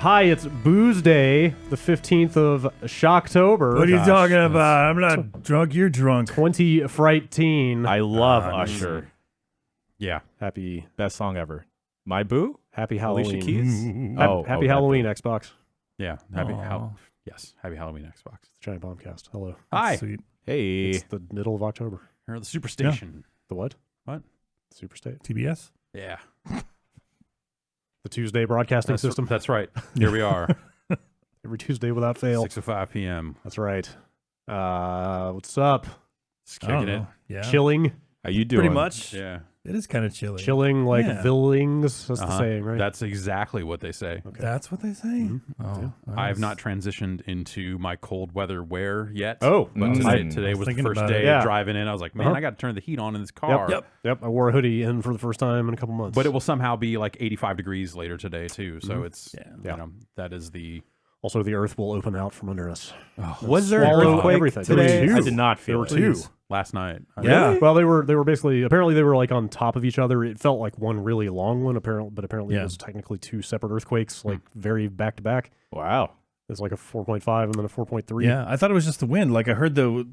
Hi, it's Booze Day, the 15th of Shocktober. What are you talking about? I'm not drunk. You're drunk. 20 Fright Teen. I love Usher. Yeah, Happy Best song ever. My Boo? Happy Alicia Halloween. Keys? Happy Halloween, Xbox. yeah. Happy Halloween, Xbox. Giant Bombcast. Hello. Hi, Sweet. Hey. It's the middle of October. here at the Superstation. The what? What? Superstate. TBS? Yeah, The Tuesday broadcasting system. That's right. Here we are, Every Tuesday without fail. 6:05 p.m. That's right. What's up? Just kicking it. Yeah. Chilling. How you doing? Pretty much. Yeah, It is kind of chilly. Chilling like Yeah. Villings. That's the saying, right? That's exactly what they say. Okay. That's what they say? Oh, I have not transitioned into my cold weather wear yet. Oh, but Mm. today was the thinking first about day it. Yeah. of driving in. I was like, man, I got to turn the heat on in this car. Yep. I wore a hoodie in for the first time in a couple months. But it will somehow be like 85 degrees later today too. So it's Yeah. you know, that is the Also, the earth will open out from under us. Was there an Swallow earththquake everything. today? There were two. I did not feel There it. were two. last night. Yeah. Well, they were basically apparently they were like on top of each other. It felt like one really long one, apparently Yeah. it was technically two separate earthquakes, like very back to back. Wow. It's like a 4.5 and then a 4.3. Yeah, I thought it was just the wind. Like I heard the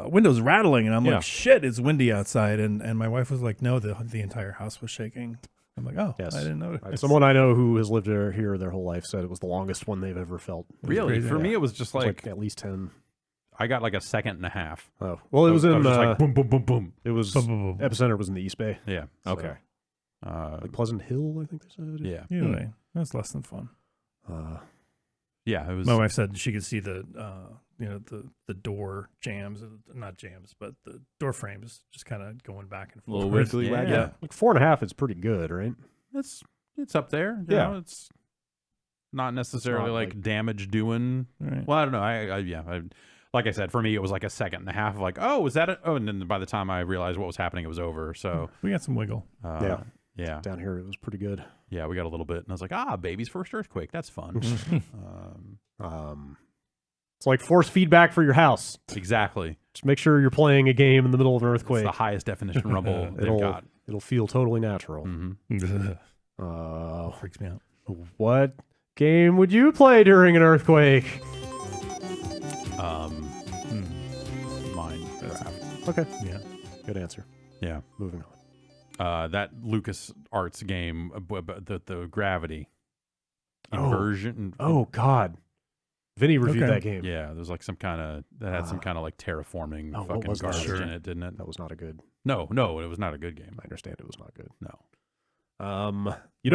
windows rattling, and I'm Yeah. like, shit, it's windy outside. And my wife was like, no, the entire house was shaking. I'm like, oh, Yes. I didn't know. Someone I know who has lived here their whole life said it was the longest one they've ever felt. It was Really? crazy. For me, it was just It was like at least 10. I got like a second and a half. Oh, well, it was I in just like boom, boom, boom, boom. it was Boom, boom, boom. epicenter was in the East Bay, Yeah. Okay. like Pleasant Hill, I think they said. Yeah. Anyway, that's less than fun. Yeah. It was. My wife said she could see the the door jams, not jams, but the door frames just kind of going back and A little forth. wiggly Yeah. waggy. Yeah. Like 4.5 is pretty good, right? It's up there. You Yeah. know, it's not necessarily not like, like- damage doing. Right. Well, I don't know. I like I said, for me, it was like a second and a half of like, oh, was that? Oh, and then by the time I realized what was happening, it was over. So We got some wiggle. yeah, Down here, it was pretty good. yeah, we got a little bit, and I was like, baby's first earthquake. That's fun. It's like force feedback for your house. Exactly. Just make sure you're playing a game in the middle of an It's earthquake. the highest definition rumble they've got. It'll feel totally natural. Freaks me out. What game would you play during an earthquake? Minecraft. Okay, Yeah. good answer. Yeah. Moving on. That Lucas Arts game, the gravity Oh. inversion. Oh God, Vinny reviewed Okay. that game. Yeah, there's like some kind of that had some kind of like terraforming what fucking was that? garbage Sure. in it, didn't it? That was not a good. No, it was not a good game. I understand it was not good. No.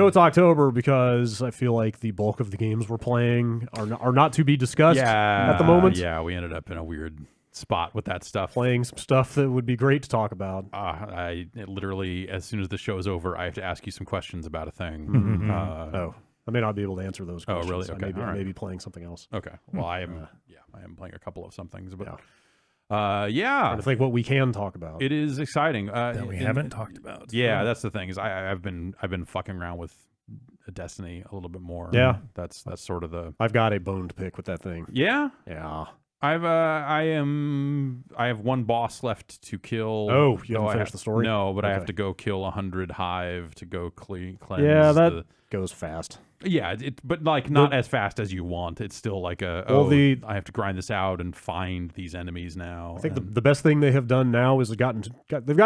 It's October because I feel like the bulk of the games we're playing are not to be discussed at the moment. Yeah, we ended up in a weird spot with that stuff. Playing some stuff that would be great to talk about. It literally, as soon as the show is over, I have to ask you some questions about a thing. I may not be able to answer those Oh, questions. really? Okay, I all right. may be playing something else. Okay. Well, I am playing a couple of some things, but Trying to think what we can talk about. it is exciting. That we haven't talked about. Yeah, that's the thing. Is I've been fucking around with Destiny a little bit more. Yeah. That's sort of the I've got a bone to pick with that thing. yeah. Yeah. I have one boss left to kill. Oh, you though haven't I finished the story? No, but I have Okay. to go kill 100 hive to go cleanse. Yeah, that goes fast. But like not as fast as you want. It's still like I have to grind this out and find these enemies now. I think the best thing they have done now is they've gotten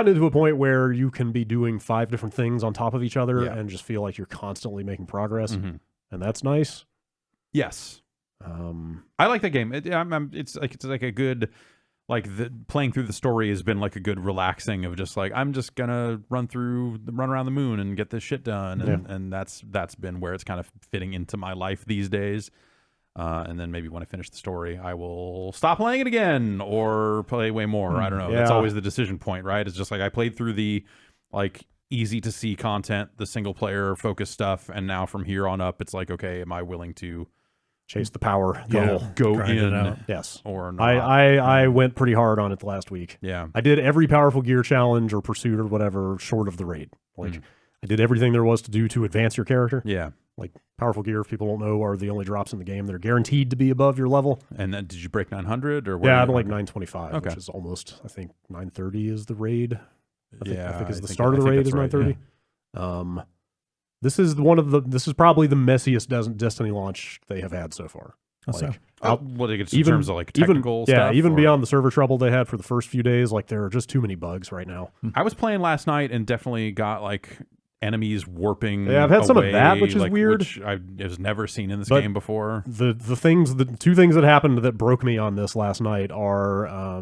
into a point where you can be doing 5 different things on top of each other and just feel like you're constantly making progress, and that's nice. Yes. I like that game. It's like a good, playing through the story has been like a good relaxing of just like I'm just gonna run around the moon and get this shit done, and that's been where it's kind of fitting into my life these days. And then maybe when I finish the story, I will stop playing it again or play way more. I don't know. That's always the decision point, right? It's just like I played through the easy to see content, the single player focused stuff, and now from here on up, it's like okay, am I willing to Chase the power. go grind it in out. Yes. or not? I went pretty hard on it last week. Yeah. I did every powerful gear challenge or pursuit or whatever short of the raid. I did everything there was to do to advance your character. Yeah. Like powerful gear, if people don't know, are the only drops in the game that are guaranteed to be above your level. And then did you break 900 or what? Yeah, I'm like 925, Okay. which is almost, I think 930 is the raid. I think is the I start of the think raid that's is right, 930. This is probably the messiest Destiny launch they have had so far. Like, what it gets in terms of like technical yeah, stuff? even beyond the server trouble they had for the first few days, like there are just too many bugs right now. I was playing last night and definitely got like enemies warping. Yeah, I've had some of that, which is like, weird. Which I've never seen in this But game before. The two things that happened that broke me on this last night are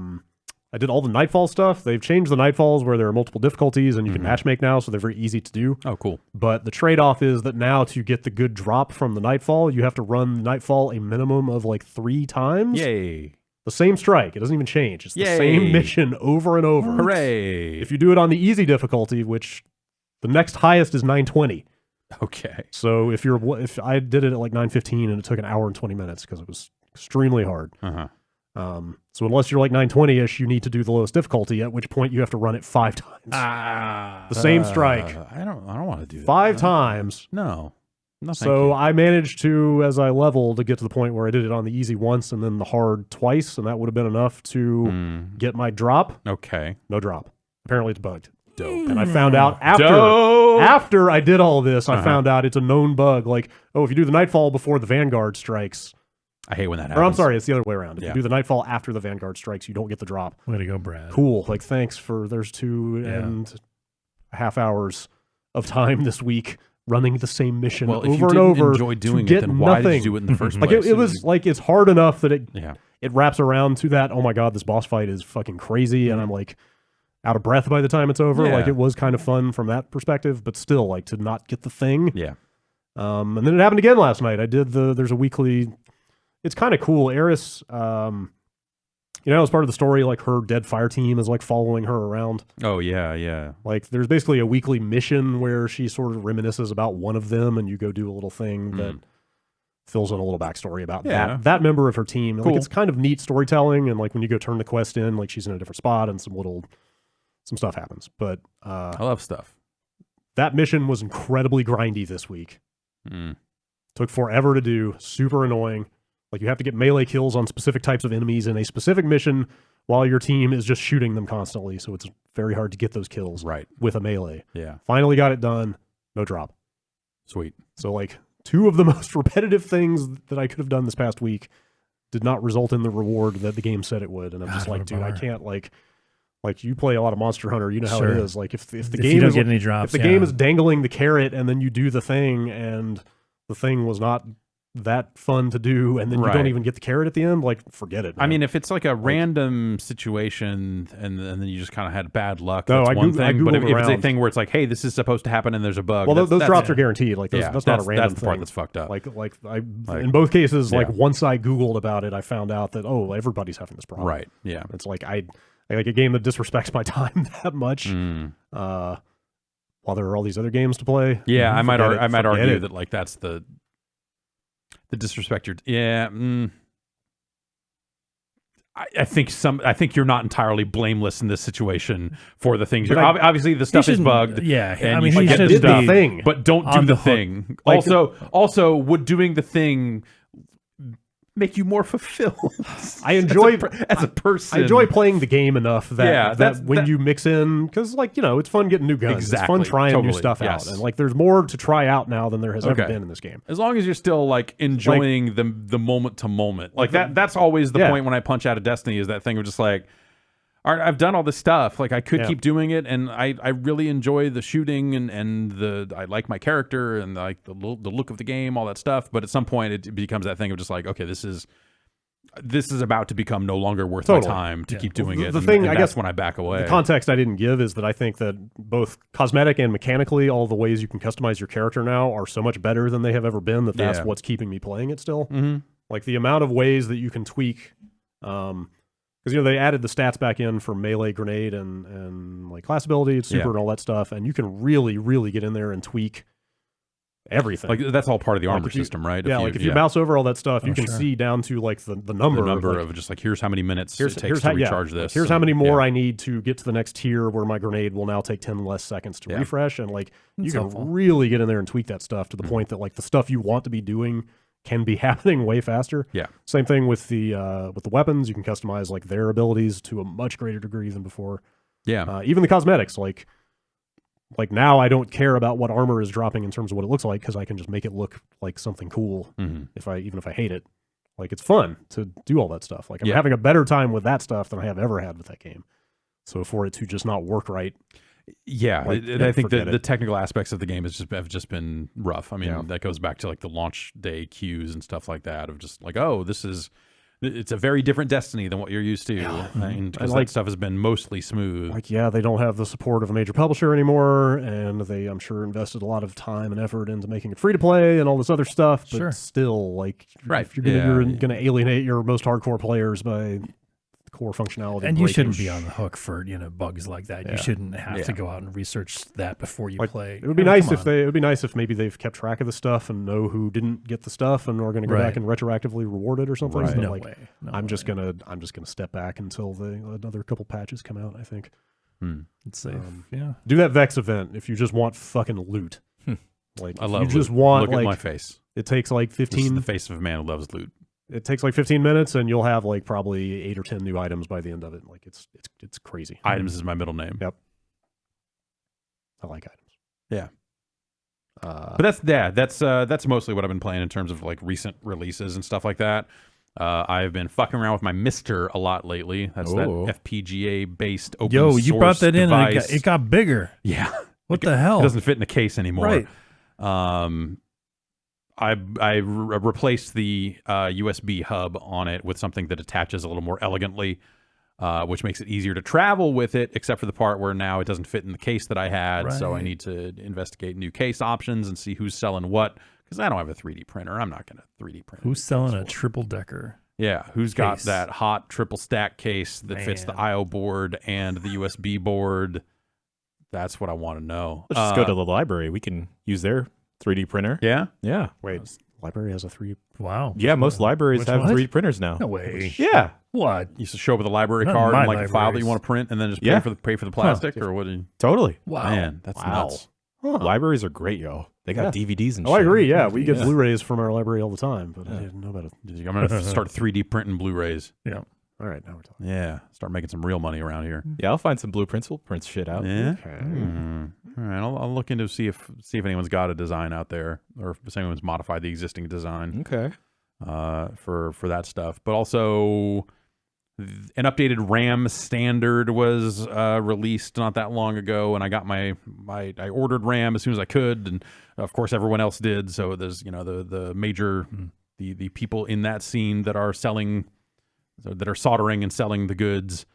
I did all the Nightfall stuff. They've changed the Nightfalls where there are multiple difficulties and you can matchmake now, so they're very easy to do. Oh, cool. But the trade-off is that now to get the good drop from the Nightfall, you have to run Nightfall a minimum of like 3 times. Yay. The same strike. It doesn't even change. It's the same mission over and over. Hooray. If you do it on the easy difficulty, which the next highest is 920. Okay. So if I did it at like 915 and it took an hour and 20 minutes because it was extremely hard. Uh-huh. So unless you're like 920-ish, you need to do the lowest difficulty, at which point you have to run it 5 times. The same strike. I don't want to do that. 5 times. No. No, thank So you. I managed to, as I leveled, to get to the point where I did it on the easy once and then the hard twice, and that would have been enough to get my drop. Okay. No drop. Apparently it's bugged. Dope. And I found out after I did all this, I found out it's a known bug. Like, if you do the Nightfall before the Vanguard strikes, I hate when that happens. or I'm sorry, it's the other way around. If Yeah. you do the Nightfall after the Vanguard strikes, you don't get the drop. Way to go, Brad. Cool. Like, thanks for there's 2.5 hours of time this week running the same mission Well, if over you and didn't over enjoy doing to it, get then why nothing. did you do it in the first Like place? it was like it's hard enough that it Yeah. wraps around to that. Oh my god, this boss fight is fucking crazy, and I'm like out of breath by the time it's over. Yeah. Like it was kind of fun from that perspective, but still, like to not get the thing. Yeah. And then it happened again last night. I did there's a weekly. It's kind of cool. Eris, as part of the story, like her dead fire team is like following her around. Oh, yeah, yeah. Like there's basically a weekly mission where she sort of reminisces about one of them, and you go do a little thing that fills in a little backstory about that member of her team. Cool. Like it's kind of neat storytelling, and like when you go turn the quest in, like she's in a different spot, and some stuff happens. But I love stuff. that mission was incredibly grindy this week. Took forever to do, super annoying. Like you have to get melee kills on specific types of enemies in a specific mission while your team is just shooting them constantly. So it's very hard to get those kills with a melee. Yeah. Finally got it done. No drop. Sweet. So like 2 of the most repetitive things that I could have done this past week did not result in the reward that the game said it would. And I'm just like, dude, I can't like you play a lot of Monster Hunter, you know how it is. Like if the game you don't is, get any drops, if the game is dangling the carrot and then you do the thing and the thing was not that fun to do, and then you don't even get the carrot at the end, like forget it, man. I mean, if it's like a random situation and then you just kind of had bad luck, No, that's one thing. But if it's a around. thing where it's like, hey, this is supposed to happen and there's a bug, well, those drops are guaranteed. Like that's not a random that's the part thing. that's fucked up. Like in both cases, like Yeah. once I Googled about it, I found out that everybody's having this problem. Right. Yeah. It's like I like a game that disrespects my time that much. While there are all these other games to play. Yeah, I might forget argue it. that like that's the disrespect you're. Yeah. I think you're not entirely blameless in this situation for the things. Obviously, the stuff is bugged. Yeah, and I mean, you he get should the be stuff, thing. but don't do on the the hook. thing. Like- Also, would doing the thing make you more fulfilled? I enjoy as a person. I enjoy playing the game enough that, Yeah, that when you mix in, because like it's fun getting new guns, it's Exactly, fun trying new totally, stuff yes. out, and like there's more to try out now than there has ever Okay. been in this game. As long as you're still like enjoying the moment to moment, like that's always the point when I punch out of Destiny is that thing of just like, all right, I've done all this stuff. Like I could keep doing it, and I really enjoy the shooting and I like my character and like the look of the game, all that stuff. But at some point, it becomes that thing of just like, okay, this is about to become no longer worth my time to keep doing it. The thing, I that's guess, when I back away. The context I didn't give is that I think that both cosmetic and mechanically, all the ways you can customize your character now are so much better than they have ever been. That's what's keeping me playing it still. Like the amount of ways that you can tweak. Because they added the stats back in for melee, grenade, and like class ability, super, and all that stuff, and you can really, really get in there and tweak everything. Like that's all part of the armor if you- system, right? Yeah, if you mouse over all that stuff, you can see down to like the number of just like here's how many minutes it takes here's to how, recharge like, this. here's how many more I need to get to the next tier where my grenade will now take 10 less seconds to refresh, and like you can really get in there and tweak that stuff to the point that like the stuff you want to be doing can be happening way faster. Yeah. Same thing with the weapons. You can customize like their abilities to a much greater degree than before. Yeah. Even the cosmetics, like Like now I don't care about what armor is dropping in terms of what it looks like because I can just make it look like something cool even if I hate it. Like it's fun to do all that stuff. Like I'm having a better time with that stuff than I have ever had with that game. So for it to just not work right. Yeah, like, I think the technical aspects of the game have just been rough. I mean, that goes back to like the launch day queues and stuff like that of just like, oh, it's a very different Destiny than what you're used to. And because that stuff has been mostly smooth. Like, they don't have the support of a major publisher anymore, and they, I'm sure, invested a lot of time and effort into making it free to play and all this other stuff. But still, like, if you're gonna alienate your most hardcore players by core functionality, and you shouldn't be on the hook for bugs like that. You shouldn't have to go out and research that before you play. It would be nice if maybe they've kept track of the stuff and know who didn't get the stuff and are going to go back and retroactively reward it or something. Right. So No like, way. I'm just gonna step back until another couple patches come out. I think it's safe. Do that Vex event if you just want fucking loot. Like I love you just loot. want look like at my face. It takes like 15. This is the face of a man who loves loot. It takes like 15 minutes, and you'll have like probably 8 or 10 new items by the end of it. Like it's crazy. Items is my middle name. Yep. I like items. Yeah. But that's mostly what I've been playing in terms of like recent releases and stuff like that. I've been fucking around with my Mister a lot lately. That's that FPGA based open source you brought that device. in, and it got bigger. Yeah. What the hell? It doesn't fit in a case anymore. Right. I replaced the USB hub on it with something that attaches a little more elegantly, which makes it easier to travel with it, except for the part where now it doesn't fit in the case that I had. So I need to investigate new case options and see who's selling what, because I don't have a 3D printer. I'm not going to 3D print. Who's selling a triple decker? Yeah, who's got that hot triple stack case that fits the IO board and the USB board? That's what I want to know. Let's just go to the library. We can use their 3D printer. Yeah? Yeah. Wait, library has a 3D. Wow. Yeah, most libraries have 3D printers now. No way. Yeah. What? You used to show up with a library Not card my and like a file that libraries. you want to print, and then just pay for the plastic, or what? Totally. Wow. Man, that's nuts. Libraries are great, yo. They got DVDs and shit. Oh, I agree. Yeah, we get Blu-rays from our library all the time, but I didn't know about it. I'm going to start 3D printing Blu-rays. Yeah. All right, now we're talking. Yeah, start making some real money around here. Yeah, I'll find some blueprints. We'll print shit out. Yeah. Okay. All right, I'll look into see if anyone's got a design out there, or if anyone's modified the existing design. Okay. For that stuff, but also an updated RAM standard was released not that long ago, and I got I ordered RAM as soon as I could, and of course everyone else did. So there's the major the people in that scene that are selling, that are soldering and selling the goods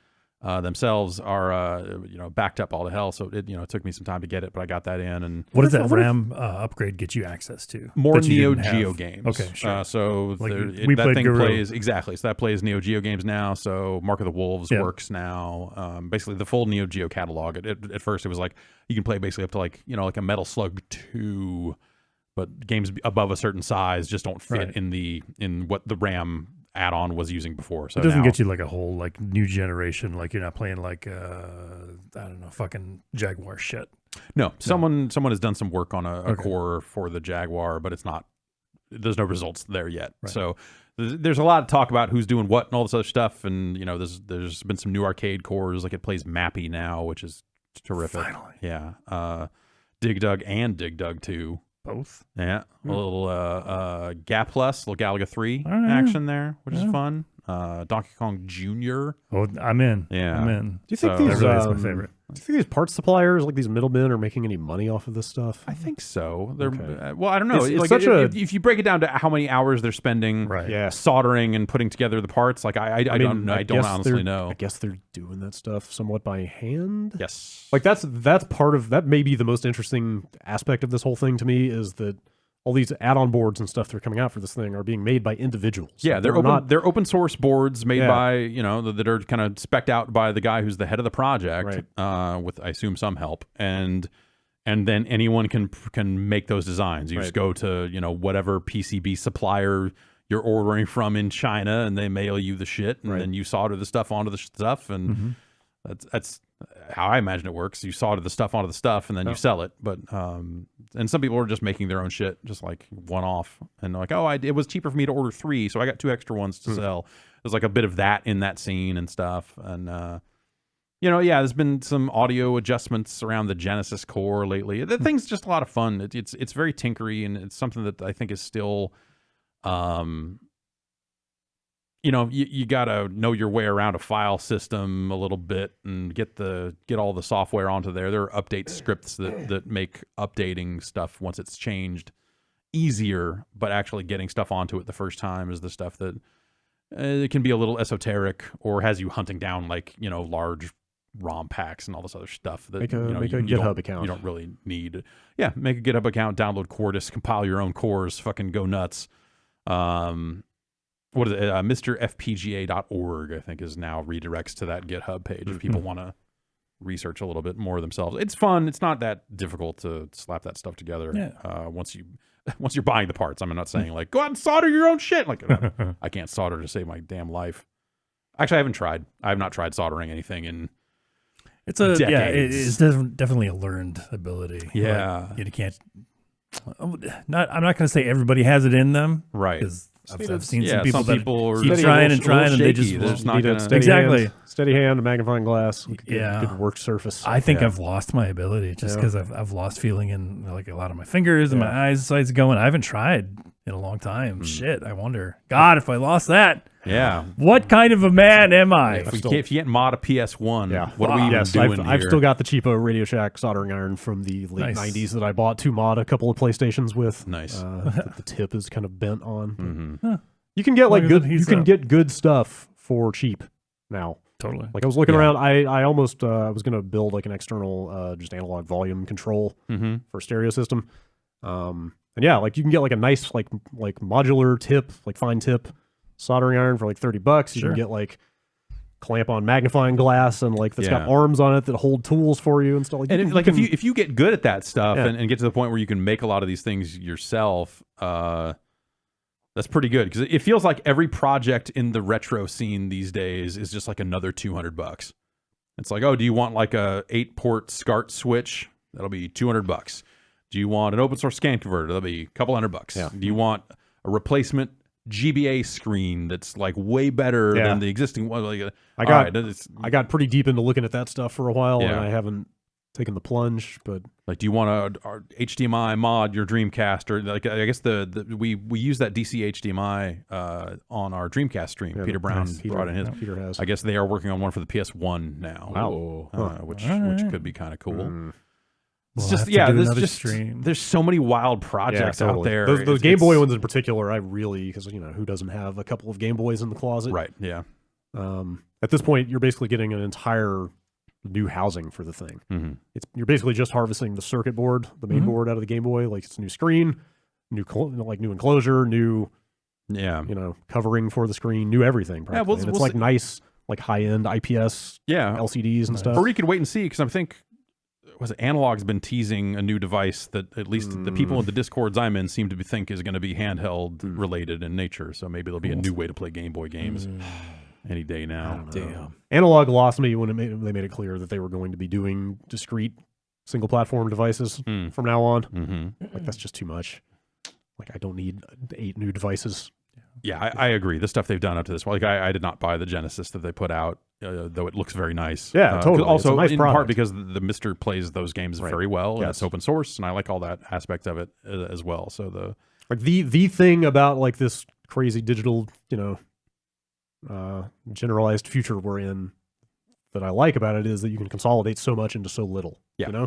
themselves are backed up all to hell. So it took me some time to get it, but I got that in. And what does that RAM upgrade get you access to? More Neo Geo games. Okay, sure. So Like that thing plays exactly. So that plays Neo Geo games now. So Mark of the Wolves works now. Basically, the full Neo Geo catalog. At first, it was like you can play basically up to like a Metal Slug 2, but games above a certain size just don't fit in what the RAM add-on was using before. So it doesn't get you like a whole like new generation, like you're not playing like I don't know, fucking Jaguar shit. No, someone has done some work on a core for the Jaguar, but there's no results there yet. Right. So there's a lot of talk about who's doing what and all this other stuff, and there's been some new arcade cores, like it plays Mappy now, which is terrific. Finally. Yeah. Dig Dug and Dig Dug 2. Both. Yeah. A little little Galaga 3 action there, which is fun. Donkey Kong Jr. Oh, I'm in. Yeah. I'm in. Do you think that really is my favorite. Do you think these parts suppliers, like these middlemen, are making any money off of this stuff? I think so. They're well, I don't know. It's like such if you break it down to how many hours they're spending soldering and putting together the parts, like I don't honestly know. I guess they're doing that stuff somewhat by hand. Yes. Like that's part of that. May be the most interesting aspect of this whole thing to me is that all these add-on boards and stuff that are coming out for this thing are being made by individuals. Yeah, they're open source boards made by that are kind of spec'd out by the guy who's the head of the project, with I assume some help, and then anyone can make those designs. You just go to whatever PCB supplier you're ordering from in China, and they mail you the shit, and then you solder the stuff onto the stuff, and that's how I imagine it works. You solder the stuff onto the stuff, and then you sell it. But and some people are just making their own shit, just like one off, and they're like, it was cheaper for me to order 3, so I got 2 extra ones to sell. There's like a bit of that in that scene and stuff, and there's been some audio adjustments around the Genesis core lately. The thing's just a lot of fun. It's very tinkery, and it's something that I think is still, you gotta know your way around a file system a little bit and get all the software onto there. There are update scripts that make updating stuff once it's changed easier, but actually getting stuff onto it the first time is the stuff that it can be a little esoteric or has you hunting down large ROM packs and all this other stuff that make a GitHub account. You don't really need. Yeah, make a GitHub account, download Cordis, compile your own cores, fucking go nuts. What is it? MrFPGA.org, I think, is now redirects to that GitHub page if people want to research a little bit more themselves. It's fun. It's not that difficult to slap that stuff together. Yeah. Once you're buying the parts. I'm not saying like go out and solder your own shit. Like I can't solder to save my damn life. Actually, I haven't tried. I have not tried soldering anything in decades. It's definitely a learned ability. Yeah, like, you can't. I'm not going to say everybody has it in them, right? Because I've seen some people are keep trying and they just they're not gonna, exactly steady hand, a magnifying glass, good work surface. I think I've lost my ability just because I've lost feeling in like a lot of my fingers and my eyes sides going. I haven't tried in a long time. Shit, I wonder. God, if I lost that. Yeah. What kind of a man am I? If you can't mod a PS1, what are we even doing I've still got the cheapo Radio Shack soldering iron from the late 90s that I bought to mod a couple of PlayStations with. Nice. The tip is kind of bent on. You can get get good stuff for cheap now. Totally. Like I was looking around, I almost was going to build like an external just analog volume control for a stereo system. And like you can get like a nice like modular tip, like fine tip soldering iron for like $30. You can get like clamp on magnifying glass and like that's got arms on it that hold tools for you and stuff like that. And if you get good at that stuff and get to the point where you can make a lot of these things yourself, that's pretty good because it feels like every project in the retro scene these days is just like another $200. It's like, oh, do you want like a 8-port SCART switch? That'll be $200. Do you want an open source scan converter? That'll be a couple $100. Yeah. Do you want a replacement GBA screen that's like way better than the existing one? Like, I got pretty deep into looking at that stuff for a while, and I haven't taken the plunge. But like, do you want to HDMI mod your Dreamcast, or like I guess we use that DC HDMI on our Dreamcast stream. Peter Brown brought in his. Peter has. I guess they are working on one for the PS1 now. Wow, which could be kind of cool. It's there's so many wild projects out there. Those Game Boy ones in particular, I really, because who doesn't have a couple of Game Boys in the closet? Right. Yeah. At this point, you're basically getting an entire new housing for the thing. You're basically just harvesting the circuit board, the main board out of the Game Boy. Like it's a new screen, new enclosure, new covering for the screen, new everything. Yeah, and it's like nice, like high end IPS LCDs and stuff. Or you could wait and see because I think. Analog's been teasing a new device that at least the people in the Discords I'm in seem to think is going to be handheld related in nature. So maybe there'll be a new way to play Game Boy games any day now. Damn. Analog lost me when they made it clear that they were going to be doing discrete single platform devices from now on. Like that's just too much. Like I don't need 8 new devices. Yeah, I agree. The stuff they've done up to this point, like I did not buy the Genesis that they put out, though it looks very nice. Yeah, totally. Also, it's a nice in product. part because the Mr. plays those games very well, and it's open source, and I like all that aspect of it as well. So the thing about like this crazy digital, generalized future we're in that I like about it is that you can consolidate so much into so little. Yeah.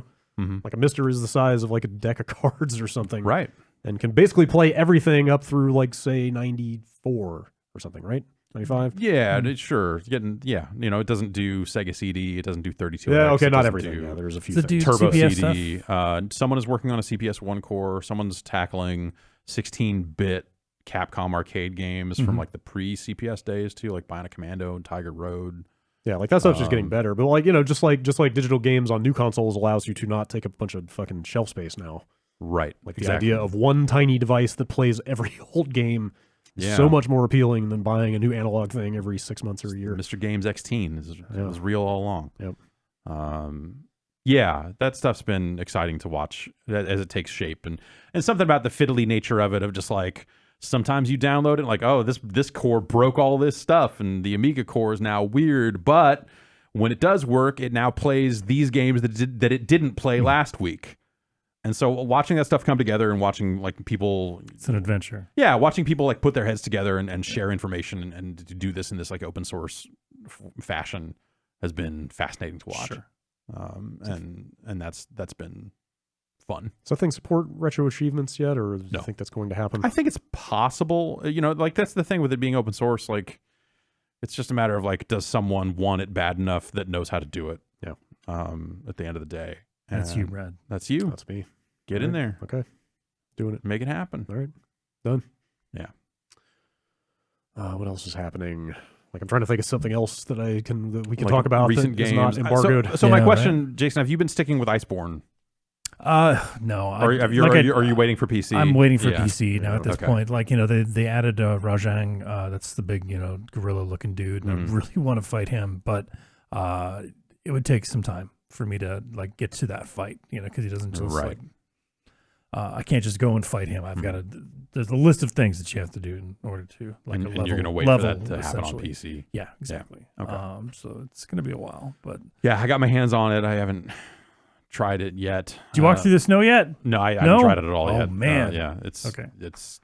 Like a Mister is the size of like a deck of cards or something, right? And can basically play everything up through like say 94 or something, right? 95. Yeah, sure. It's getting it doesn't do Sega CD. It doesn't do 32. Yeah, okay, not everything. There's a few things. Turbo CPS CD. Someone is working on a CPS 1 core. Someone's tackling 16-bit Capcom arcade games from like the pre-CPS days too, like Bionic Commando and Tiger Road. Yeah, like that stuff's just getting better. But like just like digital games on new consoles allows you to not take up a bunch of fucking shelf space now. Right. Like the idea of one tiny device that plays every old game is so much more appealing than buying a new analog thing every 6 months or a year. Mr. Games X-teen was real all along. Yep. That stuff's been exciting to watch as it takes shape. And something about the fiddly nature of it, of just like, sometimes you download it like, oh, this core broke all this stuff, and the Amiga core is now weird, but when it does work, it now plays these games that it didn't play last week. And so watching that stuff come together and watching like people, it's an adventure. Yeah, watching people like put their heads together and share information and to do this in this like open source fashion has been fascinating to watch. Sure. And that's been fun. So things support retro achievements yet, or do you think that's going to happen? I think it's possible. You know, like that's the thing with it being open source. Like, it's just a matter of like, does someone want it bad enough that knows how to do it? Yeah. At the end of the day. That's you, Brad. That's you. That's me. Get in there. Okay. Doing it. Make it happen. All right. Done. Yeah. What else is happening? Like, I'm trying to think of something else that we can talk about. Recent that is games. not embargoed. So my question, Jason, have you been sticking with Iceborne? No. Are you waiting for PC? I'm waiting for PC now at this point. Like, they added Rajang. That's the big, gorilla looking dude. And I really want to fight him, but it would take some time for me to like get to that fight, because he doesn't just like, I can't just go and fight him. I've got to, there's a list of things that you have to do in order to like and you're going to wait for that to happen on PC. Yeah, exactly. Yeah. Okay. So it's going to be a while, but yeah, I got my hands on it. I haven't tried it yet. Did you walk through the snow yet? No, I haven't tried it at all yet. Oh man. Yeah, it's okay. It's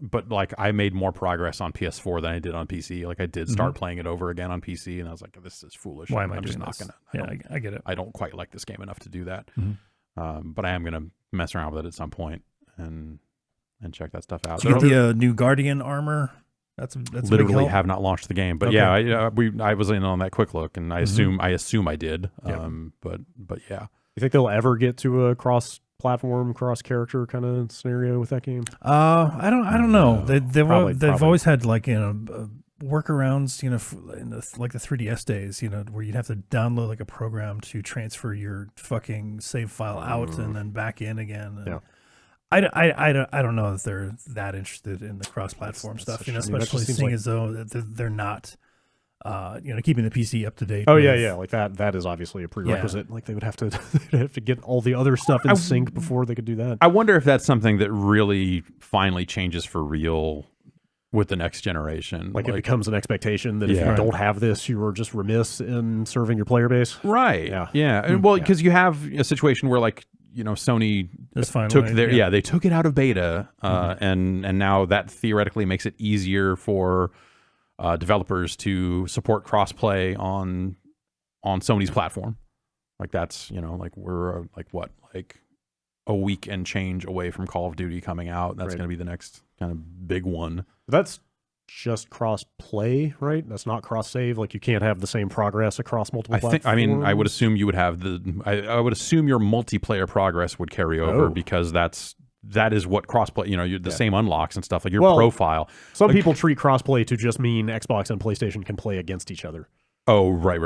but like I made more progress on PS4 than I did on PC. Like I did start playing it over again on PC, and I was like, "This is foolish. Why am I I'm doing just not this? gonna." I get it. I don't quite like this game enough to do that. But I am gonna mess around with it at some point and check that stuff out. Did you get the new Guardian armor? That's literally have not launched the game, but yeah, I was in on that quick look, and I assume I did. But yeah, you think they'll ever get to a cross-platform, cross-character kind of scenario with that game? I don't know. They've always had like workarounds, in the 3DS days, where you'd have to download like a program to transfer your fucking save file out and then back in again. And I don't know if they're that interested in the cross-platform stuff, especially seeing as though they're not, keeping the PC up to date. Oh yeah, like that is obviously a prerequisite. Yeah. Like they would have to get all the other stuff in sync before they could do that. I wonder if that's something that really finally changes for real with the next generation. Like it becomes an expectation that if you don't have this, you are just remiss in serving your player base. Right. Yeah. And because you have a situation where like, Sony they took it out of beta, and now that theoretically makes it easier for developers to support crossplay on Sony's platform. Like that's like we're like a week and change away from Call of Duty coming out. That's going to be the next kind of big one. That's just cross-play, right? That's not cross-save. Like you can't have the same progress across multiple platforms. I would assume you would have I would assume your multiplayer progress would carry over because that is what crossplay, the same unlocks and stuff, like your profile. Some people treat crossplay to just mean Xbox and PlayStation can play against each other. Oh, right.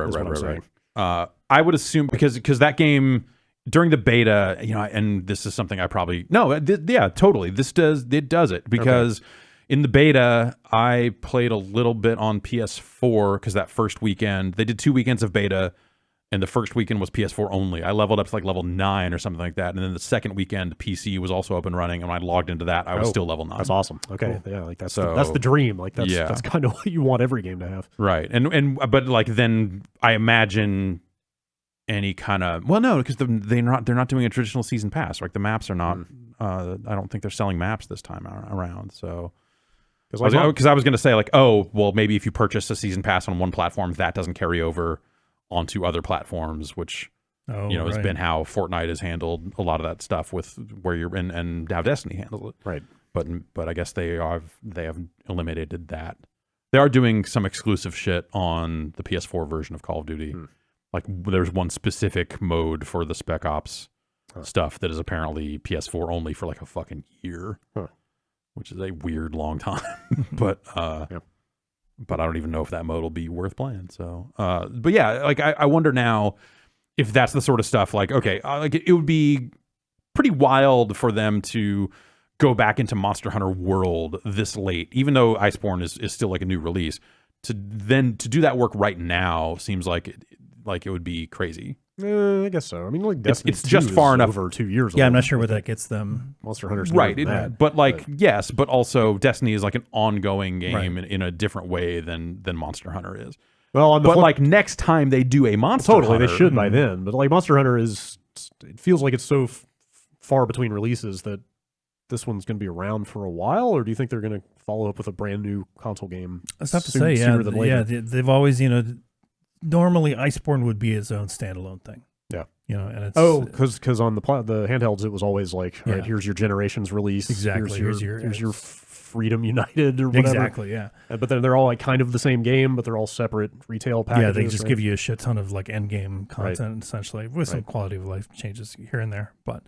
I would assume because that game during the beta, and this is something I probably totally. It does it because in the beta, I played a little bit on PS4 because that first weekend, they did 2 weekends of beta, and the first weekend was PS4 only. I leveled up to like level 9 or something like that, and then the second weekend, PC was also up and running, and when I logged into that, I was still level 9. That's awesome. Okay, cool. Yeah, like that's the dream. Like that's kind of what you want every game to have. Right, but like then I imagine any kind of because they're not doing a traditional season pass. Like the maps are not. I don't think they're selling maps this time around. So. Because I was going to say maybe if you purchase a season pass on one platform, that doesn't carry over onto other platforms, which has been how Fortnite has handled a lot of that stuff with where you're in and how Destiny handles it. Right. But I guess they have eliminated that. They are doing some exclusive shit on the PS4 version of Call of Duty. Like there's one specific mode for the Spec Ops stuff that is apparently PS4 only for like a fucking year. Which is a weird long time, but I don't even know if that mode will be worth playing. So, but yeah, like I wonder now if that's the sort of stuff. Like, like it would be pretty wild for them to go back into Monster Hunter World this late, even though Iceborne is still like a new release. To do that work right now seems like it would be crazy. I guess so. I mean, like Destiny it's just far enough over 2 years. Yeah, old. I'm not sure what that gets them. Monster Hunter's right, that, but yes, but also Destiny is like an ongoing game in a different way than Monster Hunter is. Well, but like next time they do a Monster Hunter, they should by then. But like Monster Hunter it feels like it's so far between releases that this one's going to be around for a while. Or do you think they're going to follow up with a brand new console game? That's tough to say. Yeah, they've always normally Iceborne would be its own standalone thing. Yeah. And it's because on the handhelds it was always like, all right, here's your generation's release. Exactly. Here's your Freedom United or whatever. Exactly. Yeah. But then they're all like kind of the same game, but they're all separate retail packages. Yeah, they just give you a shit ton of like end game content essentially, with some quality of life changes here and there. But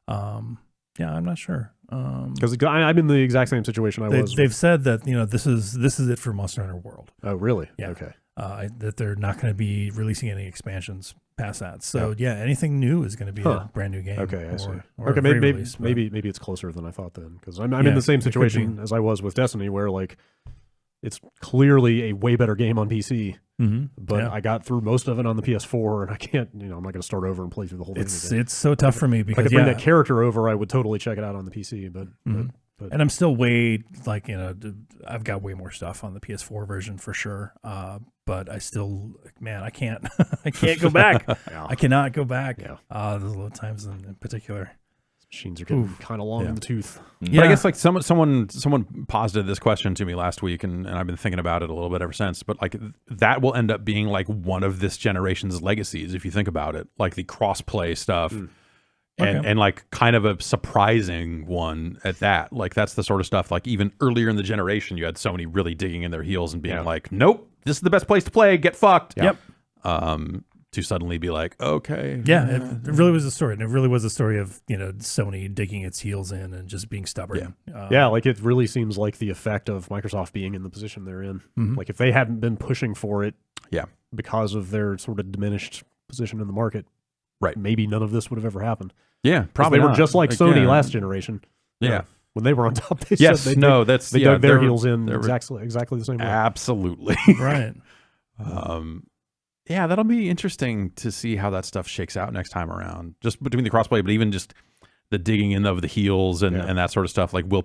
yeah, I'm not sure. Because I'm in the exact same situation They've said that this is it for Monster Hunter World. Oh, really? Yeah. Okay. That they're not going to be releasing any expansions past that. So yeah, anything new is going to be a brand new game. Okay, I see. Or maybe it's closer than I thought then, because I'm in the same situation as I was with Destiny, where like it's clearly a way better game on PC. But I got through most of it on the PS4, and I can't. I'm not going to start over and play through the whole thing again. It's so tough for me because if I could bring that character over, I would totally check it out on the PC. But and I'm still way I've got way more stuff on the PS4 version for sure. But I still, man, I can't go back. I cannot go back. Yeah. There's a lot of times in particular. Machines are getting kind of long in the tooth. But I guess like someone posited this question to me last week, and I've been thinking about it a little bit ever since. But like that will end up being like one of this generation's legacies if you think about it, like the cross-play stuff. And like kind of a surprising one at that. Like that's the sort of stuff, like even earlier in the generation, you had Sony really digging in their heels and being like, nope, this is the best place to play, get fucked. Yep. To suddenly be like, okay. Yeah, it really was a story. And it really was a story of, Sony digging its heels in and just being stubborn. Yeah, like it really seems like the effect of Microsoft being in the position they're in. Like if they hadn't been pushing for it because of their sort of diminished position in the market, maybe none of this would have ever happened. Yeah, probably they were just like Sony last generation. Yeah. When they were on top, they dug their heels in exactly the same way. Absolutely. Right. Yeah, that'll be interesting to see how that stuff shakes out next time around. Just between the crossplay, but even just the digging in of the heels and that sort of stuff. Like, will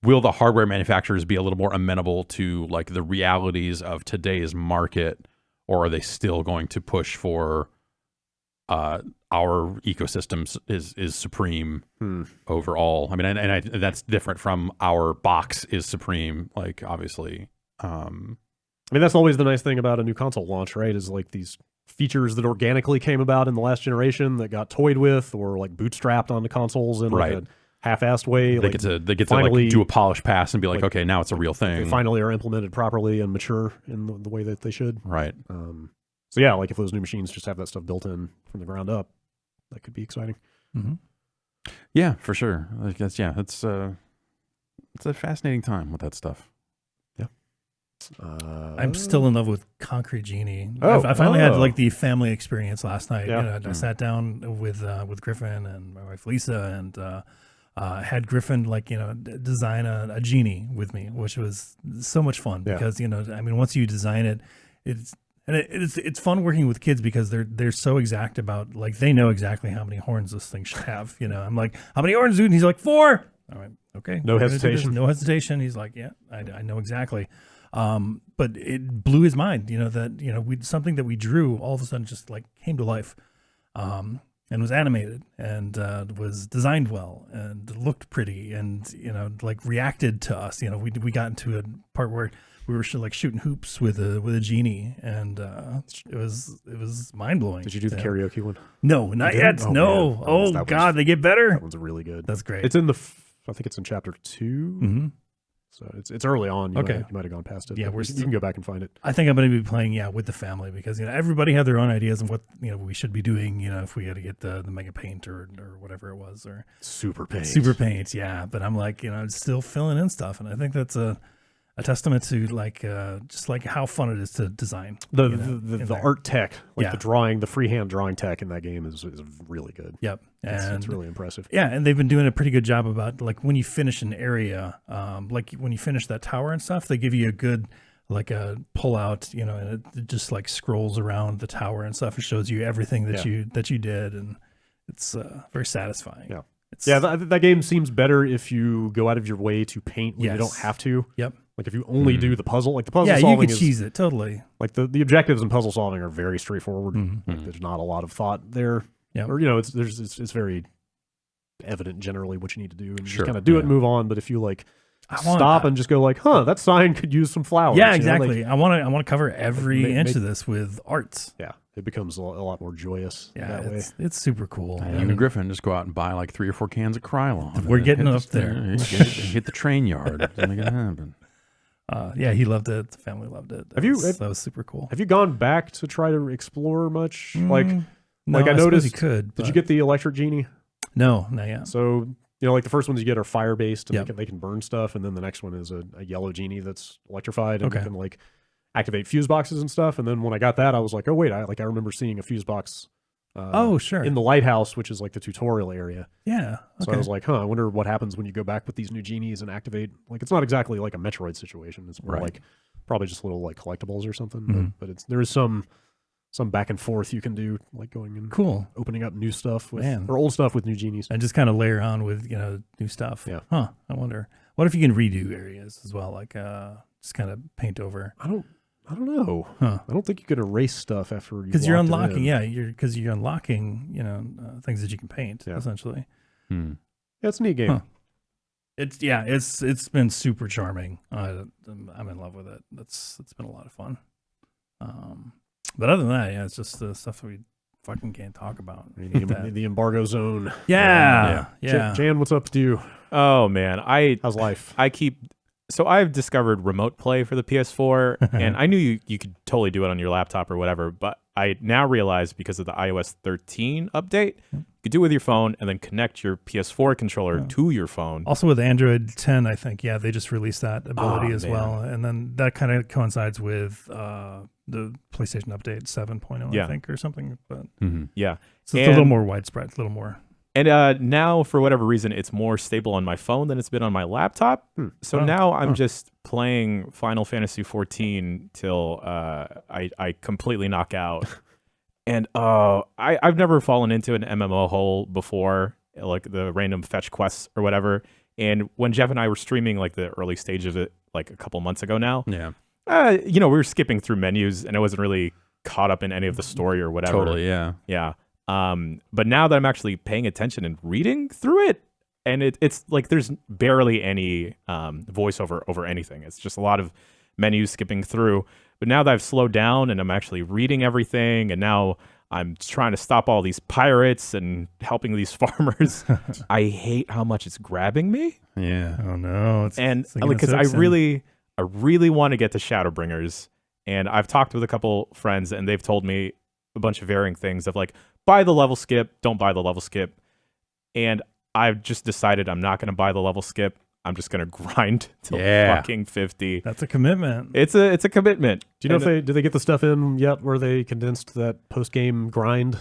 the hardware manufacturers be a little more amenable to like the realities of today's market, or are they still going to push for our ecosystem is supreme overall? I mean, and that's different from our box is supreme. Like, obviously. I mean, that's always the nice thing about a new console launch, right? Is like these features that organically came about in the last generation that got toyed with or like bootstrapped onto consoles in like a half-assed way. They get to like do a polish pass and be like, okay, now it's a real thing. They finally are implemented properly and mature in the way that they should. Right. So yeah, like if those new machines just have that stuff built in from the ground up, that could be exciting. Yeah, for sure. Like it's a fascinating time with that stuff. I'm still in love with Concrete Genie. I finally had like the family experience last night. I sat down with Griffin and my wife Lisa, and had Griffin design a genie with me, which was so much fun because I mean, once you design it, it's fun working with kids because they're so exact about, like, they know exactly how many horns this thing should have. I'm like, how many horns, dude? And he's like, 4. All right, okay, no hesitation. No hesitation. He's like, yeah, I know exactly. But it blew his mind, that, something that we drew all of a sudden just like came to life, and was animated and, was designed well and looked pretty and, like reacted to us. We got into a part where we were like shooting hoops with a genie, and, it was mind blowing. Did you do the karaoke one? No, not yet. Oh, no. Oh God, they get better. That one's really good. That's great. It's in I think it's in chapter 2. So it's early on. You might have gone past it. Yeah, you can go back and find it. I think I'm going to be playing with the family because everybody had their own ideas of what we should be doing. If we had to get the Mega Paint or whatever it was, or Super Paint. Yeah, but I'm like still filling in stuff, and I think that's a testament to just like how fun it is to design. The art tech, the freehand drawing tech in that game is really good. Yep. And it's really impressive. Yeah, and they've been doing a pretty good job about, like, when you finish an area, like when you finish that tower and stuff, they give you a good like a pull out, and it just like scrolls around the tower and stuff and shows you everything that you did, and it's very satisfying. Yeah. That game seems better if you go out of your way to paint when you don't have to. Yep. Like if you only do the puzzle, like the puzzle solving you can cheese it totally. Like the objectives in puzzle solving are very straightforward. Like there's not a lot of thought there. Yeah. Or it's very evident generally what you need to do, and you just kind of do it and move on. But if you like stop and just go like, that sign could use some flowers. Yeah, exactly. I want to cover every inch of this with arts. Yeah. It becomes a lot more joyous that way. It's super cool. You and Griffin just go out and buy like 3 or 4 cans of Krylon. We're getting up there. Hit the train yard. It's going to happen. He loved it. The family loved it. That was super cool. Have you gone back to try to explore much? No, I noticed you could. Did you get the electric genie? No, not yet. So like the first ones you get are fire based, and they can burn stuff, and then the next one is a yellow genie that's electrified, and you can like activate fuse boxes and stuff. And then when I got that, I was like, oh wait, I remember seeing a fuse box. Sure. In the lighthouse, which is like the tutorial area. Yeah. Okay. So I was like, I wonder what happens when you go back with these new genies and activate. Like, it's not exactly like a Metroid situation. It's more like probably just little like collectibles or something. But there is some back and forth you can do, like going and opening up new stuff or old stuff with new genies, and just kind of layer on with new stuff. Yeah. I wonder what if you can redo areas as well, like just kind of paint over. I don't know. I don't think you could erase stuff after you because you're unlocking. Because you're unlocking. Things that you can paint essentially. Yeah, it's a neat game. It's been super charming. I'm in love with it. It's been a lot of fun. But other than that, it's just the stuff that we fucking can't talk about. The embargo zone. Yeah. Jan, what's up with you? Oh man, how's life? So I've discovered remote play for the PS4, and I knew you could totally do it on your laptop or whatever, but I now realize because of the iOS 13 update, you could do it with your phone and then connect your PS4 controller to your phone. Also with Android 10, I think, they just released that ability as well. And then that kind of coincides with the PlayStation update 7.0, I think, or something. But yeah. So it's a little more widespread, a little more. And now, for whatever reason, it's more stable on my phone than it's been on my laptop. So now I'm just playing Final Fantasy XIV till I completely knock out. And I've never fallen into an MMO hole before, like the random fetch quests or whatever. And when Jeff and I were streaming like the early stage of it, like a couple months ago now, we were skipping through menus and I wasn't really caught up in any of the story or whatever. Totally, yeah. But now that I'm actually paying attention and reading through it, and it's like there's barely any voiceover over anything. It's just a lot of menus skipping through. But now that I've slowed down and I'm actually reading everything, and now I'm trying to stop all these pirates and helping these farmers, I hate how much it's grabbing me. Yeah. Oh no. Because I really want to get to Shadowbringers, and I've talked with a couple friends, and they've told me a bunch of varying things of like, buy the level skip, don't buy the level skip. And I've just decided I'm not going to buy the level skip. I'm just going to grind till fucking 50. That's a commitment. It's a commitment. Do you know if they get the stuff in yet where they condensed that post-game grind?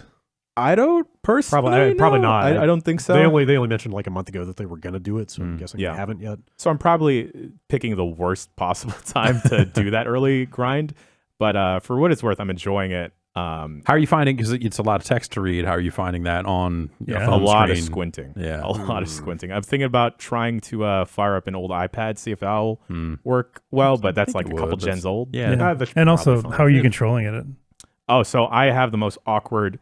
I don't personally probably not. I don't think so. They only mentioned like a month ago that they were going to do it, so I'm guessing they haven't yet. So I'm probably picking the worst possible time to do that early grind. But for what it's worth, I'm enjoying it. How are you finding, because it's a lot of text to read, how are you finding that on a phone a lot screen? Of squinting. Yeah. A lot of squinting. I'm thinking about trying to fire up an old iPad, see if that'll work well, but that's like a couple gens old. Yeah. And also, how are you controlling it? Oh, so I have the most awkward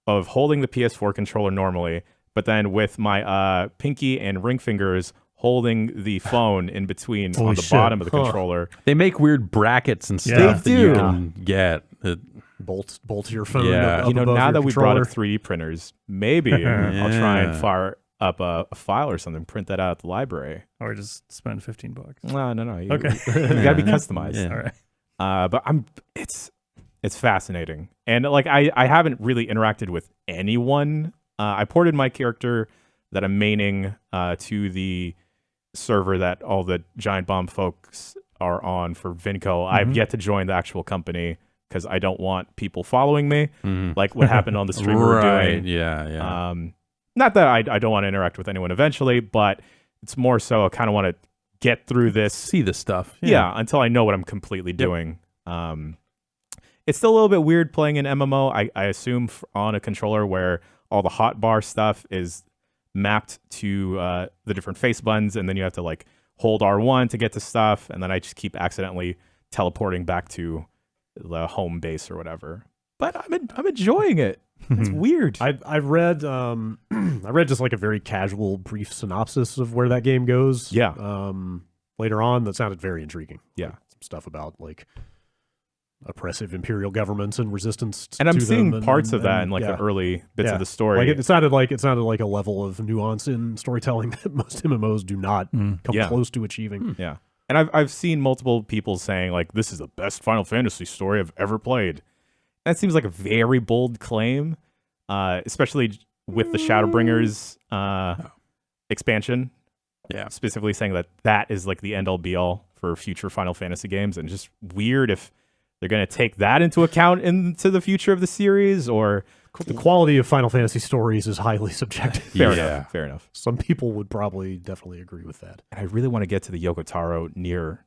of holding the PS4 controller normally, but then with my pinky and ring fingers holding the phone in between on the bottom of the controller. They make weird brackets and stuff that you can get. Bolt your phone. Yeah, up now that we brought up controller. 3D printers, maybe I'll try and fire up a file or something, print that out at the library, or just spend $15. No. You Okay, you gotta be customized. Yeah. All right. But it's fascinating, and like I haven't really interacted with anyone. I ported my character that I'm maining to the server that all the Giant Bomb folks are on for Vinco. I've yet to join the actual company because I don't want people following me, like what happened on the stream we were doing. Yeah. Not that I don't want to interact with anyone eventually, but it's more so I kind of want to get through this. See this stuff. Yeah, until I know what I'm completely doing. It's still a little bit weird playing an MMO, I assume, on a controller where all the hotbar stuff is mapped to the different face buttons, and then you have to like hold R1 to get to stuff, and then I just keep accidentally teleporting back to the home base or whatever. But I'm enjoying it. It's weird. I read I read just like a very casual, brief synopsis of where that game goes. Yeah. Later on, that sounded very intriguing. Yeah. Like, some stuff about like oppressive imperial governments and resistance. And I'm to seeing them parts of that in like the early bits of the story. Like it sounded like a level of nuance in storytelling that most MMOs do not come close to achieving. Yeah. And I've seen multiple people saying like, this is the best Final Fantasy story I've ever played. That seems like a very bold claim, especially with the Shadowbringers expansion. Yeah. Specifically saying that is like the end all be all for future Final Fantasy games, and just weird if they're going to take that into account into the future of the series, or the quality of Final Fantasy stories is highly subjective. Fair enough. Some people would probably definitely agree with that. And I really want to get to the Yoko Taro near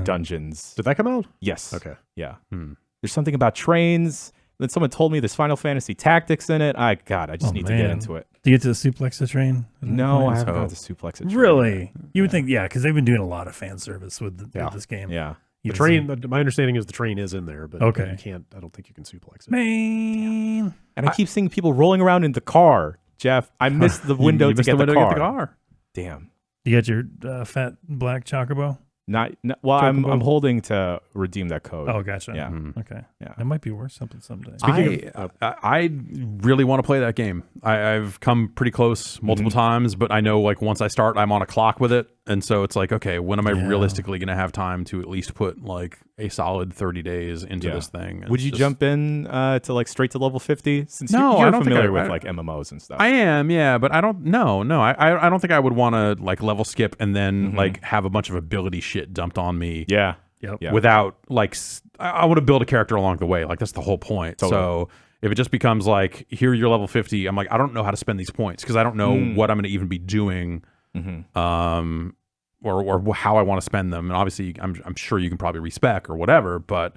dungeons. Did that come out? Yes. Okay. Yeah. There's something about trains. Then someone told me there's Final Fantasy Tactics in it. I just need to get into it. Do you get to suplex the train? No, I haven't got to suplex it. Really? You would think, because they've been doing a lot of fan service with this game. Yeah. The train, my understanding is the train is in there, but okay. you can't, I don't think you can suplex it. Man. And I keep seeing people rolling around in the car. Jeff, I missed the window to get the car. Damn. You got your fat black chocobo? Well, chocobo? I'm holding to redeem that code. Oh, gotcha. Yeah. Okay. Yeah. That might be worth something someday. I really want to play that game. I've come pretty close multiple times, but I know like once I start, I'm on a clock with it. And so it's like, okay, when am I realistically going to have time to at least put like a solid 30 days into this thing? Would you jump in to like straight to level 50? Since you're I don't familiar think with like MMOs and stuff. I am, yeah, but I don't know. No, I don't think I would want to like level skip and then like have a bunch of ability shit dumped on me. Yeah. Without like, I want to build a character along the way. Like that's the whole point. Totally. So if it just becomes like, here you're level 50, I'm like, I don't know how to spend these points because I don't know what I'm going to even be doing. Or how I want to spend them. And obviously I'm sure you can probably respec or whatever, but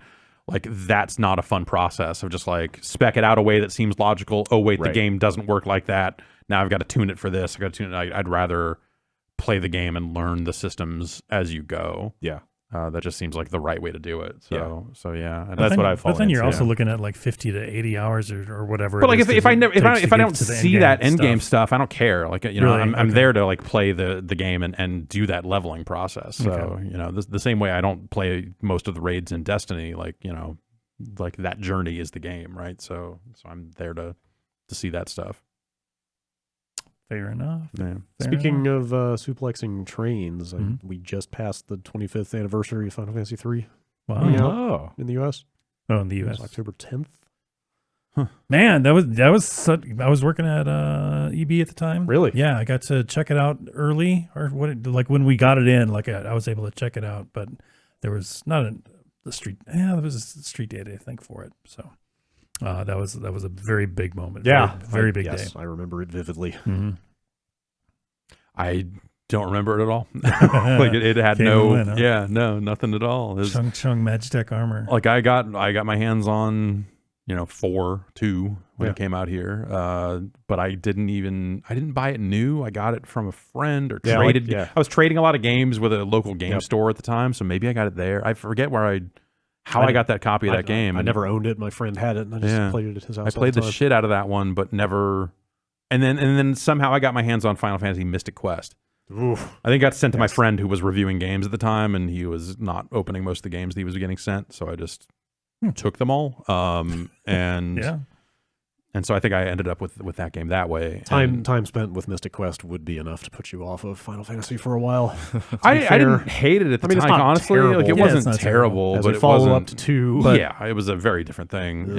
like that's not a fun process of just like spec it out a way that seems logical. Oh wait, the game doesn't work like that. Now I've got to tune it for this. I got to tune it. I'd rather play the game and learn the systems as you go. Yeah. That just seems like the right way to do it. So yeah, and that's what I follow. But then you're also looking at like 50 to 80 hours or whatever. But like if I don't see that end game stuff, I don't care. Like I'm there to like play the game and do that leveling process. So the same way I don't play most of the raids in Destiny. Like like that journey is the game, right? So I'm there to see that stuff. Fair enough. Yeah. Speaking of suplexing trains, we just passed the 25th anniversary of Final Fantasy III. Wow. In the U.S. Oh, in the U.S. October 10th. Huh. Man, that was I was working at EB at the time. Really? Yeah, I got to check it out early, or like when we got it in, like I was able to check it out, but there was not the street. Yeah, there was a street date, I think, for it. So. That was a very big moment. Yeah, very big day. I remember it vividly. I don't remember it at all. Like it had nothing at all. Chung Magitech armor. Like I got my hands on 4.2 when it came out here, but I didn't buy it new. I got it from a friend or traded. I was trading a lot of games with a local game store at the time, so maybe I got it there. I forget how I got that copy of that game. I never owned it. My friend had it, and I just played it at his house. I played the shit out of that one, but never. And then somehow I got my hands on Final Fantasy Mystic Quest. Oof. I think it got sent to my friend who was reviewing games at the time, and he was not opening most of the games that he was getting sent, so I just took them all. And so I think I ended up with that game that way. Time spent with Mystic Quest would be enough to put you off of Final Fantasy for a while. I didn't hate it at the time, honestly. Terrible. Like it wasn't terrible, As but a it follow-up wasn't. to 2. Yeah, it was a very different thing.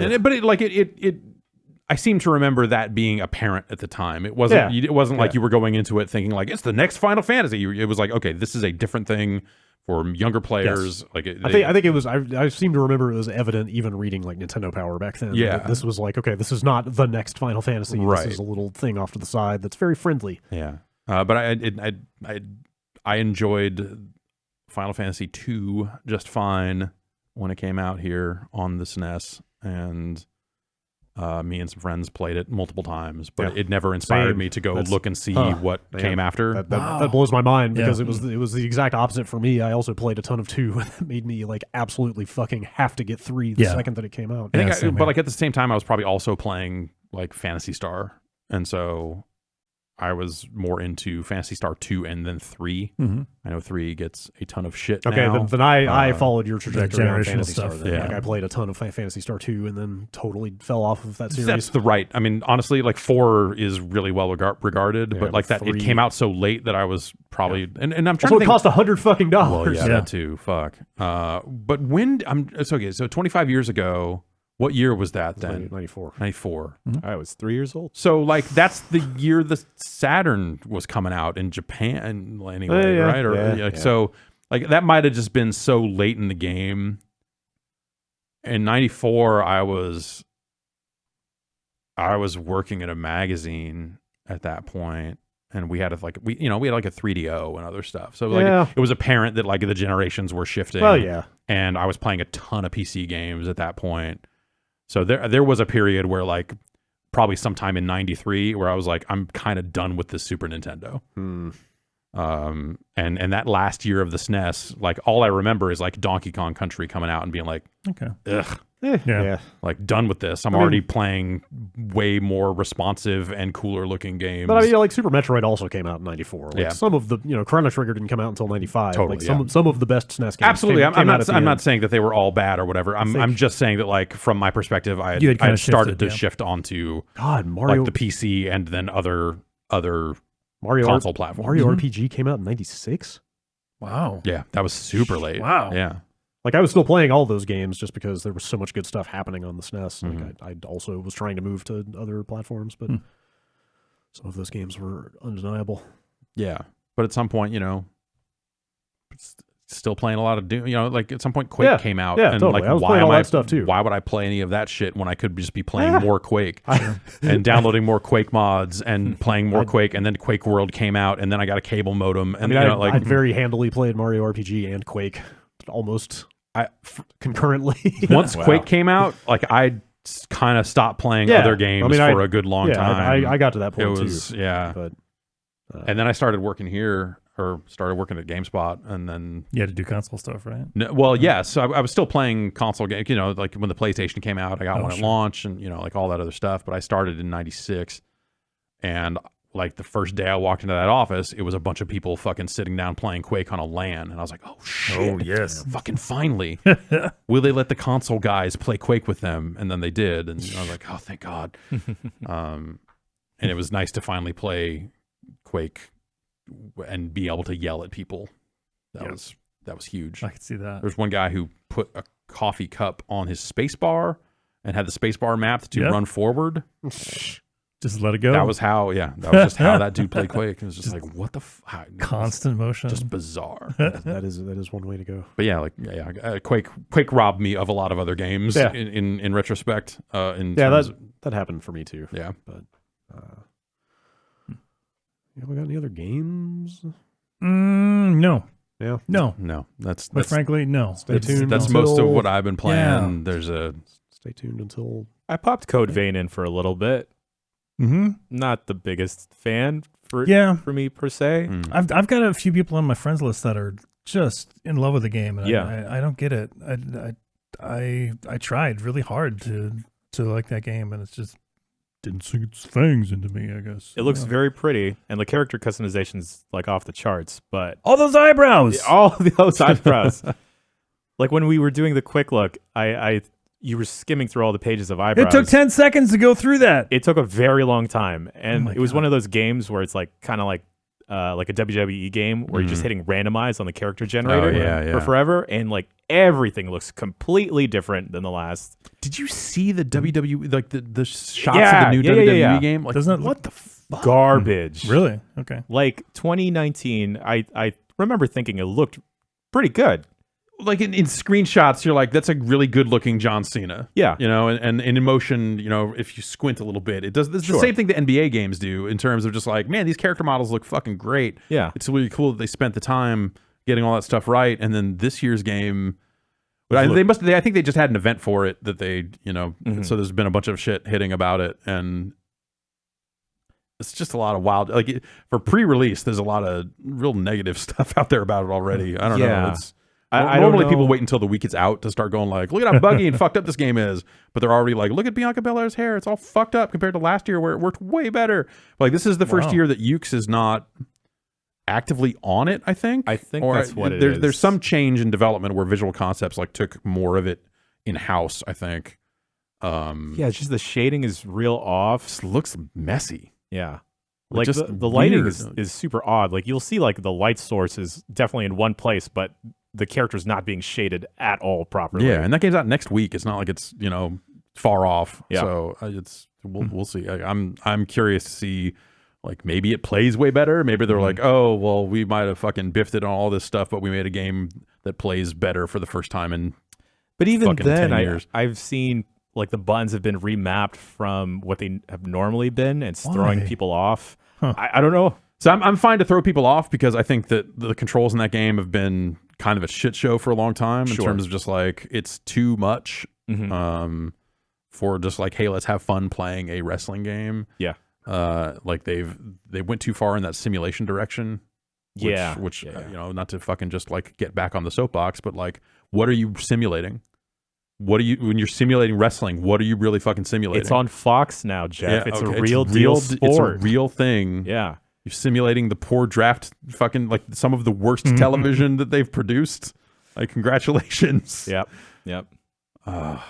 I seem to remember that being apparent at the time. It wasn't. It wasn't like you were going into it thinking like it's the next Final Fantasy. It was like, okay, this is a different thing for younger players. Like I think it was. I seem to remember it was evident even reading like Nintendo Power back then. Yeah, this was like, okay, this is not the next Final Fantasy. Right. This is a little thing off to the side that's very friendly. Yeah, but I enjoyed Final Fantasy II just fine when it came out here on the SNES, and me and some friends played it multiple times, but it never inspired me to go look and see what came after. That blows my mind because it was the exact opposite for me. I also played a ton of 2, and that made me like absolutely fucking have to get 3 the second that it came out. But like at the same time, I was probably also playing like Phantasy Star, and so I was more into Phantasy Star 2 and then 3. I know 3 gets a ton of shit now. Then I followed your trajectory on Phantasy stuff. Star. Like I played a ton of Phantasy Star 2 and then totally fell off of that series. That's the right. I mean, honestly, like 4 is really well regarded, but like that 3, it came out so late that I was probably and I'm trying to think. It cost $100 fucking. Well, that too. Fuck. But when so 25 years ago. What year was that then? 94. 94. I was 3 years old. So, like, that's the year the Saturn was coming out in Japan, anyway, right? So, like, that might have just been so late in the game. In 94, I was working at a magazine at that point, and we had we had like a 3DO and other stuff. So, like, it was apparent that like the generations were shifting. Well, yeah. And I was playing a ton of PC games at that point. So there was a period where like probably sometime in 93 where I was like, I'm kind of done with this Super Nintendo. And that last year of the SNES, like all I remember is like Donkey Kong Country coming out and being like, ugh. Like done with this. I'm already playing way more responsive and cooler looking games. But I mean, like Super Metroid also came out in 94. Like some of the, Chrono Trigger didn't come out until 95. Totally, like some of the best SNES games. Absolutely. Came I'm not saying that they were all bad or whatever. I'm just saying that like from my perspective, I had started to shift onto Mario, like the PC and then other console platforms. Mario RPG came out in 96. Wow. Yeah, that was super late. Wow. Yeah. Like I was still playing all those games just because there was so much good stuff happening on the SNES. Like I also was trying to move to other platforms, but some of those games were undeniable. Yeah, but at some point, still playing a lot of Doom. Like at some point, Quake came out, and totally. Like I was playing all that stuff too. Why would I play any of that shit when I could just be playing more Quake and downloading more Quake mods and playing more Quake? And then Quake World came out, and then I got a cable modem. And I very handily played Mario RPG and Quake almost concurrently. Once Quake came out, like I kind of stopped playing other games for a good long time. I got to that point too. But and then I started working here, or started working at GameSpot, and then you had to do console stuff, right? No, well, yes. So I was still playing console games. Like when the PlayStation came out, I got one at launch, and like all that other stuff. But I started in '96, and like the first day I walked into that office, it was a bunch of people fucking sitting down playing Quake on a LAN. And I was like, oh shit. Oh yes. Fucking finally. Will they let the console guys play Quake with them? And then they did. And I was like, oh, thank God. And it was nice to finally play Quake and be able to yell at people. That was huge. I could see that. There's one guy who put a coffee cup on his space bar and had the space bar mapped to run forward. Just let it go. That was just how that dude played Quake. It was just like, what the constant motion. Just bizarre. that is one way to go. But Quake robbed me of a lot of other games in retrospect. That happened for me too. Yeah. But we got any other games? No. Yeah. No. That's frankly, no. Stay tuned. That's most of what I've been playing. Stay tuned until I popped Code Vein in for a little bit. Not the biggest fan for me per se. I've got a few people on my friends list that are just in love with the game, and I don't get it. I tried really hard to like that game, and it's just didn't sink its fangs into me, I guess. It looks very pretty, and the character customization's like off the charts, but all those eyebrows. Like when we were doing the quick look, you were skimming through all the pages of eyebrows. It took 10 seconds to go through that. It took a very long time. And it was one of those games where it's like kind of like a WWE game where you're just hitting randomize on the character generator for forever. And like everything looks completely different than the last. Did you see the WWE, like the shots of the new WWE game? Like, doesn't it what the fuck? Garbage. Really? Okay. Like 2019, I remember thinking it looked pretty good. like in screenshots, you're like, that's a really good looking John Cena. Yeah. You know, and in motion, you know, if you squint a little bit, it does the same thing the NBA games do in terms of just like, man, these character models look fucking great. Yeah. It's really cool that they spent the time getting all that stuff right. And then this year's game, I think they just had an event for it that they, you know, so there's been a bunch of shit hitting about it. And it's just a lot of wild, like for pre-release, there's a lot of real negative stuff out there about it already. I don't know. It's normally people wait until the week it's out to start going like, look at how buggy and fucked up this game is. But they're already like, look at Bianca Belair's hair. It's all fucked up compared to last year where it worked way better. Like this is the first year that Ukes is not actively on it, I think. Or that's what it is. There's some change in development where Visual Concepts like took more of it in-house, I think. It's just the shading is real off. It looks messy. Yeah. Like the lighting is super odd. Like you'll see like the light source is definitely in one place, but the character's not being shaded at all properly. Yeah, and that game's out next week. It's not like it's, you know, far off. Yeah. So we'll see. I'm curious to see, like maybe it plays way better. Maybe they're like, oh, well, we might have fucking biffed it on all this stuff, but we made a game that plays better for the first time in But even then, 10 years. I've seen like the buttons have been remapped from what they have normally been, and it's throwing people off. Huh. I don't know. So I'm fine to throw people off because I think that the controls in that game have been kind of a shit show for a long time in terms of just like it's too much for just like, hey, let's have fun playing a wrestling game. Yeah. Like they went too far in that simulation direction. Which you know, not to fucking just like get back on the soapbox, but like, what are you simulating? What are you, when you're simulating wrestling, what are you really fucking simulating? It's on Fox now, Jeff. Yeah, it's a real deal sport. It's a real thing. Yeah. You're simulating the poor draft, fucking like some of the worst television that they've produced. Like, congratulations. Yep. It's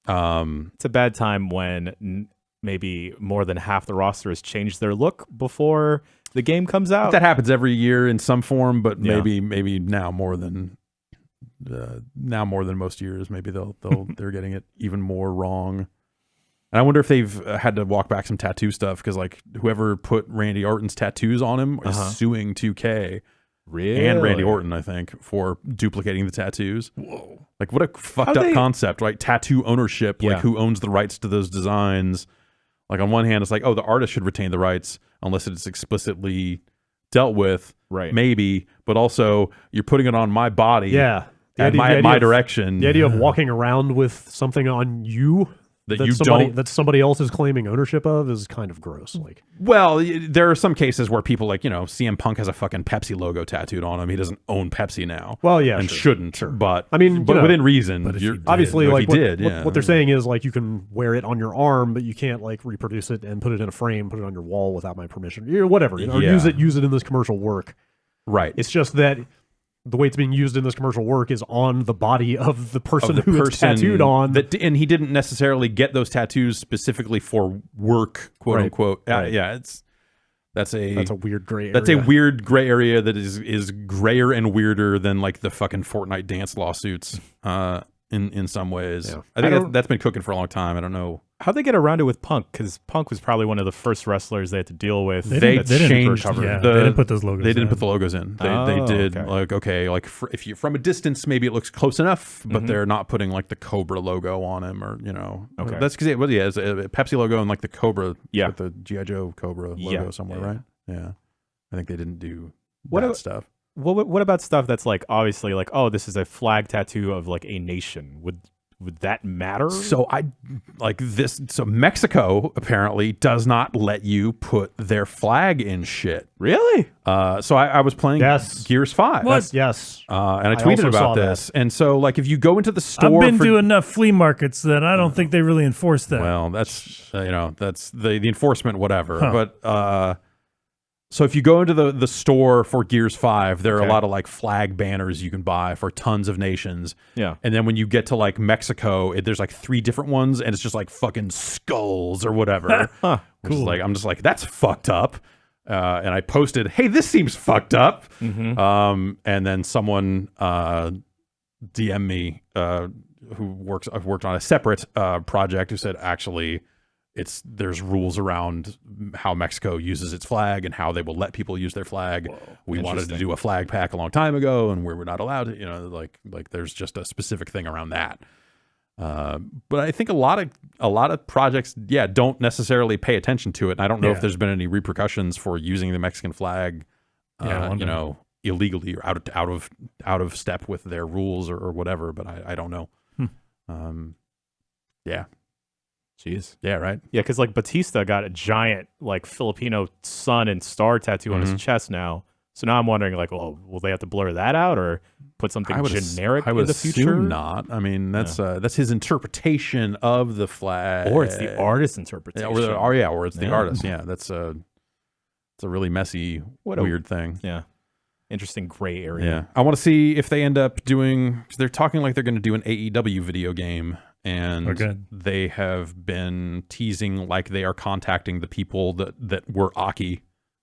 a bad time when maybe more than half the roster has changed their look before the game comes out. That happens every year in some form, but maybe now more than most years. Maybe they're getting it even more wrong. And I wonder if they've had to walk back some tattoo stuff because like whoever put Randy Orton's tattoos on him is suing 2K and Randy Orton, I think, for duplicating the tattoos. Whoa! Like what a fucked up concept, right? Tattoo ownership, like who owns the rights to those designs? Like on one hand, it's like, oh, the artist should retain the rights unless it's explicitly dealt with, right? Maybe, but also you're putting it on my body, my direction. The idea of walking around with something on you that somebody else is claiming ownership of is kind of gross. Like, well, there are some cases where people like, you know, CM Punk has a fucking Pepsi logo tattooed on him. He doesn't own Pepsi now. Well, yeah, and shouldn't. But I mean, but within reason. But obviously, like what they're saying is like you can wear it on your arm, but you can't like reproduce it and put it in a frame, put it on your wall without my permission, or whatever. Or use it in this commercial work. Right. It's just that the way it's being used in this commercial work is on the body of the person who it's tattooed on. And he didn't necessarily get those tattoos specifically for work, quote unquote. Yeah, that's a weird gray area. That's a weird gray area that is grayer and weirder than like the fucking Fortnite dance lawsuits in some ways. Yeah. I think that's been cooking for a long time. I don't know. How'd they get around it with Punk? Because Punk was probably one of the first wrestlers they had to deal with. They changed. They didn't put those logos. They didn't put the logos in. They did like if you from a distance maybe it looks close enough, but they're not putting like the Cobra logo on him or you know. Okay. That's because it's a Pepsi logo and like the Cobra, like the G.I. Joe Cobra logo somewhere, right? Yeah, I think they didn't do that stuff. What about stuff that's like obviously like, oh, this is a flag tattoo of like a nation? Would that matter? So So Mexico apparently does not let you put their flag in shit. Really? So I was playing Gears 5. What? Yes. And I tweeted about this. And so like if you go into the store, I've been to enough flea markets that I don't think they really enforce that. Well, that's that's the enforcement, whatever. But so if you go into the store for Gears 5, there are a lot of like flag banners you can buy for tons of nations. Yeah. And then when you get to like Mexico, there's like 3 different ones and it's just like fucking skulls or whatever. Which is like, I'm just like, that's fucked up. And I posted, hey, this seems fucked up. And then someone DM me who worked on a separate project who said, actually, there's rules around how Mexico uses its flag and how they will let people use their flag. Whoa, we wanted to do a flag pack a long time ago, and we're not allowed to. Like there's just a specific thing around that. But I think a lot of projects, don't necessarily pay attention to it. And I don't know if there's been any repercussions for using the Mexican flag, illegally or out of step with their rules or whatever. But I don't know. Jeez. Yeah, right. Yeah, because like Batista got a giant like Filipino sun and star tattoo on his chest now. So now I'm wondering, like, well, will they have to blur that out or put something generic in the future? Not. I mean, that's his interpretation of the flag, or it's the artist's interpretation, or it's the artist. Yeah, it's a really messy, weird thing. Yeah, interesting gray area. Yeah, I want to see if they end up doing. Cause they're talking like they're going to do an AEW video game. And they have been teasing like they are contacting the people that were Aki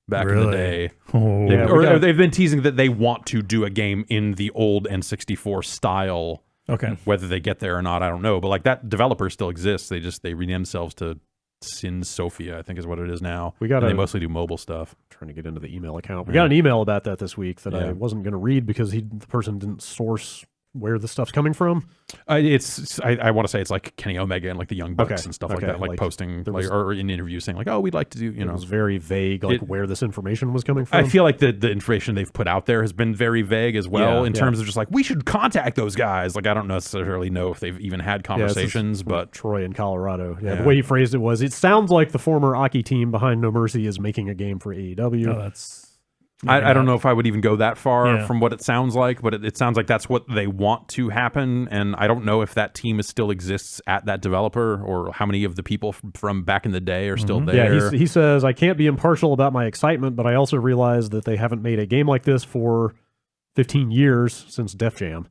back in the day. Oh. Yeah, or they've been teasing that they want to do a game in the old N64 style. Okay. Whether they get there or not, I don't know. But like that developer still exists. They rename themselves to Sin Sophia, I think is what it is now. They mostly do mobile stuff. Trying to get into the email account. We got an email about that this week that I wasn't going to read because the person didn't source where the stuff's coming from. I want to say it's like Kenny Omega and like the Young Bucks and stuff like that, like posting or in interviews saying like, oh, we'd like to do, it was very vague, like where this information was coming from. I feel like the information they've put out there has been very vague as well in terms of just like, we should contact those guys. Like, I don't necessarily know if they've even had conversations, but Troy in Colorado. Yeah, the way he phrased it was, it sounds like the former Aki team behind No Mercy is making a game for AEW. Oh, that's... I don't know if I would even go that far from what it sounds like, but it sounds like that's what they want to happen. And I don't know if that team still exists at that developer or how many of the people from back in the day are still there. Yeah, he says, I can't be impartial about my excitement, but I also realize that they haven't made a game like this for 15 years since Def Jam.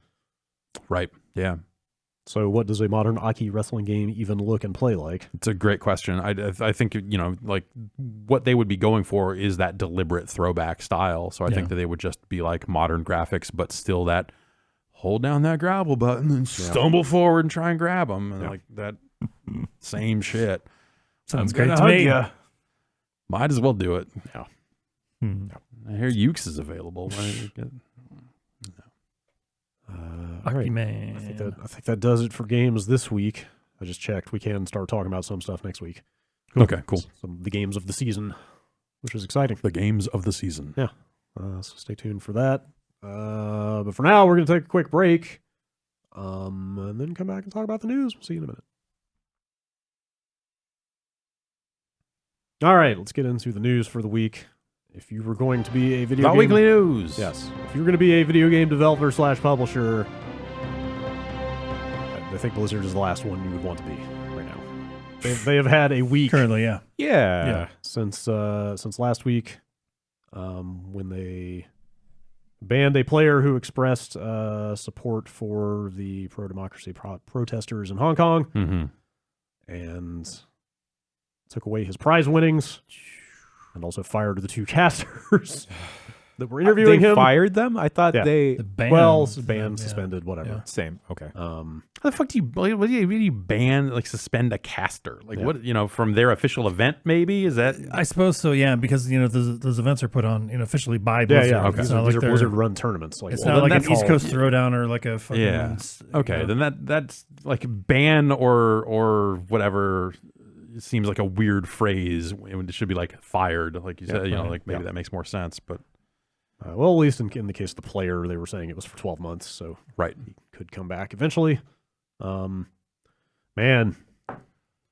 Right, yeah. So what does a modern Aki wrestling game even look and play like? It's a great question. I think, like what they would be going for is that deliberate throwback style. So I think that they would just be like modern graphics, but still that hold down that grapple button and stumble forward and try and grab them. And like that same shit. Sounds great to me. Might as well do it. Yeah. I hear Ukes is available. All right. Man. I think that does it for games this week. I just checked. We can start talking about some stuff next week. Okay, cool. Some of the games of the season, which is exciting. The games of the season. Yeah. So stay tuned for that. But for now, we're going to take a quick break and then come back and talk about the news. We'll see you in a minute. All right, let's get into the news for the week. If you were going to be a video game... weekly news. Yes. If you were going to be a video game developer / publisher, I think Blizzard is the last one you would want to be right now. They have had a week... Currently, Yeah. Since last week, when they banned a player who expressed support for the pro-democracy protesters in Hong Kong and took away his prize winnings. And also fired the 2 casters that were interviewing him. They fired them? I thought they... banned, suspended, whatever. Yeah. Same. Okay. How the fuck do you ban, like, suspend a caster? Like, what, from their official event, maybe? Is that... I suppose so, yeah, because, those events are put on, officially by Blizzard. Yeah. Okay. These are Blizzard-run tournaments. It's not like an East Coast Throwdown or like a fucking... Yeah. Okay, then that's, like, ban or whatever... It seems like a weird phrase. It should be like fired, like you said. Like maybe that makes more sense. But well, at least in the case of the player, they were saying it was for 12 months, so he could come back eventually. Man,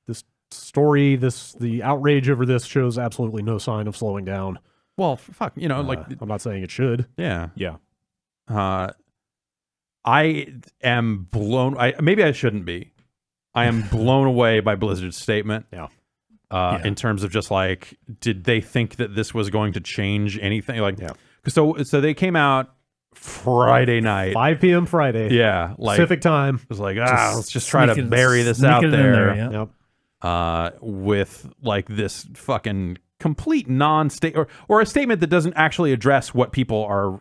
this story, the outrage over this shows absolutely no sign of slowing down. Well, fuck, like I'm not saying it should. Yeah. I am blown. Maybe I shouldn't be. I am blown away by Blizzard's statement. In terms of just like, did they think that this was going to change anything? Like, so they came out Friday night, 5 p.m. Friday. Yeah, like Pacific time. It was like, let's just try to bury this out there. With like this fucking complete non-state or a statement that doesn't actually address what people are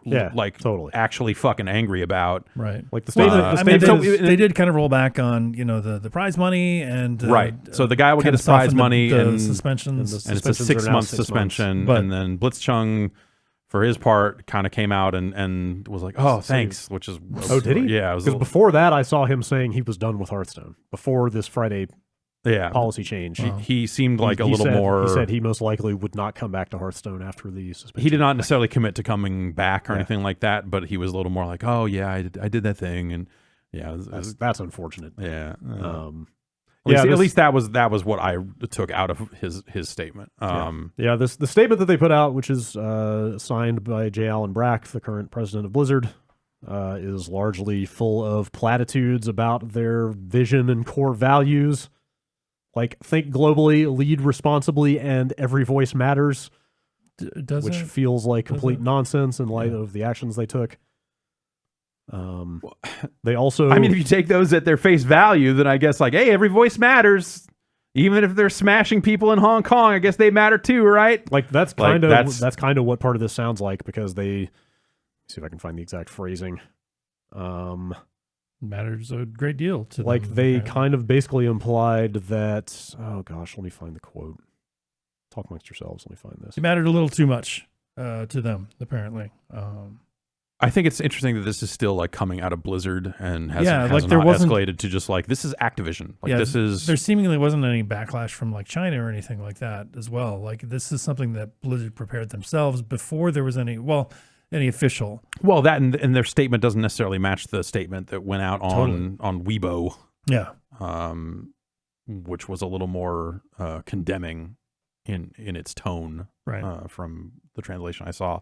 actually fucking angry about. Right. Like the statement. They did kind of roll back on the prize money and right. So the guy will get his prize money and suspensions, and it's a 6-month suspension, and then Blitzchung, for his part, kind of came out and was like, "Oh, thanks," which is did he? Yeah, because before that, I saw him saying he was done with Hearthstone before this Friday. Policy change. He seemed like he said he most likely would not come back to Hearthstone after the suspension. He did not necessarily commit to coming back or anything like that, but he was a little more like, "Oh yeah, I did that thing," and that's unfortunate. Yeah. At least that was what I took out of his statement. The statement that they put out, which is signed by J. Allen Brack, the current president of Blizzard, is largely full of platitudes about their vision and core values. Like, think globally, lead responsibly, and every voice matters, which feels like complete nonsense in light of the actions they took. They also... I mean, if you take those at their face value, then I guess, like, hey, every voice matters. Even if they're smashing people in Hong Kong, I guess they matter too, right? Like, that's kind of what part of this sounds like, because they... Let's see if I can find the exact phrasing. Matters a great deal to like them. They kind of basically implied that, oh gosh, let me find the quote. Talk amongst yourselves. Let me find this. It mattered a little too much to them, apparently. I think it's interesting that this is still like coming out of Blizzard and hasn't escalated to just like, this is Activision. Like there seemingly wasn't any backlash from like China or anything like that as well. Like, this is something that Blizzard prepared themselves before there was any official. Well, that and their statement doesn't necessarily match the statement that went out on Weibo. Yeah. Which was a little more condemning in its tone, right? From the translation I saw.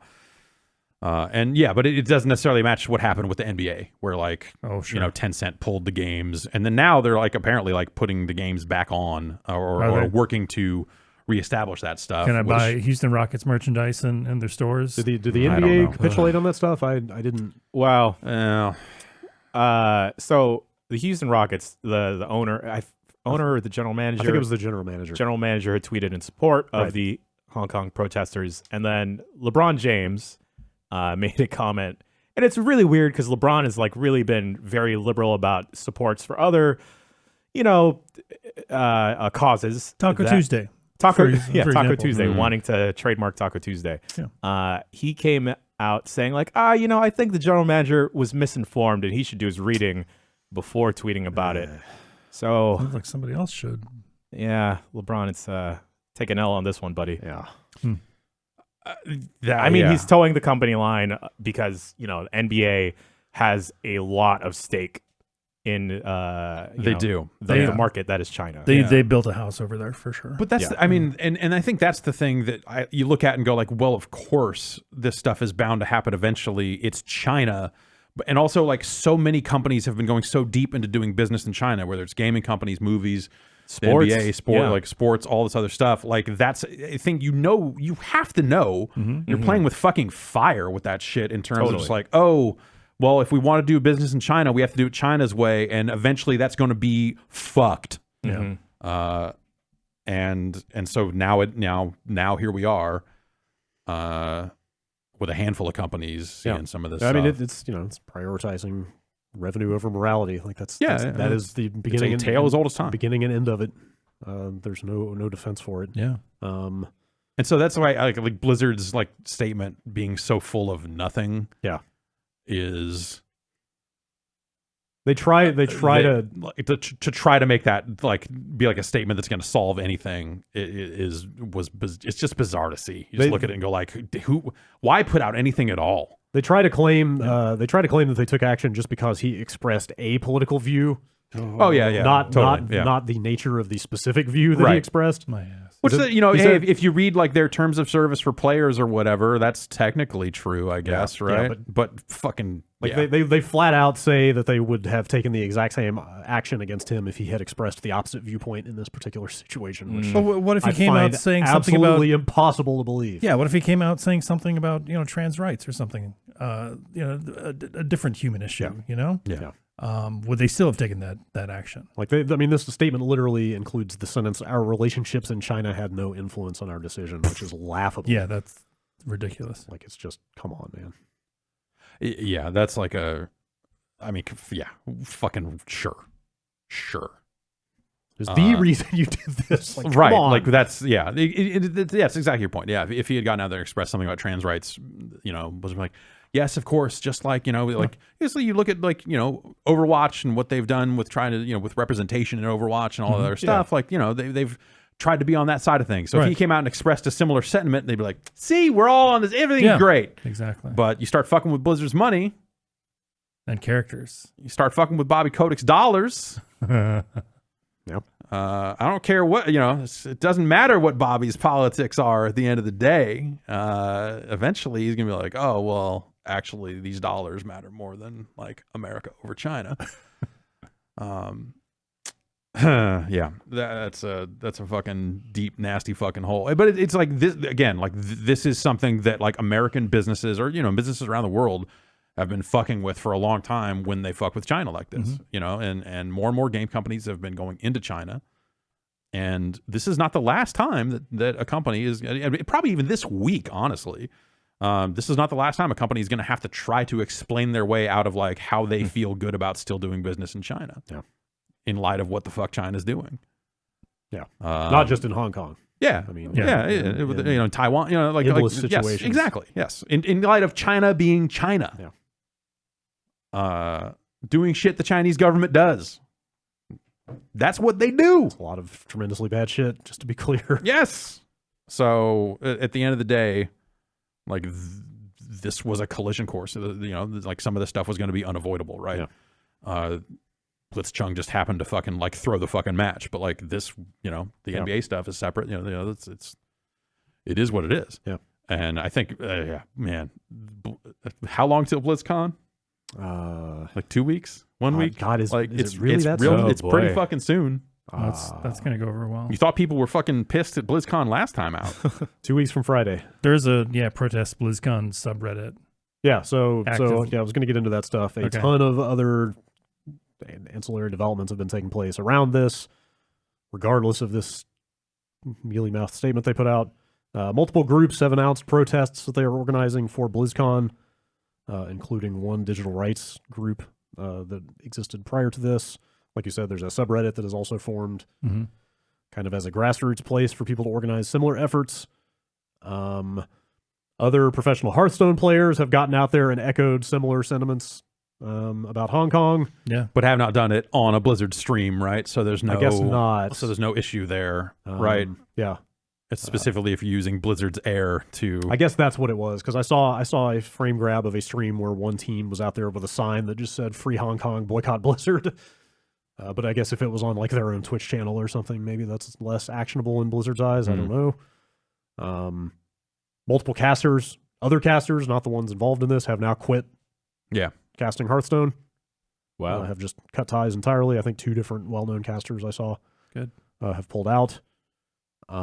But it doesn't necessarily match what happened with the NBA, where Tencent pulled the games, and then now they're like apparently like putting the games back on or working to reestablish that stuff. Can I buy Houston Rockets merchandise in their stores? Did the NBA capitulate on that stuff? I didn't. Wow. So the Houston Rockets, the owner or the general manager? I think it was the general manager. General manager had tweeted in support of the Hong Kong protesters, and then LeBron James made a comment. And it's really weird because LeBron has like really been very liberal about supports for other, causes. Taco Tuesday. Taco Tuesday, wanting to trademark Taco Tuesday. Yeah. He came out saying like, I think the general manager was misinformed and he should do his reading before tweeting about it. So sounds like somebody else should. Yeah, LeBron, it's take an L on this one, buddy. Yeah. He's towing the company line because NBA has a lot of stake in the market that is China. They built a house over there for sure. But that's and I think that's the thing that you look at and go like, well, of course this stuff is bound to happen eventually. It's China. And also like so many companies have been going so deep into doing business in China, whether it's gaming companies, movies, sports, NBA, like sports, all this other stuff. Like that's a thing, you have to know. You're playing with fucking fire with that shit in terms of just like, well, if we want to do business in China, we have to do it China's way, and eventually that's going to be fucked. Yeah. And so now here we are, with a handful of companies seeing some of this stuff. I mean, it's prioritizing revenue over morality. Like that is the beginning and tale as old as time. Beginning and end of it. There's no defense for it. Yeah. And so that's why I like Blizzard's like statement being so full of nothing. Yeah. Is they try to try to make that like be like a statement that's going to solve anything. It's just bizarre to see. You just look at it and go like, why put out anything at all? They try to claim that they took action just because he expressed a political view. Not the nature of the specific view that he expressed. My ass. Which if you read like their terms of service for players or whatever, that's technically true, I guess, right? Yeah, but fucking they flat out say that they would have taken the exact same action against him if he had expressed the opposite viewpoint in this particular situation. Which what if he came out saying something about absolutely impossible to believe? Yeah, what if he came out saying something about trans rights or something? A different human issue. Yeah. would they still have taken that action? Like, this statement literally includes the sentence, "Our relationships in China had no influence on our decision," which is laughable. Yeah, that's ridiculous. Like, it's just, come on, man. Yeah, that's like fucking sure. There's the reason you did this. Like, right. come on. Like, that's, yeah. That's exactly your point. Yeah. If he had gotten out there and expressed something about trans rights, was like, yes, of course. Just like, like, obviously you look at like, Overwatch and what they've done with trying to, with representation in Overwatch and all that other stuff. Like, they've tried to be on that side of things. So if he came out and expressed a similar sentiment, they'd be like, see, we're all on this. Everything's great. Exactly. But you start fucking with Blizzard's money. And characters. You start fucking with Bobby Kotick's dollars. Yep. I don't care what, it doesn't matter what Bobby's politics are at the end of the day. Eventually he's going to be like, oh, well, actually these dollars matter more than like America over China. Yeah, that's a fucking deep, nasty fucking hole. But it's like this, again, like this is something that like American businesses or, businesses around the world have been fucking with for a long time when they fuck with China like this, and more game companies have been going into China. And this is not the last time that a company is, probably even this week, honestly, this is not the last time a company is going to have to try to explain their way out of like how they feel good about still doing business in China in light of what the fuck China's doing. Yeah. Not just in Hong Kong. Yeah, I mean, in Taiwan, like situations. Yes, exactly. Yes, in light of China being China. Yeah. Doing shit the Chinese government does. That's what they do. It's a lot of tremendously bad shit, just to be clear. Yes. So at the end of the day, like this was a collision course. Like some of the stuff was going to be unavoidable, right? Yeah. Blitzchung just happened to fucking like throw the fucking match, but like this, the NBA stuff is separate. It is what it is. Yeah. And I think, man, how long till BlizzCon? Like 2 weeks, 1 week. God, it's really that soon? It's pretty fucking soon. That's gonna go over well. You thought people were fucking pissed at BlizzCon last time out. 2 weeks from Friday. There's a protest BlizzCon subreddit. Yeah, so I Active. was going to get into that stuff. A ton of other ancillary developments have been taking place around this, regardless of this mealy-mouthed statement they put out. Multiple groups have announced protests that they are organizing for BlizzCon, including one digital rights group that existed prior to this. Like you said, there's a subreddit that has also formed kind of as a grassroots place for people to organize similar efforts. Other professional Hearthstone players have gotten out there and echoed similar sentiments about Hong Kong. Yeah. But have not done it on a Blizzard stream, right? So there's no... I guess not. So there's no issue there, right? Yeah. It's specifically if you're using Blizzard's Air to... I guess that's what it was, because I saw a frame grab of a stream where one team was out there with a sign that just said "Free Hong Kong, boycott Blizzard." But I guess if it was on like their own Twitch channel or something, maybe that's less actionable in Blizzard's eyes. I don't know. Multiple casters, other casters, not the ones involved in this, have now quit casting Hearthstone. Wow. Have just cut ties entirely. I think 2 different well-known casters I saw have pulled out. A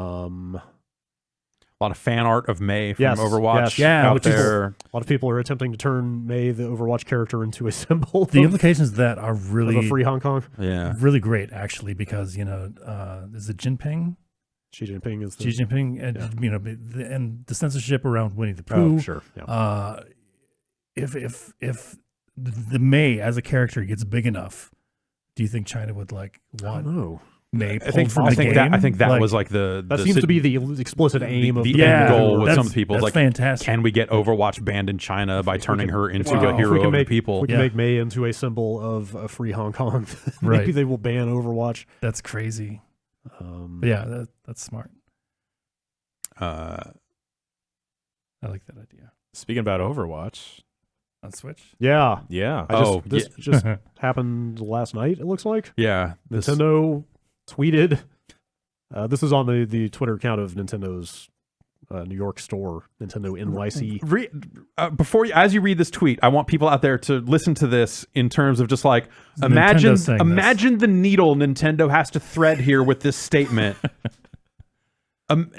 lot of fan art of Mei from Overwatch. Yeah, out there. A lot of people are attempting to turn Mei, the Overwatch character, into a symbol. The implications of that are really of a free Hong Kong. Yeah, really great actually, because is it Jinping? Xi Jinping is Xi Jinping, and and the censorship around Winnie the Pooh. Oh, sure. Yeah. If the Mei as a character gets big enough, do you think China would want Mei pulled from the game? I think that was like that seems to be the explicit aim of the end goal with some people. That's like, fantastic. Can we get Overwatch banned in China by turning her into a hero of the people? We can make Mei into a symbol of a free Hong Kong. Maybe they will ban Overwatch. That's crazy. But that's smart. I like that idea. Speaking about Overwatch on Switch. Yeah. This just happened last night, it looks like. Yeah. Nintendo tweeted. This is on the Twitter account of Nintendo's New York store, Nintendo NYC. Before as you read this tweet, I want people out there to listen to this in terms of just like imagine the needle Nintendo has to thread here with this statement.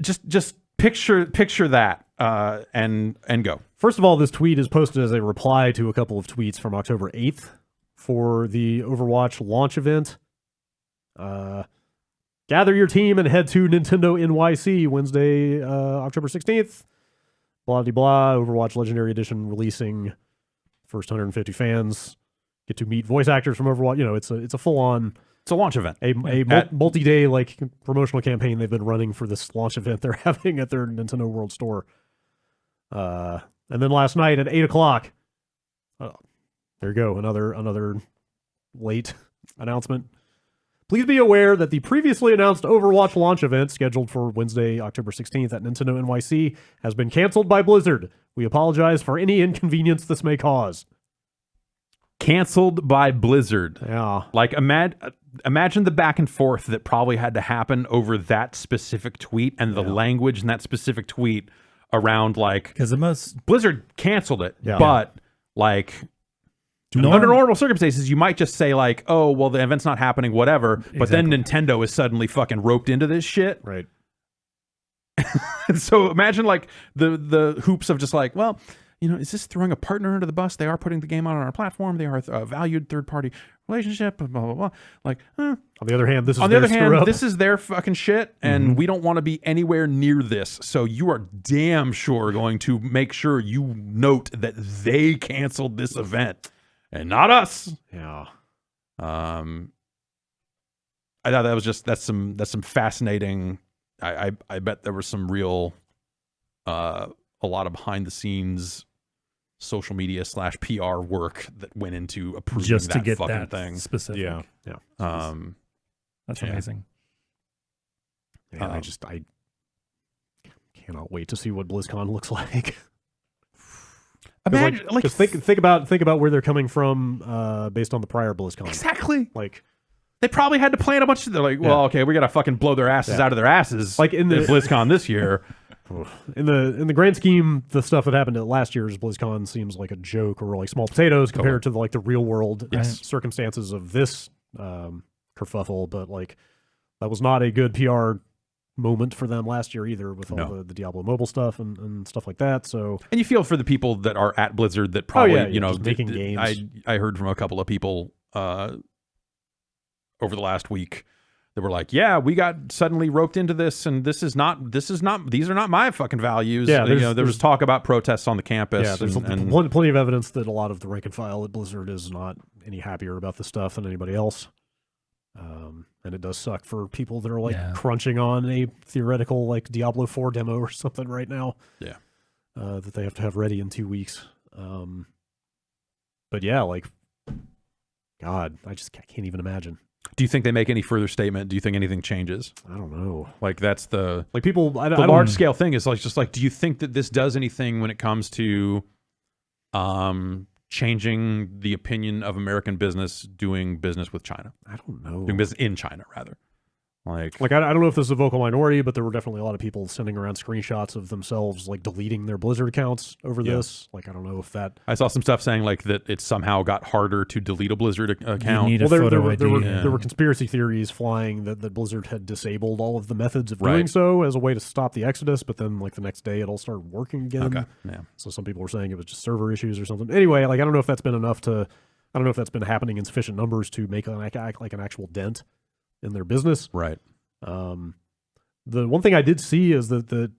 Just picture that and go. First of all, this tweet is posted as a reply to a couple of tweets from October 8th for the Overwatch launch event. Gather your team and head to Nintendo NYC Wednesday, October 16th. Blah, de blah. Overwatch Legendary Edition releasing. First 150 fans get to meet voice actors from Overwatch. It's a full on. It's a launch event. A multi-day like promotional campaign they've been running for this launch event they're having at their Nintendo World Store. And then last night at 8:00, there you go, another late announcement. Please be aware that the previously announced Overwatch launch event scheduled for Wednesday, October 16th at Nintendo NYC has been canceled by Blizzard. We apologize for any inconvenience this may cause. Canceled by Blizzard. Yeah. Like, imagine the back and forth that probably had to happen over that specific tweet and the language in that specific tweet around, like, because Blizzard canceled it, but like under normal circumstances, you might just say like, oh, well, the event's not happening, whatever. But then Nintendo is suddenly fucking roped into this shit. Right. And so imagine like the hoops of just like, well, is this throwing a partner under the bus? They are putting the game out on our platform. They are a valued third-party relationship, blah, blah, blah. Like, on the other hand, this is their fucking shit, and we don't want to be anywhere near this. So you are damn sure going to make sure you note that they canceled this event and not us. Yeah. I thought that's some fascinating. I bet there was some real a lot of behind the scenes social media / PR work that went into approving just that to get fucking that thing. specific. Yeah. That's amazing. Yeah, I cannot wait to see what BlizzCon looks like. Imagine, like, think about where they're coming from based on the prior BlizzCon. Exactly. Like, they probably had to plan a bunch of. They're like, well, okay, we gotta fucking blow their asses out of their asses. Like in the BlizzCon this year. In the grand scheme, the stuff that happened at last year's BlizzCon seems like a joke or like small potatoes compared to the real world circumstances of this kerfuffle. But like, that was not a good PR moment for them last year either, with all the Diablo mobile stuff and stuff like that. So, and you feel for the people that are at Blizzard that probably making games. I heard from a couple of people over the last week. They were like, yeah, we got suddenly roped into this, and these are not my fucking values. Yeah, there was talk about protests on the campus. Yeah, there's plenty of evidence that a lot of the rank and file at Blizzard is not any happier about this stuff than anybody else. And it does suck for people that are crunching on a theoretical like Diablo 4 demo or something right now. Yeah, that they have to have ready in 2 weeks. But yeah, like, God, I can't even imagine. Do you think they make any further statement? Do you think anything changes? I don't know. Like, that's the people. The large scale thing is like just like, do you think that this does anything when it comes to changing the opinion of American business doing business with China? I don't know. Doing business in China, rather. Like I don't know if this is a vocal minority, but there were definitely a lot of people sending around screenshots of themselves like deleting their Blizzard accounts over this. Like, I don't know if that. I saw some stuff saying like that it somehow got harder to delete a Blizzard account. You need a photo ID. There were conspiracy theories flying that Blizzard had disabled all of the methods of doing so as a way to stop the exodus, but then like the next day it all started working again. Okay. Yeah. So some people were saying it was just server issues or something. Anyway, like, I don't know if that's been enough to. I don't know if that's been happening in sufficient numbers to make an actual dent in their business. Right. The one thing I did see is that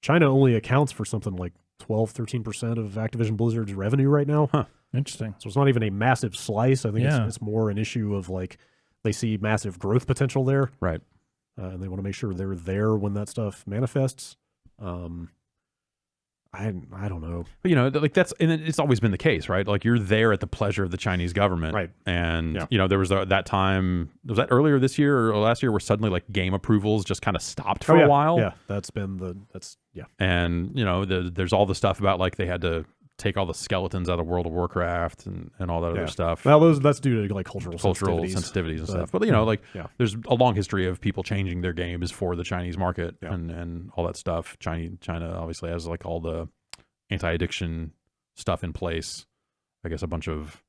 China only accounts for something like 12-13% of Activision Blizzard's revenue right now. Huh. Interesting. So it's not even a massive slice. I think it's more an issue of like they see massive growth potential there. Right. And they want to make sure they're there when that stuff manifests. I don't know. But, like it's always been the case, right? Like, you're there at the pleasure of the Chinese government. Right. And, there was that time, was that earlier this year or last year where suddenly like game approvals just kind of stopped for a while? Yeah. And, there's all the stuff about like they had to take all the skeletons out of World of Warcraft and all that other stuff. Well, that's due to like cultural sensitivities and stuff. But there's a long history of people changing their games for the Chinese market and all that stuff. China obviously has like all the anti-addiction stuff in place. I guess a bunch of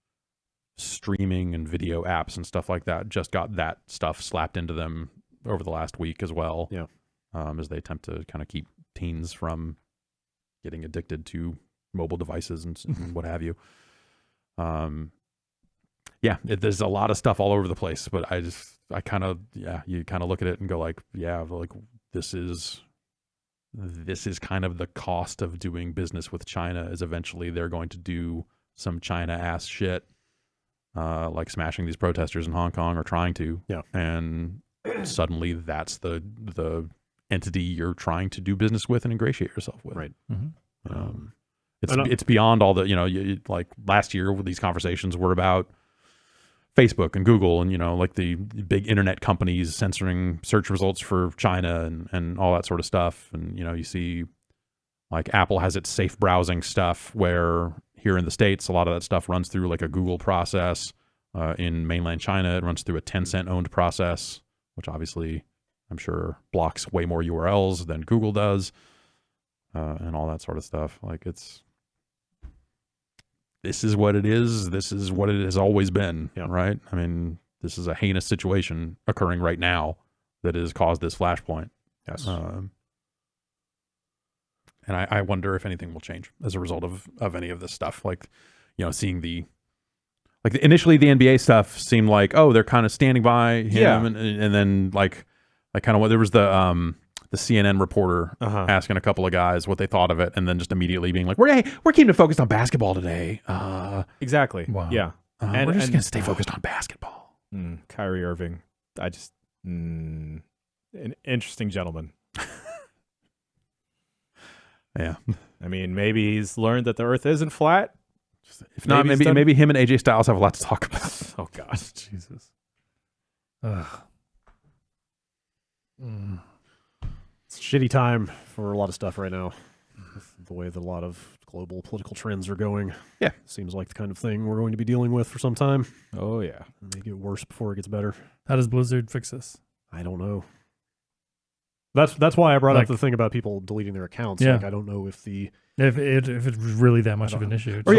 streaming and video apps and stuff like that just got that stuff slapped into them over the last week as well. Yeah. As they attempt to kind of keep teens from getting addicted to mobile devices and what have you. yeah, there's a lot of stuff all over the place, but I kind of, you kind of look at it and go like, yeah, like this is kind of the cost of doing business with China, is eventually they're going to do some China ass shit, like smashing these protesters in Hong Kong, or trying to. Yeah. And suddenly that's the entity you're trying to do business with and ingratiate yourself with. Right. Mm-hmm. It's beyond all the, like last year these conversations were about Facebook and Google and, like the big internet companies censoring search results for China and all that sort of stuff. And, you see like Apple has its safe browsing stuff, where here in the States, a lot of that stuff runs through like a Google process. In mainland China, it runs through a Tencent owned process, which obviously I'm sure blocks way more URLs than Google does, and all that sort of stuff. Like this is what it is. This is what it has always been, right? I mean, this is a heinous situation occurring right now that has caused this flashpoint. Yes. And I wonder if anything will change as a result of any of this stuff. Like, seeing initially the NBA stuff seemed like, oh, they're kind of standing by him, and then like kind of there was the CNN reporter asking a couple of guys what they thought of it, and then just immediately being like, we're keeping it focused on basketball today. Exactly. Wow. Yeah. And we're just going to stay focused on basketball. Kyrie Irving. An interesting gentleman. Yeah. I mean, maybe he's learned that the earth isn't flat. If not, maybe him and AJ Styles have a lot to talk about. Oh gosh, Jesus. It's a shitty time for a lot of stuff right now. The way that a lot of global political trends are going. Yeah. Seems like the kind of thing we're going to be dealing with for some time. Oh yeah. It may get worse before it gets better. How does Blizzard fix this? I don't know. That's why I brought up the thing about people deleting their accounts. Yeah. Like, I don't know if it's really that much of an issue. Or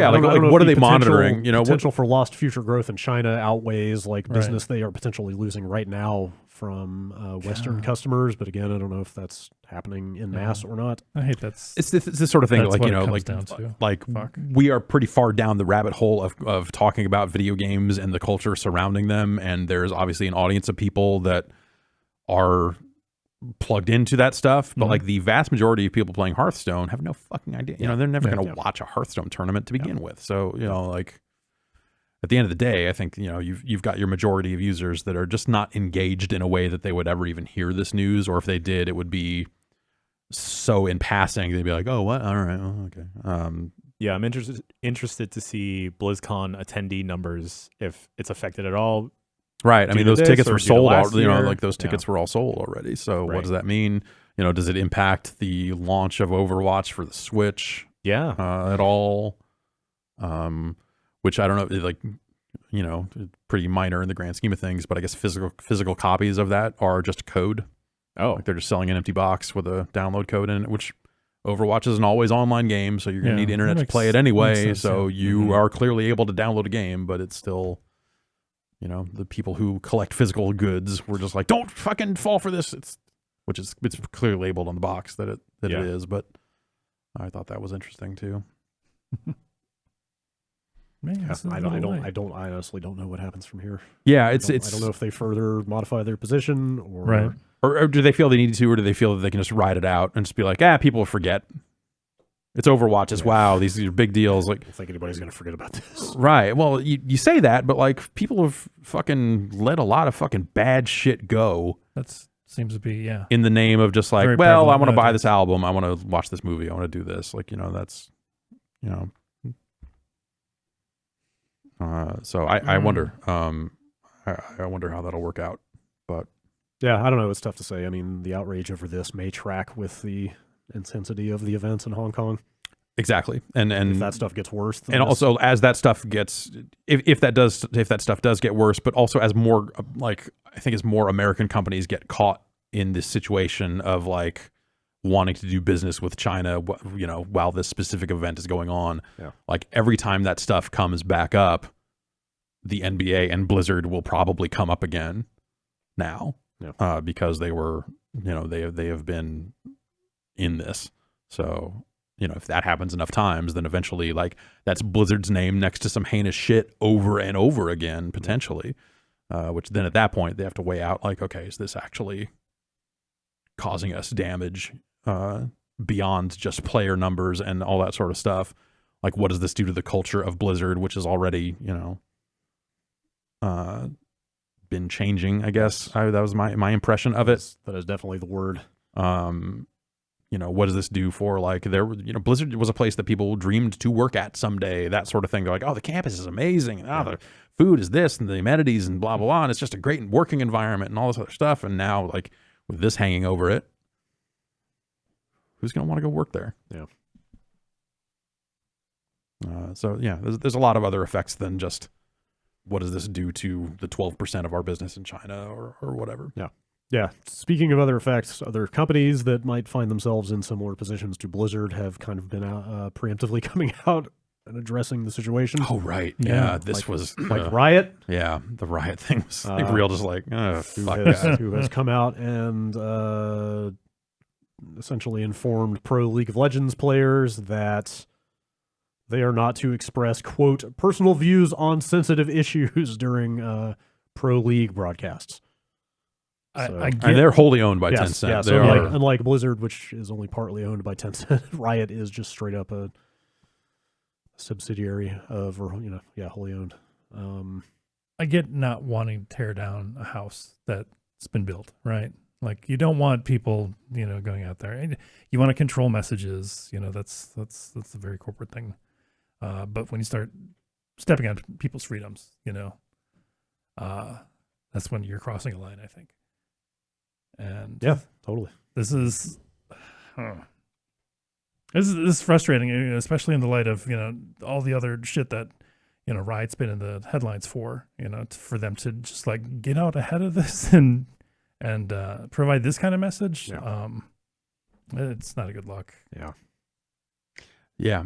what are they monitoring? Potential for lost future growth in China outweighs like business they are potentially losing right now from Western customers. But again, I don't know if that's happening in mass or not. I hate that's. It's this sort of thing. That's Like, what it comes down to. like Fuck. we are pretty far down the rabbit hole of talking about video games and the culture surrounding them, and there's obviously an audience of people that are plugged into that stuff, but like the vast majority of people playing Hearthstone have no fucking idea. They're never going to watch a Hearthstone tournament to begin with. So, like at the end of the day, I think, you've got your majority of users that are just not engaged in a way that they would ever even hear this news, or if they did, it would be so in passing, they'd be like, oh, what? All right. Oh, okay. Yeah, I'm interested to see BlizzCon attendee numbers, if it's affected at all. Right. I mean, those tickets were sold. Like those tickets were all sold already. So what does that mean? Does it impact the launch of Overwatch for the Switch? Yeah. At all? Which I don't know, like, pretty minor in the grand scheme of things, but I guess physical copies of that are just a code. Oh. Like they're just selling an empty box with a download code in it, which Overwatch is an always online game, so you're going to need internet to play it anyway. So you are clearly able to download a game, but it's still... the people who collect physical goods were just like, don't fucking fall for this. It's clearly labeled on the box that it is, but I thought that was interesting too. I honestly don't know what happens from here. Yeah, I don't know if they further modify their position or do they feel they need to, or do they feel that they can just ride it out and just be like, people will forget. It's Overwatch. It's WoW. These are big deals. Like, I don't think anybody's going to forget about this. Right. Well, you say that, but like people have fucking let a lot of fucking bad shit go. That seems to be, in the name of just like, I want to buy this album. I want to watch this movie. I want to do this. Like, that's, so I wonder, I wonder how that'll work out, but yeah, I don't know. It's tough to say. I mean, the outrage over this may track with the intensity of the events in Hong Kong. Exactly. And if that stuff gets worse, and also as that stuff gets, if that stuff does get worse, but also as more, like, I think as more American companies get caught in this situation of like wanting to do business with China, while this specific event is going on, like every time that stuff comes back up, the NBA and Blizzard will probably come up again now, because they were, they have been in this. So if that happens enough times, then eventually like that's Blizzard's name next to some heinous shit over and over again, potentially. Which then at that point they have to weigh out like, okay, is this actually causing us damage beyond just player numbers and all that sort of stuff? Like, what does this do to the culture of Blizzard, which is already, been changing, I guess. That was my impression of it. That is definitely the word. What does this do for like Blizzard was a place that people dreamed to work at someday, that sort of thing. They're like, oh, the campus is amazing, and the food is this, and the amenities, and blah blah blah, and it's just a great working environment and all this other stuff. And now, like with this hanging over it, who's gonna want to go work there? Yeah. There's a lot of other effects than just what does this do to the 12% of our business in China or whatever. Yeah. Yeah. Speaking of other effects, other companies that might find themselves in similar positions to Blizzard have kind of been preemptively coming out and addressing the situation. Oh, right. Yeah. This was like Riot. Yeah. The Riot thing was like real, just like, who has come out and essentially informed pro League of Legends players that they are not to express, quote, personal views on sensitive issues during pro League broadcasts. And they're wholly owned by Tencent. Yeah, so unlike Blizzard, which is only partly owned by Tencent, Riot is just straight up a subsidiary of, wholly owned. I get not wanting to tear down a house that's been built, right? Like, you don't want people, going out there. And you want to control messages. That's a very corporate thing. But when you start stepping on people's freedoms, that's when you're crossing a line, I think. And yeah, totally. This is frustrating, especially in the light of all the other shit that Riot's been in the headlines for. For them to just like get out ahead of this and provide this kind of message. Yeah. It's not a good look. Yeah.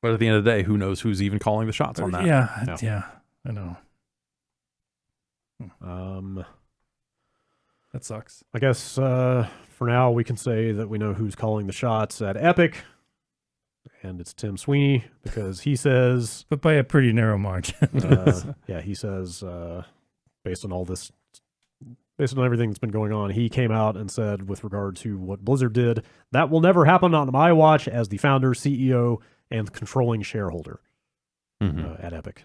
But at the end of the day, who knows who's even calling the shots on that? Yeah, I know. That sucks. I guess for now we can say that we know who's calling the shots at Epic, and it's Tim Sweeney, because he says... But by a pretty narrow margin. He says, based on everything that's been going on, he came out and said, with regard to what Blizzard did, that will never happen on my watch as the founder, CEO, and controlling shareholder at Epic.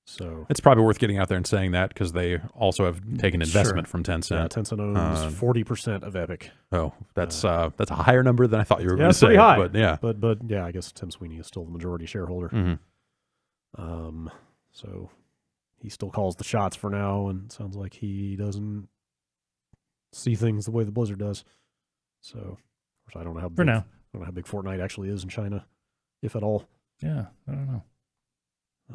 So it's probably worth getting out there and saying that, because they also have taken investment from Tencent. Yeah, Tencent owns 40% of Epic. Oh, that's a higher number than I thought you were going to say. Pretty high. But yeah, but yeah, I guess Tim Sweeney is still the majority shareholder. So he still calls the shots for now, and it sounds like he doesn't see things the way the Blizzard does. So, of course, I don't know how big, I don't know how big Fortnite actually is in China, if at all. Yeah, I don't know.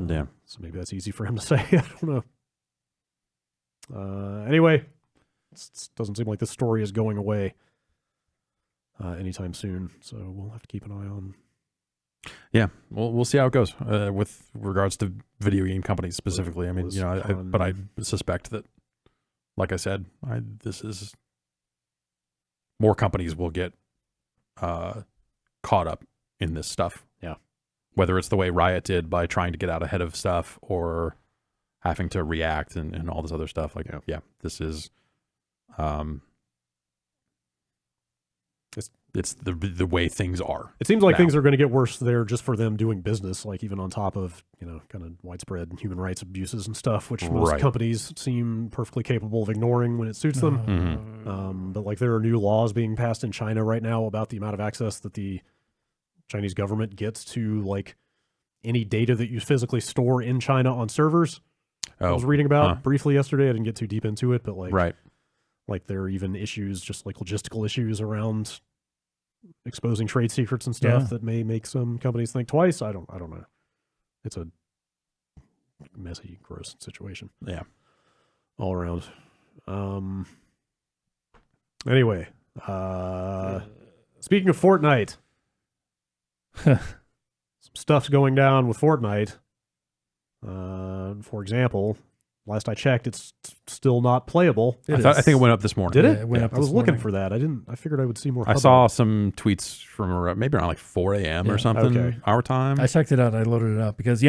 Yeah. So maybe that's easy for him to say. I don't know. Anyway, it doesn't seem like this story is going away anytime soon. So we'll have to keep an eye on. Yeah, we'll see how it goes with regards to video game companies specifically. I mean, but I suspect that, like I said, this is more companies will get caught up in this stuff. Yeah. Whether it's the way Riot did by trying to get out ahead of stuff, or having to react and all this other stuff. Like, this is, it's the way things are. It seems like things are going to get worse there just for them doing business, like even on top of, kind of widespread human rights abuses and stuff, which most companies seem perfectly capable of ignoring when it suits them. But like, there are new laws being passed in China right now about the amount of access that the Chinese government gets to like any data that you physically store in China on servers. I was reading about briefly yesterday. I didn't get too deep into it, but like there are even issues, just like logistical issues around exposing trade secrets and stuff that may make some companies think twice. I don't know. It's a messy, gross situation. Yeah. All around. Anyway, speaking of Fortnite, some stuff's going down with Fortnite. For example, last I checked, its still not playable. I think it went up this morning. Did it? It went up I was this looking morning. for that. I figured I would see more. I saw some tweets from maybe around like 4 a.m. or something, our time. I checked it out. I loaded it up because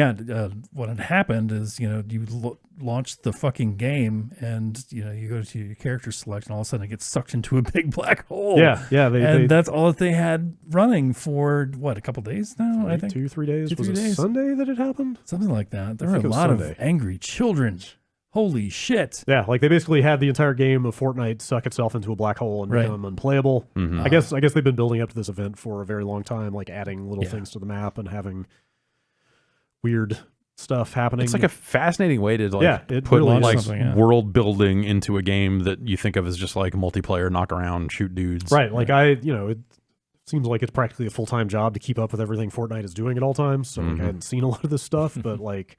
what had happened is you launch the fucking game and you go to your character select and all of a sudden it gets sucked into a big black hole. Yeah. That's all that they had running for a couple days now. I think 2-3 days. Was 2-3 it days? Sunday that it happened? Something like that. There I were think a it was lot Sunday. of angry children. Holy shit. Yeah, like they basically had the entire game of Fortnite suck itself into a black hole and become unplayable. Mm-hmm. I guess they've been building up to this event for a very long time, like adding little things to the map and having weird stuff happening. It's like a fascinating way to put really like is. world building into a game that you think of as just like multiplayer, knock around, shoot dudes. Right. Like it seems like it's practically a full-time job to keep up with everything Fortnite is doing at all times. So like I hadn't seen a lot of this stuff, but like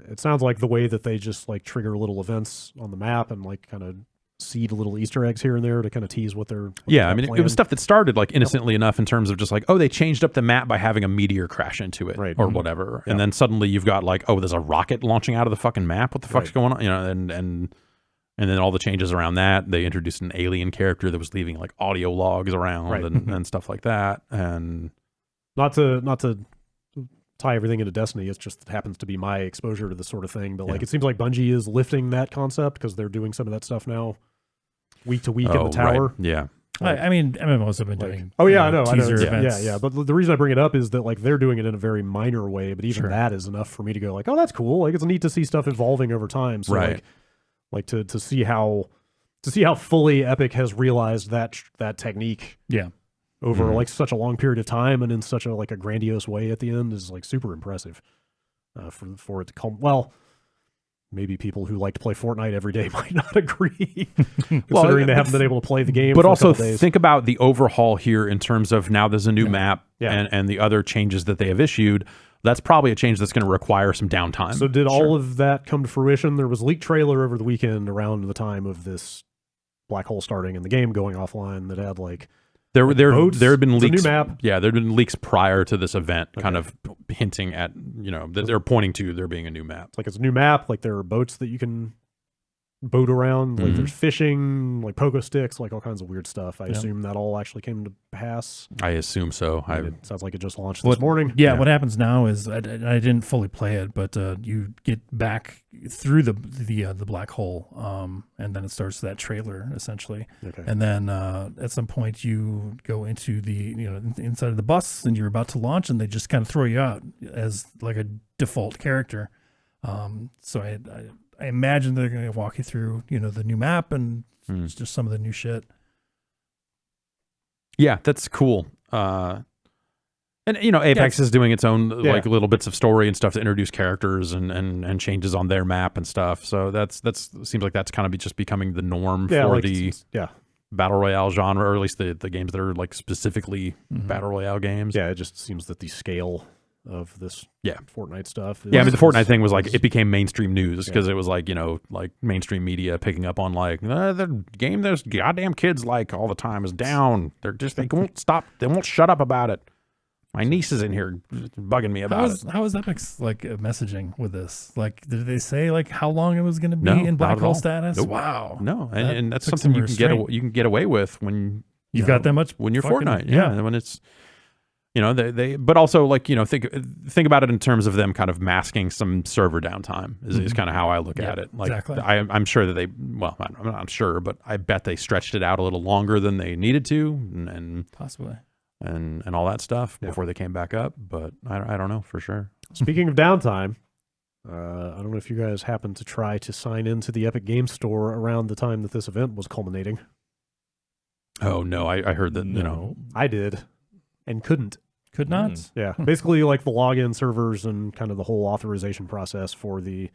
it sounds like the way that they just like trigger little events on the map and like kind of seed little Easter eggs here and there to kind of tease what they're I mean, it was stuff that started like innocently enough in terms of just like, oh, they changed up the map by having a meteor crash into it or whatever. And then suddenly you've got like, oh, there's a rocket launching out of the fucking map. What the fuck's going on? And then all the changes around that. They introduced an alien character that was leaving like audio logs around and stuff like that. And not to tie everything into Destiny, it's just it happens to be my exposure to this sort of thing. But like it seems like Bungie is lifting that concept because they're doing some of that stuff now week to week in the tower. Right. Yeah. I mean, MMOs have been doing. Oh yeah, I know. Events. Yeah. But the reason I bring it up is that like they're doing it in a very minor way, but even that is enough for me to go like, oh, that's cool. Like it's neat to see stuff evolving over time. So like to see how fully Epic has realized that technique. Yeah. Over like such a long period of time and in such a like a grandiose way at the end is like super impressive. For it to come, well, maybe people who like to play Fortnite every day might not agree, considering they haven't been able to play the game. But for also a couple days. think about the overhaul here in terms of now there's a new map and the other changes that they have issued. That's probably a change that's going to require some downtime. So did all of that come to fruition? There was a leaked trailer over the weekend around the time of this black hole starting and the game going offline that had like. There had been leaks. New map. Yeah, there had been leaks prior to this event, kind of hinting at that they're pointing to there being a new map. It's like it's a new map. Like there are boats that you can boat around. Like there's fishing, like pogo sticks, like all kinds of weird stuff. I assume that all actually came to pass. I assume so. It sounds like it just launched this morning. Yeah, what happens now is I didn't fully play it, but you get back through the black hole, and then it starts that trailer essentially. Okay. And then at some point you go into the inside of the bus and you're about to launch, and they just kind of throw you out as like a default character. So I imagine they're going to walk you through the new map and just some of the new shit. Yeah, that's cool. And Apex is doing its own like little bits of story and stuff to introduce characters and changes on their map and stuff. So that's seems like that's kind of just becoming the norm for the battle royale genre, or at least the games that are like specifically battle royale games. Yeah, it just seems that the scale of this Fortnite stuff. I mean the Fortnite thing was like it became mainstream news because it was like like mainstream media picking up on like the game there's goddamn kids like all the time is down. They won't stop. They won't shut up about it. My niece is in here bugging me about it. How is Epic's like messaging with this? Like, did they say like how long it was going to be in black hole status? Nope. Wow. No, and that's something you can get away with when you've got that much when you're Fortnite. Yeah, when it's. They but also like think about it in terms of them kind of masking some server downtime is kind of how I look at it. Like exactly. I'm sure that I'm not sure, but I bet they stretched it out a little longer than they needed to, and possibly and all that stuff before they came back up. But I don't know for sure. Speaking of downtime, I don't know if you guys happened to try to sign into the Epic Games Store around the time that this event was culminating. Oh no, I heard that. No, I did. And could not. Yeah, basically like the login servers and kind of the whole authorization process for the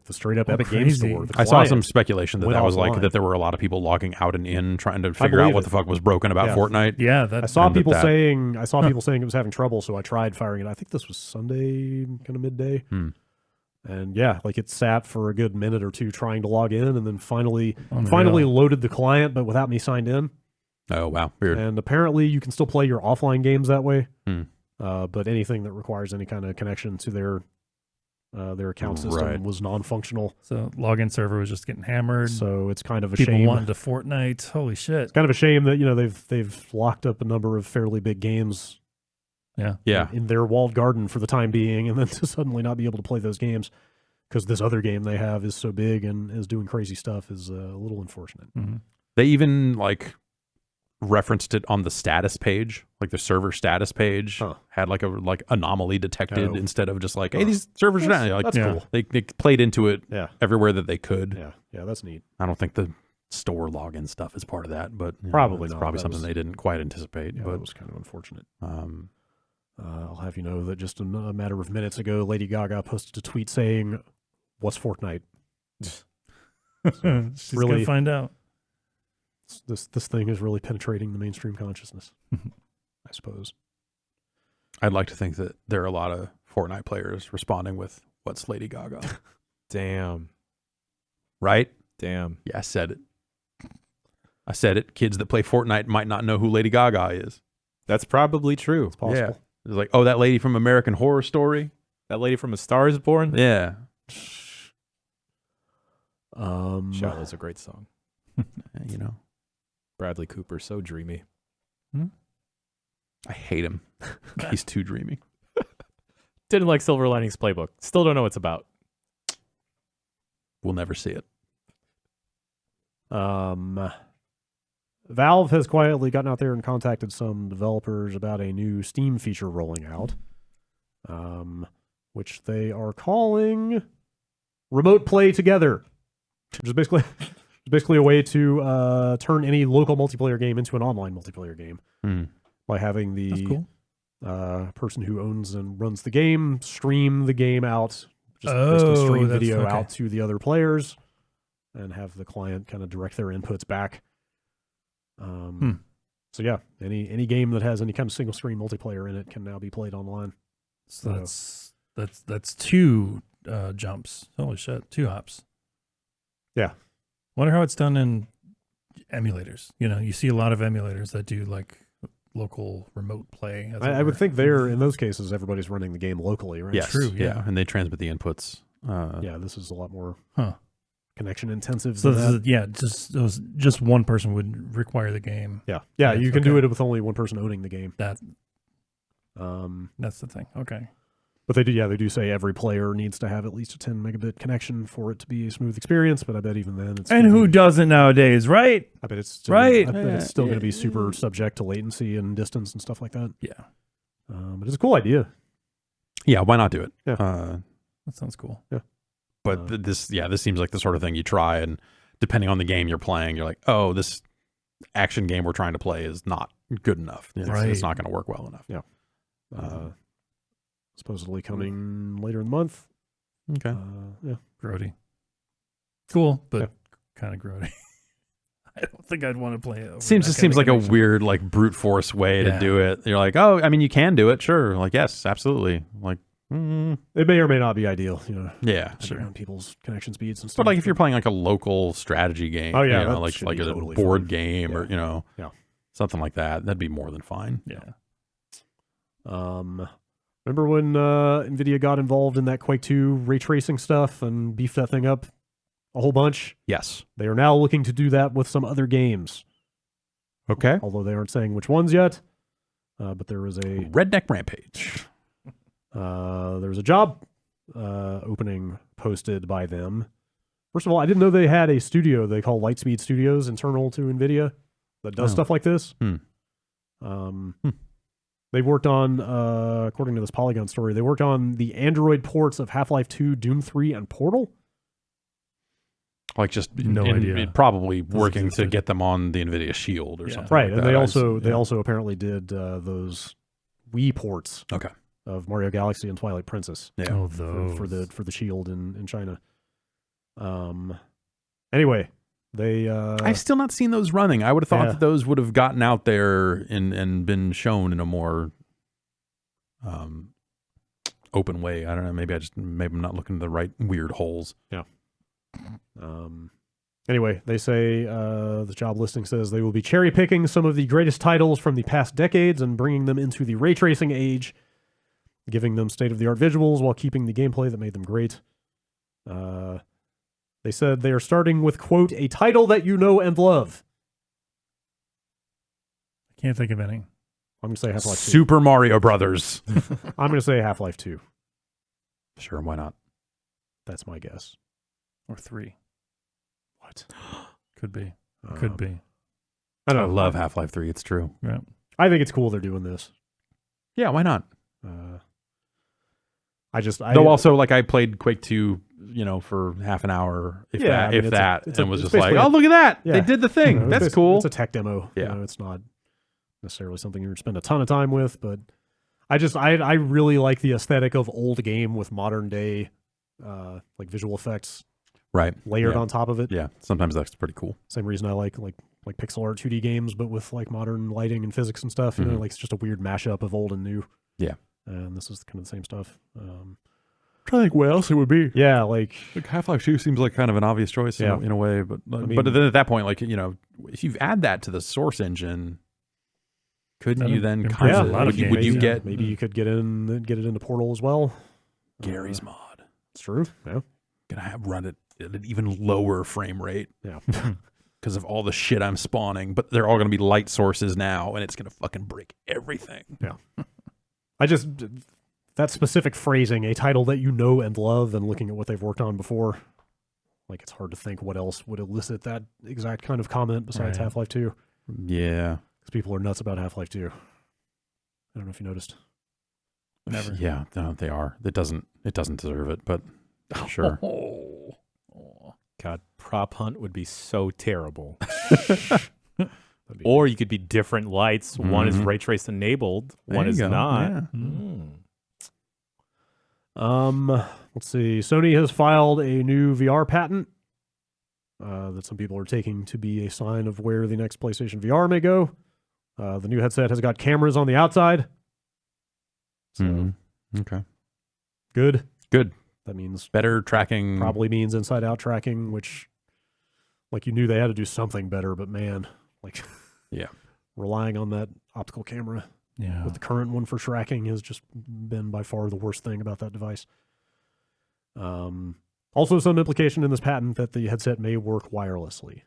straight up Epic Games Store. I saw some speculation that was like that there were a lot of people logging out and in trying to figure out what the fuck was broken about Fortnite. Yeah, I saw people saying it was having trouble, so I tried firing it. I think this was Sunday, kind of midday. And like it sat for a good minute or two trying to log in, and then finally loaded the client, but without me signed in. Oh, wow. Weird. And apparently you can still play your offline games that way. But anything that requires any kind of connection to their Their account system was non-functional. So login server was just getting hammered. So it's kind of a People shame. wanted to Fortnite. Holy shit. It's kind of a shame that, you know, they've locked up a number of fairly big games in their walled garden for the time being, and then to suddenly not be able to play those games because this other game they have is so big and is doing crazy stuff is a little unfortunate. Mm-hmm. They even referenced it on the status page, like the server status page had like anomaly detected instead of just like, hey, these servers are down. Like, that's cool. They played into it everywhere that they could. Yeah, that's neat. I don't think the store login stuff is part of that, but probably it's not. Probably something they didn't quite anticipate. But it was kind of unfortunate. I'll have you know that just a matter of minutes ago, Lady Gaga posted a tweet saying, "What's Fortnite?" She's really gonna find out. This thing is really penetrating the mainstream consciousness, I suppose. I'd like to think that there are a lot of Fortnite players responding with, "What's Lady Gaga?" Damn. Right? Damn. Yeah, I said it. I said it. Kids that play Fortnite might not know who Lady Gaga is. That's probably true. It's possible. Yeah. It's like, oh, that lady from American Horror Story? That lady from A Star is Born? Yeah. Shallow is a great song. You know. Bradley Cooper, so dreamy. I hate him. He's too dreamy. Didn't like Silver Linings Playbook. Still don't know what it's about. We'll never see it. Valve has quietly gotten out there and contacted some developers about a new Steam feature rolling out, which they are calling Remote Play Together, which is basically a way to turn any local multiplayer game into an online multiplayer game by having the person who owns and runs the game stream the game out, basically stream video out to the other players and have the client kind of direct their inputs back. So yeah, any game that has any kind of single screen multiplayer in it can now be played online. So that's two jumps. Holy shit, 2 hops. Yeah. Wonder how it's done in emulators. You know, you see a lot of emulators that do like local remote play. I would think in those cases, everybody's running the game locally, right? Yes. True. Yeah. And they transmit the inputs. This is a lot more connection intensive. So just one person would require the game. Yeah. You can do it with only one person owning the game. That's the thing. Okay. But they do say every player needs to have at least a 10 megabit connection for it to be a smooth experience. But I bet even then, and who doesn't nowadays, right? I bet it's still, it's still going to be super subject to latency and distance and stuff like that. Yeah. But it's a cool idea. Yeah, why not do it? Yeah. That sounds cool. Yeah. But this seems like the sort of thing you try, and depending on the game you're playing, you're like, oh, this action game we're trying to play is not good enough. It's not going to work well enough. Yeah. Supposedly coming later in the month. Okay. Grody. Cool, but kind of grody. I don't think I'd want to play it. Seems like a weird, like, brute force way to do it. You're like, oh, I mean, you can do it, sure. Like, yes, absolutely. Like, it may or may not be ideal, you know. Yeah, sure. On people's connection speeds and stuff. But like, if you're playing like a local stragy game, like a totally board fine. game, or something like that, that'd be more than fine. Yeah. Remember when Nvidia got involved in that Quake 2 ray tracing stuff and beefed that thing up a whole bunch? Yes. They are now looking to do that with some other games. Okay. Although they aren't saying which ones yet. But there was a Redneck Rampage. there was a job opening posted by them. First of all, I didn't know they had a studio they call Lightspeed Studios internal to Nvidia that does stuff like this. They've worked on, according to this Polygon story, they worked on the Android ports of Half-Life 2, Doom 3, and Portal. Like just idea. Probably working to get them on the Nvidia Shield or something. Right, like and that. they also apparently did those Wii ports. Okay. Of Mario Galaxy and Twilight Princess. Yeah. Oh, those. For the Shield in China. Anyway, they I've still not seen those running. I would have thought that those would have gotten out there and been shown in a more open way. I don't know. Maybe I'm not looking at the right weird holes. Yeah. Anyway, they say the job listing says they will be cherry picking some of the greatest titles from the past decades and bringing them into the ray tracing age. giving them state-of-the-art visuals while keeping the gameplay that made them great. They said they are starting with, quote, a title that you know and love. I can't think of any. I'm going to say Half-Life 2. Super Mario Brothers. I'm going to say Half-Life 2. Sure, why not? That's my guess. Or 3. What? Could be. Could be. I don't I know. love Half-Life 3. It's true. Yeah. I think it's cool they're doing this. Yeah, why not? Though also, like, I played Quake 2, for half an hour, if that, and was just like, oh, look at that. Yeah. They did the thing. That's cool. It's a tech demo. Yeah. It's not necessarily something you're going to spend a ton of time with, but I really like the aesthetic of old game with modern day, like visual effects layered on top of it. Yeah, sometimes that's pretty cool. Same reason I like pixel art 2D games, but with like modern lighting and physics and stuff. Like it's just a weird mashup of old and new. Yeah. And this is kind of the same stuff. I'm trying to think what else it would be. Yeah, like Half-Life 2 seems like kind of an obvious choice in a way, but but then at that point, like, if you add that to the source engine, couldn't you then kind of would you get maybe you could get it into Portal as well? Gary's mod? It's true. Yeah. Gonna run it at an even lower frame rate. Yeah. Because of all the shit I'm spawning, but they're all going to be light sources now, and it's going to fucking break everything. Yeah. That specific phrasing, a title that you know and love, and looking at what they've worked on before, like it's hard to think what else would elicit that exact kind of comment besides Half-Life 2. Yeah. Because people are nuts about Half-Life 2. I don't know if you noticed. Never. Yeah, no, they are. It doesn't deserve it, but sure. God, prop hunt would be so terrible. Or you could be different lights. One is ray trace enabled. One is not. Yeah. Let's see. Sony has filed a new VR patent that some people are taking to be a sign of where the next PlayStation VR may go. The new headset has got cameras on the outside. So, okay. Good. That means better tracking. Probably means inside-out tracking, which, like, you knew they had to do something better, but man, like, relying on that optical camera with the current one for tracking has just been by far the worst thing about that device. Also, some implication in this patent that the headset may work wirelessly.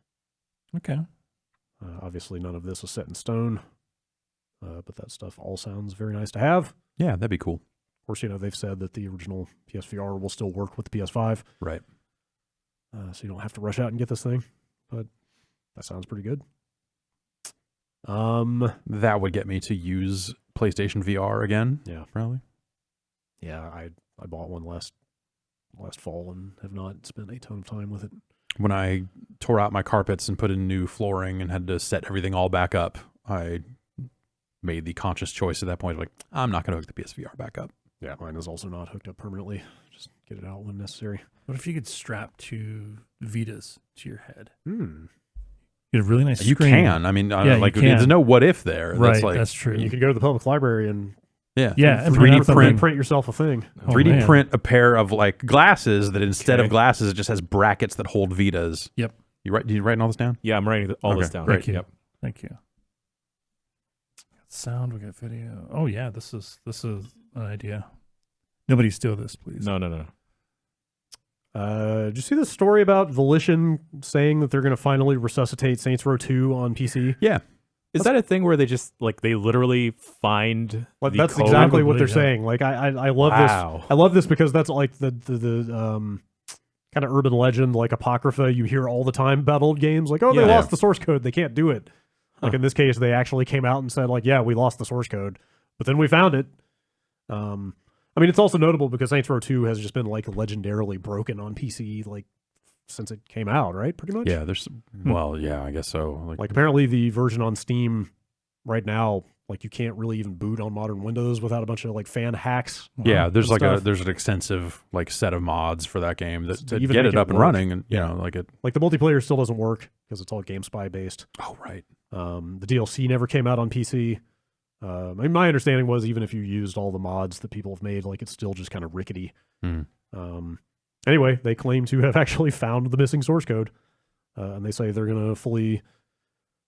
Okay. Obviously, none of this is set in stone, but that stuff all sounds very nice to have. Yeah, that'd be cool. Of course, they've said that the original PSVR will still work with the PS5. Right. So you don't have to rush out and get this thing, but that sounds pretty good. That would get me to use PlayStation VR again. Yeah. Probably. Yeah, I bought one last fall and have not spent a ton of time with it. When I tore out my carpets and put in new flooring and had to set everything all back up, I made the conscious choice at that point, like, I'm not going to hook the PSVR back up. Yeah, mine is also not hooked up permanently. Just get it out when necessary. What if you could strap two Vitas to your head? You get a really nice You screen. can. I mean, like, there's no what if there. Right, that's, that's true. You could go to the public library and and 3D print yourself a thing. 3D print a pair of like glasses that instead of glasses, it just has brackets that hold Vitas. Yep. You writing all this down? Yeah, I'm writing all this down. Thank you. Yep. Thank you. Sound, we got video. Oh yeah, this is an idea. Nobody steal this, please. No. Did you see this story about Volition saying that they're going to finally resuscitate Saints Row 2 on PC? Yeah. Is that a thing where they literally find Like, the that's code? exactly what they're saying. Like I love this. I love this because that's like the kind of urban legend, like apocrypha you hear all the time about old games. Like, oh, they lost the source code, they can't do it. Like in this case, they actually came out and said, like, yeah, we lost the source code, but then we found it. I mean, it's also notable because Saints Row 2 has just been like legendarily broken on PC, like since it came out, right? Pretty much. Yeah, well, yeah, I guess so. Like apparently the version on Steam right now, like you can't really even boot on modern Windows without a bunch of like fan hacks. Yeah, there's there's an extensive like set of mods for that game that even get make it up and work. running, and you know, like the multiplayer still doesn't work because it's all GameSpy based. Oh, right. The DLC never came out on PC. I mean, my understanding was even if you used all the mods that people have made, like it's still just kind of rickety. Anyway, they claim to have actually found the missing source code, and they say they're going to fully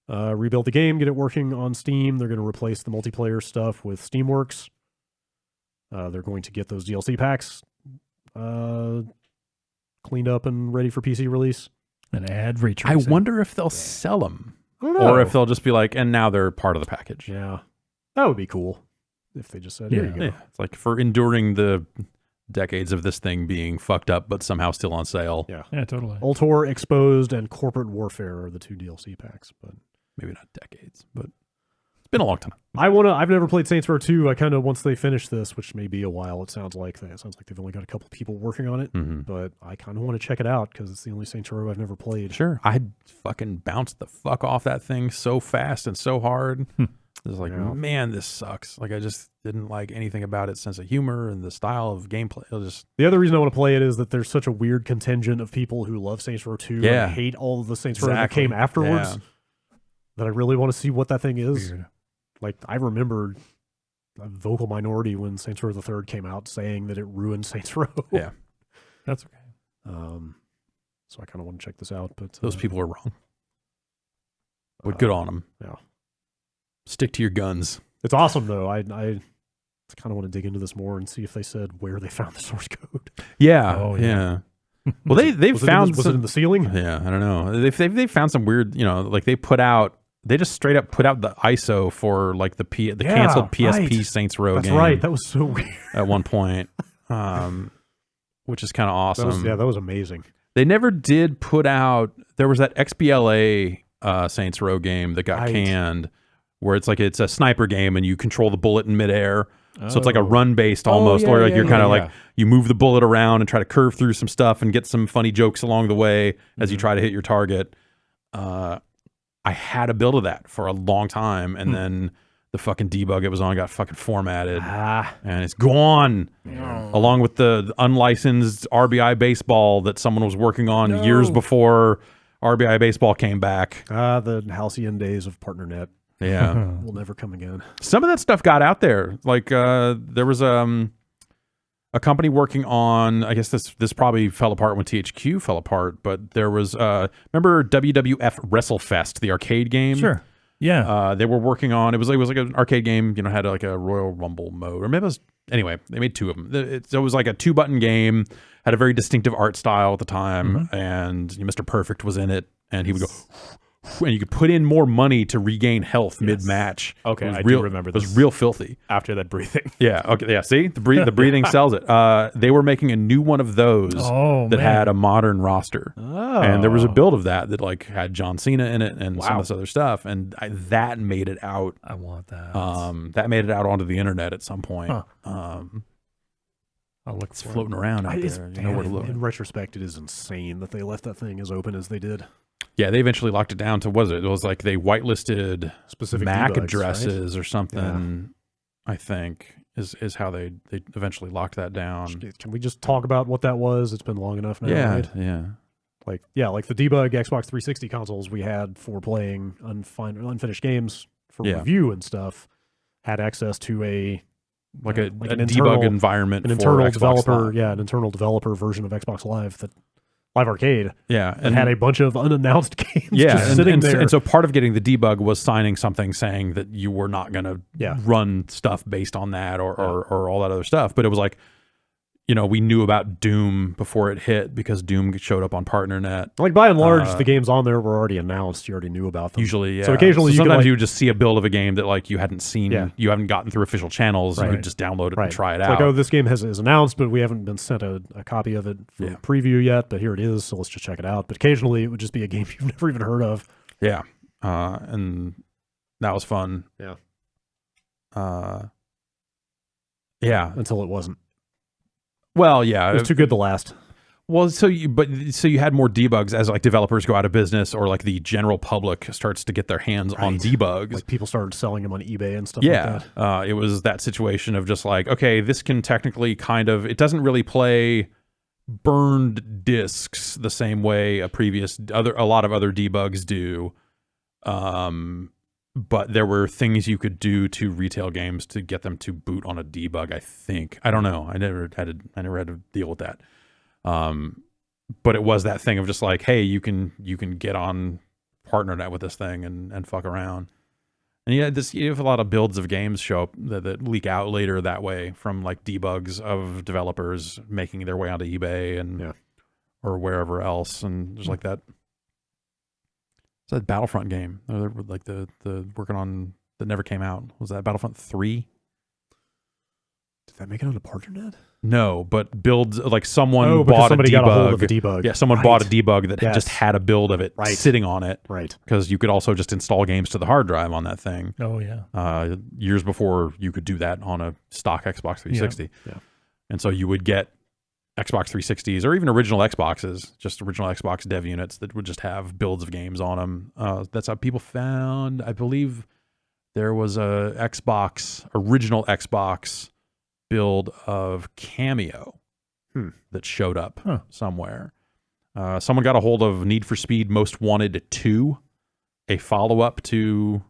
rebuild the game, get it working on Steam. They're going to replace the multiplayer stuff with Steamworks. They're going to get those DLC packs cleaned up and ready for PC release. And add ray tracing. I wonder if they'll sell them. I don't know. Or if they'll just be like, and now they're part of the package. Yeah. That would be cool if they just said, here you go. Yeah. It's like for enduring the decades of this thing being fucked up, but somehow still on sale. Yeah, totally. Ultor, Exposed, and Corporate Warfare are the 2 DLC packs, but maybe not decades, but it's been a long time. I've never played Saints Row 2. I kind of, once they finish this, which may be a while, it sounds like they've only got a couple people working on it, but I kind of want to check it out because it's the only Saints Row I've never played. Sure. I fucking bounced the fuck off that thing so fast and so hard. It was like, man, this sucks. Like, I just didn't like anything about its sense of humor and the style of gameplay. It was just... The other reason I want to play it is that there's such a weird contingent of people who love Saints Row 2 and hate all of the Saints Row that came afterwards that I really want to see what that thing is. Weird. Like, I remember a vocal minority when Saints Row the Third came out saying that it ruined Saints Row. Yeah. That's okay. So I kind of want to check this out. But those people are wrong. But good on them. Yeah. Stick to your guns. It's awesome, though. I kind of want to dig into this more and see if they said where they found the source code. Yeah. Oh, yeah. Well, they've found... Was it in the ceiling? Yeah, I don't know. They've found some weird, like they just straight up put out the ISO for like the canceled PSP Saints Row game. That's right. That was so weird. At one point, which is kind of awesome. That was amazing. They never did put out... There was that XBLA Saints Row game that got canned, where it's a sniper game and you control the bullet in midair. So it's like a run-based almost, or like you're kind of like, you move the bullet around and try to curve through some stuff and get some funny jokes along the way as you try to hit your target. I had a build of that for a long time, and then the fucking debug it was on got fucking formatted, and it's gone, along with the unlicensed RBI baseball that someone was working on years before RBI baseball came back. The halcyon days of PartnerNet. Yeah. Will never come again. Some of that stuff got out there. Like there was a company working on, I guess this probably fell apart when THQ fell apart, but there was remember WWF WrestleFest, the arcade game? Sure. Yeah. They were working on, it was like an arcade game, had like a Royal Rumble mode, or maybe it was, anyway, they made 2 of them. It was like a 2-button game, had a very distinctive art style at the time, and Mr. Perfect was in it, and he would go, and you could put in more money to regain health mid-match. Okay, I do remember this. It was real filthy. After that breathing. Yeah, okay, yeah, see? The breathing sells it. They were making a new one of those that had a modern roster. Oh. And there was a build of that like had John Cena in it and some of this other stuff, and that made it out. I want that. That made it out onto the internet at some point. I'll look It's floating around out there. You know where to look. In retrospect, it is insane that they left that thing as open as they did. Yeah, they eventually locked it down to, it was like they whitelisted specific MAC debugs, addresses or something, I think, is how they eventually locked that down. Can we just talk about what that was? It's been long enough now, right? Yeah. Like the debug Xbox 360 consoles we had for playing unfinished games for review and stuff had access to a debug environment, an internal developer, an internal developer version of Xbox Live Live Arcade. Yeah. And had a bunch of unannounced games sitting there. And so part of getting the debug was signing something saying that you were not going to run stuff based on that or all that other stuff. But it was like, we knew about Doom before it hit because Doom showed up on PartnerNet. Like, by and large, the games on there were already announced. You already knew about them. Usually, yeah. So occasionally sometimes you would just see a build of a game that like you hadn't seen, you haven't gotten through official channels. Right. You could just download it and try it out. Like, this game is announced, but we haven't been sent a copy of it for preview yet, but here it is, so let's just check it out. But occasionally it would just be a game you've never even heard of. Yeah. And that was fun. Yeah. Yeah. Until it wasn't. Well, yeah, it was too good to last. Well, so you had more debugs as like developers go out of business, or like the general public starts to get their hands on debugs. Like people started selling them on eBay and stuff like that. It was that situation of just like, okay, this can technically it doesn't really play burned discs the same way a lot of other debugs do. But there were things you could do to retail games to get them to boot on a debug, I think. I don't know. I never had to deal with that. But it was that thing of just like, hey, you can get on PartnerNet with this thing and fuck around. And you have a lot of builds of games show up that leak out later that way from like debugs of developers making their way onto eBay and or wherever else, and just like that. It's that Battlefront game, like the working on that never came out. Was that Battlefront 3? Did that make it on a partner net? No, but builds like someone bought a debug. Got a hold of a debug. Yeah, someone bought a debug that just had a build of it sitting on it. Right. Because you could also just install games to the hard drive on that thing. Oh yeah. Years before you could do that on a stock Xbox 360. Yeah. And so you would get Xbox 360s or even original Xboxes, just original Xbox dev units that would just have builds of games on them. That's how people found, I believe there was a original Xbox build of Cameo that showed up somewhere. Someone got a hold of Need for Speed Most Wanted 2, a follow-up to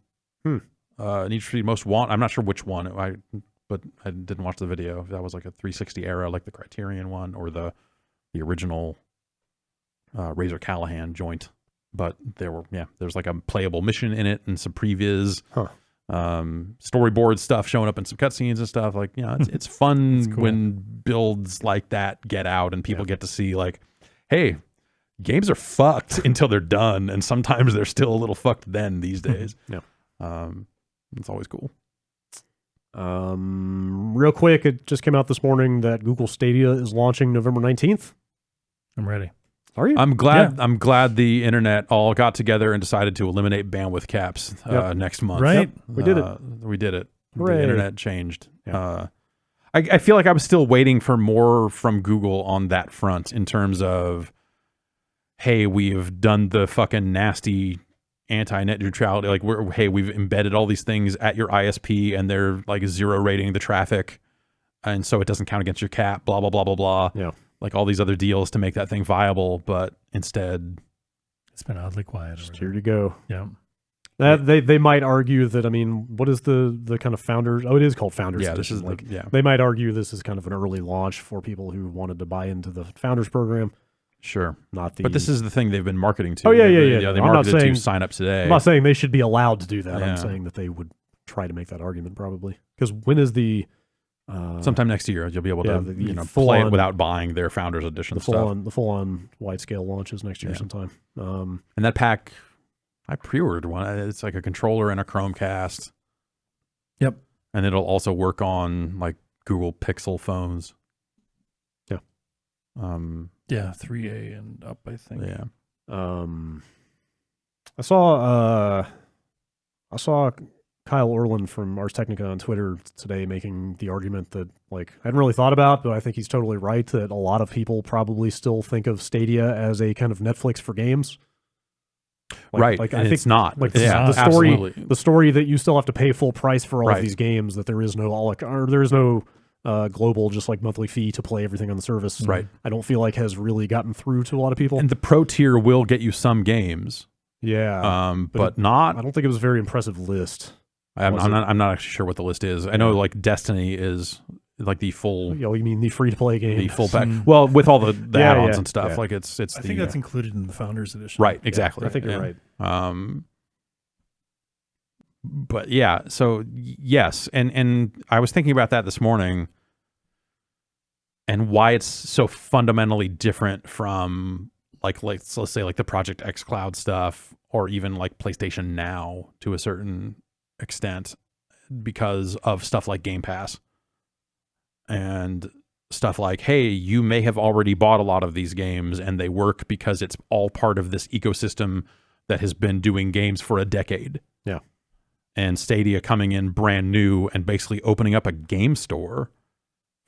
Need for Speed Most Wanted. I'm not sure which one, but I didn't watch the video. If that was like a 360 era, like the Criterion one, or the original Razor Callahan joint. But there's like a playable mission in it and some previs. Storyboard stuff showing up in some cutscenes and stuff. Like, it's fun cool. when builds like that get out and people get to see like, hey, games are fucked until they're done, and sometimes they're still a little fucked then these days. It's always cool. Real quick, it just came out this morning that Google Stadia is launching November 19th. I'm ready. Are you? I'm glad. Yeah. I'm glad the internet all got together and decided to eliminate bandwidth caps next month. Right, we did it. We did it. Hooray. The internet changed. I feel like I was still waiting for more from Google on that front in terms of, hey, we've done the fucking nasty anti-net neutrality. Like, we've embedded all these things at your ISP and they're like zero rating the traffic, and so it doesn't count against your cap. Blah blah blah blah blah. Yeah. Like all these other deals to make that thing viable, but instead it's been oddly quiet. Just here to go. Yeah. They might argue that, I mean, what is the kind of founders? Oh, it is called Founders Edition. This is like, they might argue this is kind of an early launch for people who wanted to buy into the Founders program. Sure. Not the. But this is the thing they've been marketing to. Oh yeah. They marketed to sign up today. I'm not saying they should be allowed to do that. I'm saying that they would try to make that argument probably. Because when is the sometime next year you'll be able to play it without buying their Founders Edition the full on wide scale launches next year sometime. And that pack, I pre-ordered one. It's like a controller and a Chromecast. Yep. And it'll also work on like Google Pixel phones. Yeah. 3A and up, I think. Yeah. I saw Kyle Orland from Ars Technica on Twitter today making the argument that, like, I hadn't really thought about, but I think he's totally right that a lot of people probably still think of Stadia as a kind of Netflix for games. Like I think it's not. Like the story that you still have to pay full price for all of these games, that there is no global just like monthly fee to play everything on the service. Right. I don't feel like has really gotten through to a lot of people. And the pro tier will get you some games. Yeah. But not. I don't think it was a very impressive list. I'm not actually sure what the list is. I know like Destiny is like the full. You mean the free to play game? The full pack. Well, with all the add-ons and stuff. Yeah. Like it's. I think that's included in the Founders Edition. Right. Exactly. I think you're right. But yeah. So yes, and I was thinking about that this morning, and why it's so fundamentally different from like let's say like the Project X Cloud stuff, or even like PlayStation Now to a certain extent, because of stuff like Game Pass and stuff like, hey, you may have already bought a lot of these games and they work because it's all part of this ecosystem that has been doing games for a decade. Yeah. And Stadia coming in brand new and basically opening up a game store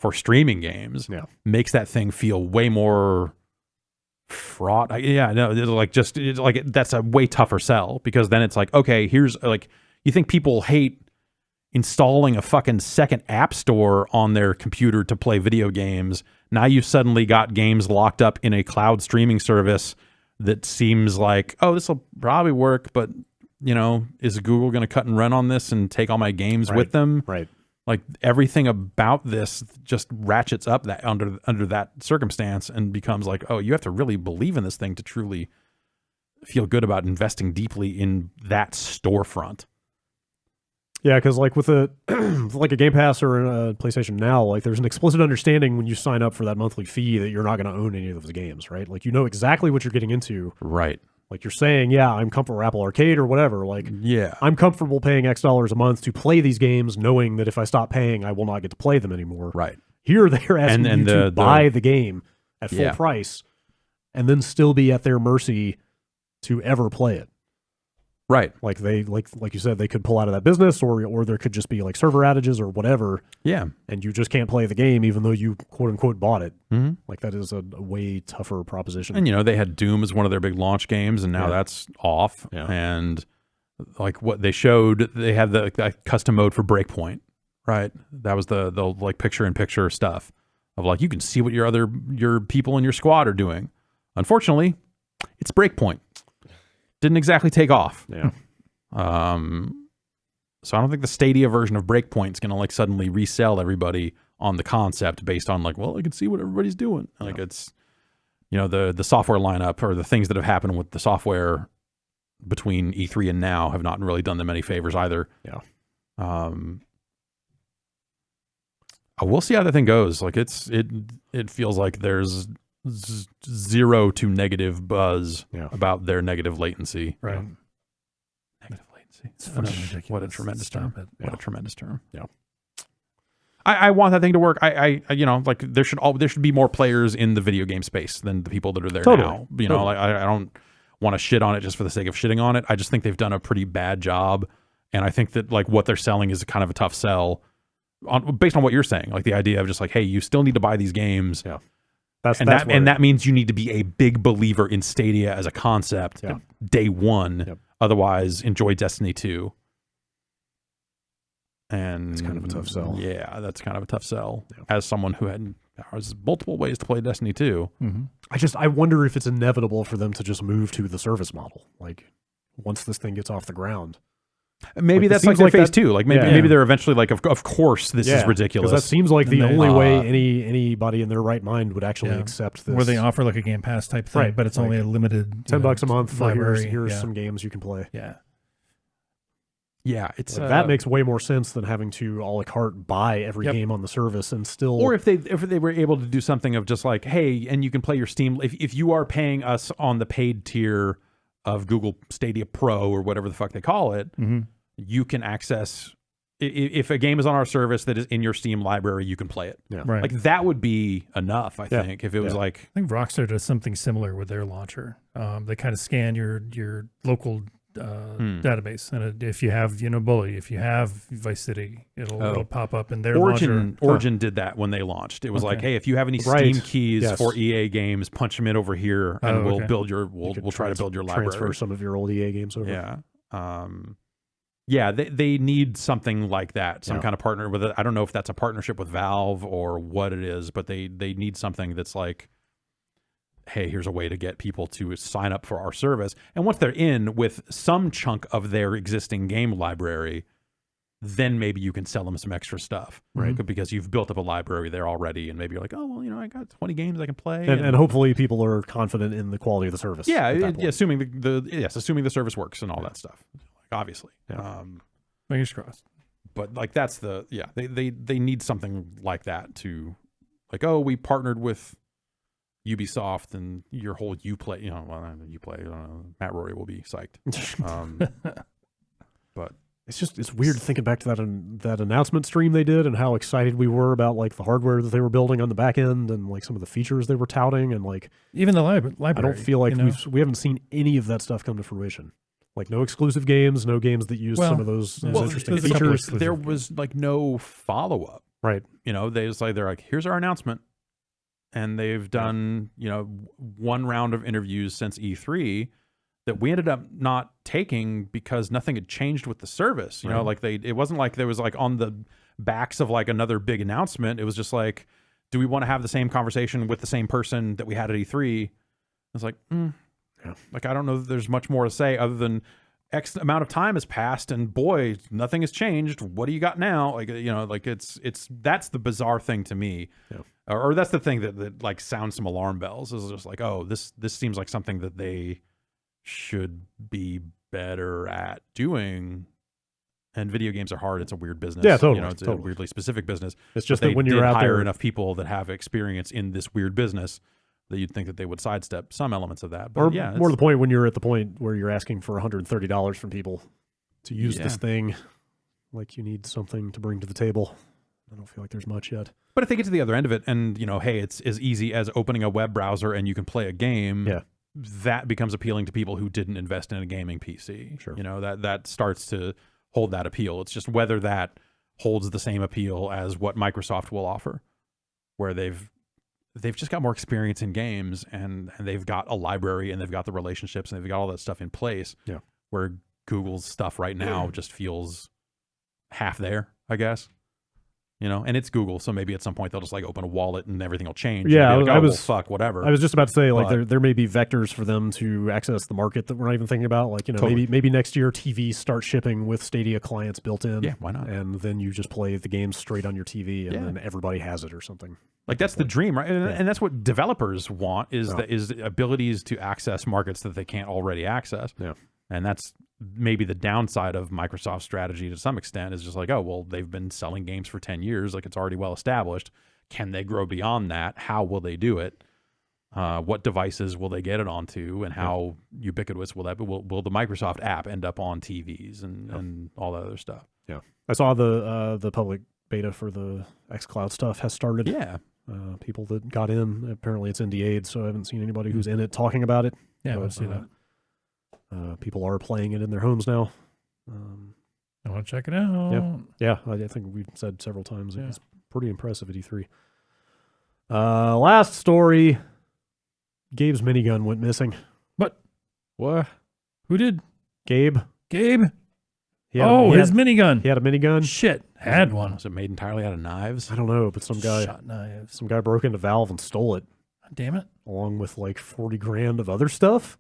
for streaming games makes that thing feel way more fraught. That's a way tougher sell, because then it's like, okay, here's like, you think people hate installing a fucking second app store on their computer to play video games. Now you suddenly got games locked up in a cloud streaming service that seems like, oh, this will probably work, but is Google going to cut and run on this and take all my games with them? Right. Like everything about this just ratchets up that under that circumstance and becomes like, oh, you have to really believe in this thing to truly feel good about investing deeply in that storefront. Yeah, because like with a like a Game Pass or a PlayStation Now, like there's an explicit understanding when you sign up for that monthly fee that you're not going to own any of those games, right? Like you know exactly what you're getting into. Right. Like you're saying, yeah, I'm comfortable with Apple Arcade or whatever. Like, yeah, I'm comfortable paying X dollars a month to play these games, knowing that if I stop paying, I will not get to play them anymore. Right. Here, they're asking you to buy the game at full price, and then still be at their mercy to ever play it. Right. Like they like you said, they could pull out of that business, or there could just be like server outages or whatever. Yeah. And you just can't play the game, even though you quote unquote bought it. Mm-hmm. Like that is a way tougher proposition. And they had Doom as one of their big launch games, and now that's off. Yeah. And like what they showed, they had the custom mode for Breakpoint. Right. That was the like picture in picture stuff of like you can see what your people in your squad are doing. Unfortunately, it's Breakpoint. Didn't exactly take off. Yeah. So I don't think the Stadia version of Breakpoint is going to like suddenly resell everybody on the concept based on like, well, I can see what everybody's doing. Like it's, the software lineup or the things that have happened with the software between E3 and now have not really done them any favors either. Yeah. We'll see how the thing goes. Like it feels like there's 0 to negative buzz about their negative latency. Right. Negative latency. It's fucking ridiculous. What a tremendous term. Yeah. What a tremendous term. Yeah. I want that thing to work. I like there should be more players in the video game space than the people that are there now. Like I don't want to shit on it just for the sake of shitting on it. I just think they've done a pretty bad job, and I think that like what they're selling is kind of a tough sell, based on what you're saying. Like the idea of just like, hey, you still need to buy these games. Yeah. That means you need to be a big believer in Stadia as a concept day one. Yep. Otherwise, enjoy Destiny 2. And it's kind of a tough sell. Yeah, that's kind of a tough sell. Yeah. As someone who has multiple ways to play Destiny 2. Mm-hmm. I wonder if it's inevitable for them to just move to the service model. Like once this thing gets off the ground. Maybe that's like their phase 2. Like maybe they're eventually like, of course this is ridiculous. Because that seems like the only way anybody in their right mind would actually accept this. Where they offer like a Game Pass type thing, but it's only a limited $10 a month for library. Here's some games you can play. Yeah. Yeah, it's that makes way more sense than having to a la carte buy every game on the service and still. Or if they were able to do something of just like, hey, and you can play your Steam if you are paying us on the paid tier of Google Stadia Pro or whatever the fuck they call it, you can access. If a game is on our service that is in your Steam library, you can play it. Yeah. Right. Like that would be enough, I think, if it was like. I think Rockstar does something similar with their launcher. They kind of scan your local database, and if you have Bully, if you have Vice City, it'll pop up in their launcher. Origin did that when they launched. It was like, hey, if you have any Steam keys for EA games, punch them in over here, and we'll build we'll try to build your library. Transfer some of your old EA games over. Yeah. They need something like that, some kind of partner with it. I don't know if that's a partnership with Valve or what it is, but they need something that's like, hey, here's a way to get people to sign up for our service. And once they're in with some chunk of their existing game library, then maybe you can sell them some extra stuff, right? Because you've built up a library there already, and maybe you're like, oh, well, I got 20 games I can play. And hopefully people are confident in the quality of the service. Yeah, assuming the service works and all that stuff. Like, obviously. Fingers crossed. But like that's they need something like that to like, oh, we partnered with Ubisoft and your whole Uplay, Matt Rory will be psyched. But it's weird thinking back to that announcement stream they did and how excited we were about like the hardware that they were building on the back end and like some of the features they were touting and like even the library. I don't feel like we haven't seen any of that stuff come to fruition. Like no exclusive games, no games that use some of those interesting features. There was like no follow up, right? They're like, here's our announcement. And they've done, one round of interviews since E3 that we ended up not taking because nothing had changed with the service. It wasn't like there was like on the backs of like another big announcement. It was just like, do we want to have the same conversation with the same person that we had at E3? It's like, like, I don't know that there's much more to say other than X amount of time has passed and boy, nothing has changed. What do you got now? Like, that's the bizarre thing to me. Yeah. Or that's the thing that like sounds some alarm bells is just like, oh, this seems like something that they should be better at doing. And video games are hard. It's a weird business. Yeah, totally. You know, it's a weirdly specific business. It's just but that when you're out hire there, enough people that have experience in this weird business that you'd think that they would sidestep some elements of that. But or more to the point, when you're at the point where you're asking for $130 from people to use this thing, like you need something to bring to the table. I don't feel like there's much yet. But if they get to the other end of it and, you know, hey, it's as easy as opening a web browser and you can play a game, that becomes appealing to people who didn't invest in a gaming PC. Sure. You know, that starts to hold that appeal. It's just whether that holds the same appeal as what Microsoft will offer, where they've just got more experience in games and they've got a library and they've got the relationships and they've got all that stuff in place. Yeah. Where Google's stuff right now just feels half there, I guess. You know, and it's Google, so maybe at some point they'll just like open a wallet and everything will change. Yeah, like, I was fuck whatever. I was just about to say, like, there may be vectors for them to access the market that we're not even thinking about. Like, you know, maybe next year TVs start shipping with Stadia clients built in. Yeah, why not? And then you just play the game straight on your TV, and then everybody has it or something. Like that's the dream, right? And that's what developers want is the abilities to access markets that they can't already access. Yeah. And that's maybe the downside of Microsoft's strategy to some extent is just like, oh, well, they've been selling games for 10 years. Like it's already well established. Can they grow beyond that? How will they do it? What devices will they get it onto? And how ubiquitous will that be? Will the Microsoft app end up on TVs and all that other stuff? Yeah. I saw the public beta for the xCloud stuff has started. Yeah. People that got in, apparently it's NDA'd, so I haven't seen anybody who's in it talking about it. Yeah, I want to see that. People are playing it in their homes now. I want to check it out. Yeah. I think we've said several times it was pretty impressive at E3. Last story, Gabe's minigun went missing. What? Who did? Gabe. His minigun. He had a minigun. Shit, had one. Was it made entirely out of knives? I don't know, but some guy broke into Valve and stole it. Damn it. Along with like 40 grand of other stuff.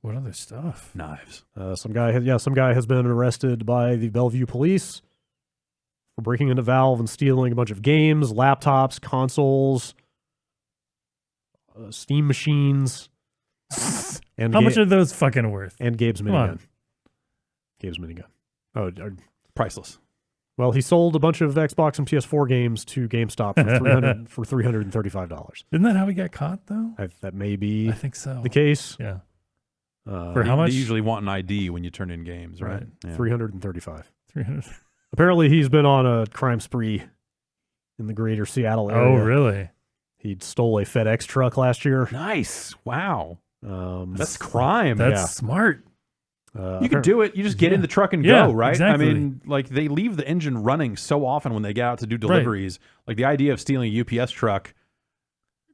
What other stuff? Knives. Some guy has been arrested by the Bellevue police for breaking into Valve and stealing a bunch of games, laptops, consoles, Steam machines. And how much are those fucking worth? And Gabe's minigun. Gabe's minigun. Oh, priceless. Well, he sold a bunch of Xbox and PS4 games to GameStop for $335. Isn't that how he got caught, though? That may be I think so. the case. Yeah. For how much? They usually want an ID when you turn in games, right? Yeah. $335. 300. Apparently, he's been on a crime spree in the greater Seattle area. Oh, really? He stole a FedEx truck last year. Nice. Wow. That's crime. That's smart. You can do it. You just get in the truck and go, right? Exactly. I mean, like they leave the engine running so often when they get out to do deliveries. Right. Like the idea of stealing a UPS truck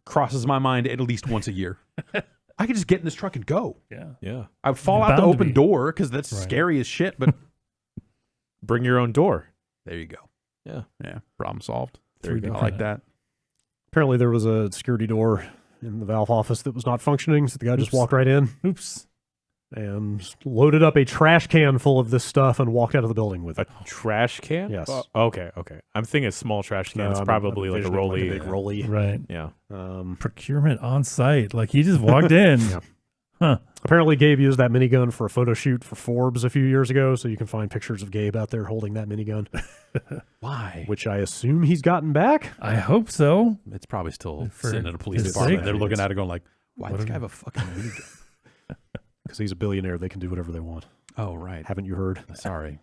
crosses my mind at least once a year. I could just get in this truck and go. Yeah. I would fall out the open door because that's scary as shit, but bring your own door. There you go. Yeah. Problem solved. There you go. I like that. Apparently there was a security door in the Valve office that was not functioning, so the guy just walked right in. Oops. And loaded up a trash can full of this stuff and walked out of the building with it. A trash can? Yes. Okay. I'm thinking a small trash can. It's probably like a rolly. Like a big rolly. Right. Yeah. Procurement on site. Like he just walked in. Huh. Apparently Gabe used that minigun for a photo shoot for Forbes a few years ago, so you can find pictures of Gabe out there holding that minigun. Why? Which I assume he's gotten back. I hope so. It's probably still sitting at a police department. They're looking at it going like, why does this guy have a fucking minigun? Because he's a billionaire, they can do whatever they want. Oh, right. Haven't you heard? Sorry.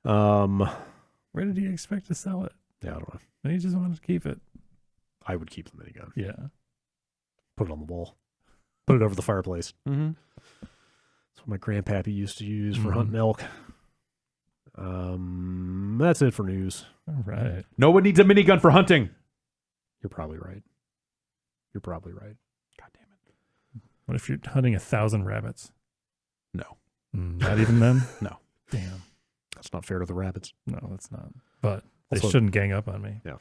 Where did he expect to sell it? Yeah, I don't know. And he just wanted to keep it. I would keep the minigun. Yeah. Put it on the wall. Put it over the fireplace. Mm-hmm. That's what my grandpappy used to use for hunting elk. That's it for news. All right. No one needs a minigun for hunting. You're probably right. God damn it. What if you're hunting 1,000 rabbits? No. Not even then? No. Damn. That's not fair to the rabbits. No, that's not. But they Also, shouldn't gang up on me. Yeah.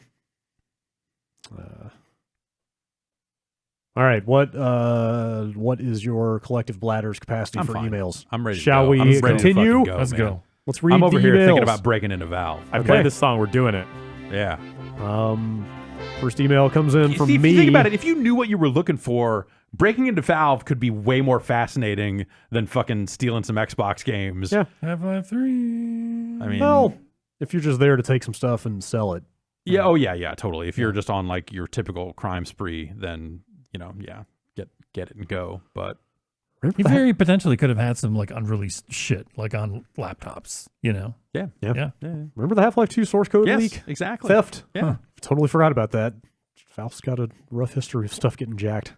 All right. What is your collective bladder's capacity for emails? I'm ready. Shall to go. we I'm ready continue? To Let's go. Let's read. I'm over the here emails. thinking about breaking into Valve. I played this song. We're doing it. Yeah. First email comes in from me. If you think about it, if you knew what you were looking for, breaking into Valve could be way more fascinating than fucking stealing some Xbox games. Yeah. Half-Life 3. I mean, well, if you're just there to take some stuff and sell it. Yeah. Oh, yeah, totally. If you're just on like your typical crime spree, then get it and go. But he very potentially could have had some like unreleased shit like on laptops. Yeah. Remember the Half-Life 2 source code leak? Exactly. Theft. Yeah. Huh. Totally forgot about that. Valve's got a rough history of stuff getting jacked.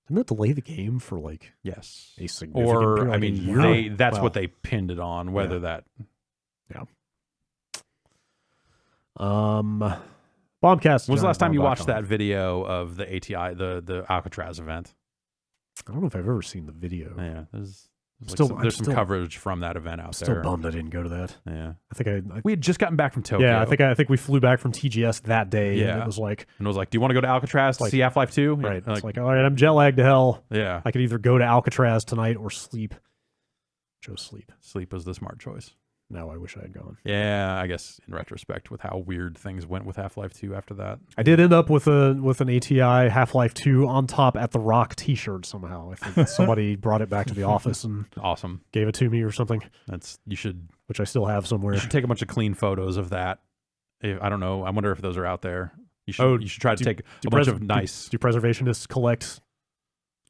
Didn't that delay the game for like a significant period? I mean, that's what they pinned it on. Whether that. Yeah. Bombcast. When was the last time you watched that video of the ATI, the Alcatraz event? I don't know if I've ever seen the video. Yeah, there's some coverage from that event out there. Still bummed I didn't go to that. Yeah, I think we had just gotten back from Tokyo. Yeah, I think we flew back from TGS that day. Yeah, and it was like, do you want to go to Alcatraz to see Half-Life 2? Right. It's like, all right, I'm jet lagged to hell. Yeah, I could either go to Alcatraz tonight or sleep. Chose sleep. Sleep was the smart choice. Now I wish I had gone. Yeah, I guess in retrospect, with how weird things went with Half-Life 2 after that. I did end up with an ATI Half-Life 2 on top at the Rock T-shirt somehow. I think somebody brought it back to the office and awesome gave it to me or something. Which I still have somewhere. You should take a bunch of clean photos of that. I don't know. I wonder if those are out there. You should try to take a bunch of nice. Do preservationists collect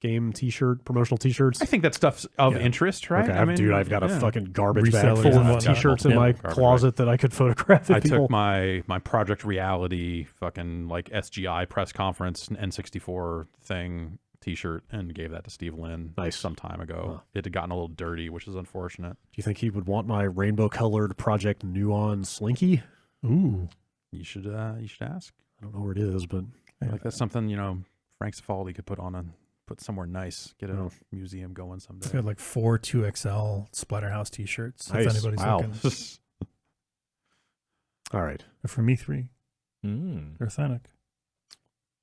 game T-shirt, promotional T-shirts? I think that stuff's of interest, right? Okay, I've got a fucking garbage bag full of T-shirts in my closet that I could photograph. I took my Project Reality fucking like SGI press conference N64 thing T-shirt and gave that to Steve Lynn some time ago. It had gotten a little dirty, which is unfortunate. Do you think he would want my rainbow-colored Project Nuon Slinky? Ooh, you should ask. I don't know where it is, but like that's something Frank Cifaldi could put somewhere nice. Get a museum going someday. It's got like 4 2XL Splatterhouse T-shirts. Nice. If anybody's looking. All right. They're from E3. They're authentic.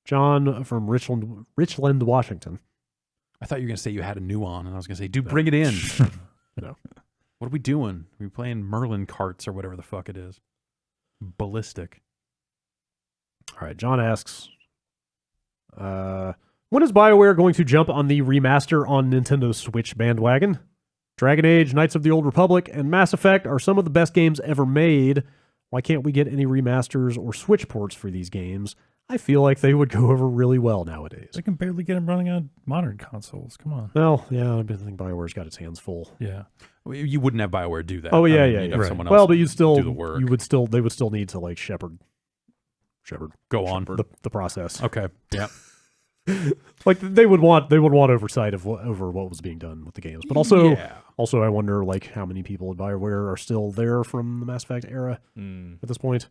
John from Richland, Washington. I thought you were going to say you had a new on, and I was going to say, dude, bring it in. No. What are we doing? Are we playing Merlin carts or whatever the fuck it is? Ballistic. All right. John asks, when is BioWare going to jump on the remaster on Nintendo Switch bandwagon? Dragon Age, Knights of the Old Republic, and Mass Effect are some of the best games ever made. Why can't we get any remasters or Switch ports for these games? I feel like they would go over really well nowadays. They can barely get them running on modern consoles. Come on. Well, yeah, I think BioWare's got its hands full. Yeah. You wouldn't have BioWare do that. Oh, yeah, you'd have someone else well, but do the work. They would still need to like shepherd the process. Okay. Yeah. Like they would want oversight over what was being done with the games, but also I wonder like how many people at BioWare are still there from the Mass Effect era at this point.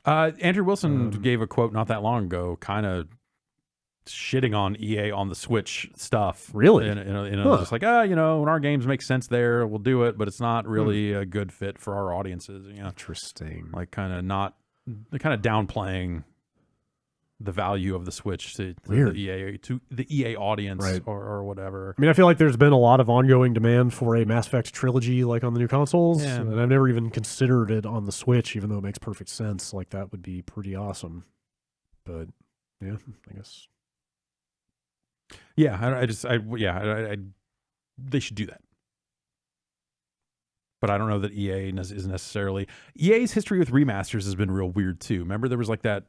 Andrew Wilson gave a quote not that long ago, kind of shitting on EA on the Switch stuff. Really? Just like when our games make sense there, we'll do it, but it's not really a good fit for our audiences. Interesting. Like kind of downplaying the value of the Switch to the EA audience, right, or whatever. I mean, I feel like there's been a lot of ongoing demand for a Mass Effect trilogy, like on the new consoles, yeah, and I've never even considered it on the Switch, even though it makes perfect sense. Like that would be pretty awesome. But yeah, I guess. Yeah, they should do that. But I don't know that EA is necessarily. EA's history with remasters has been real weird too. Remember, there was like that.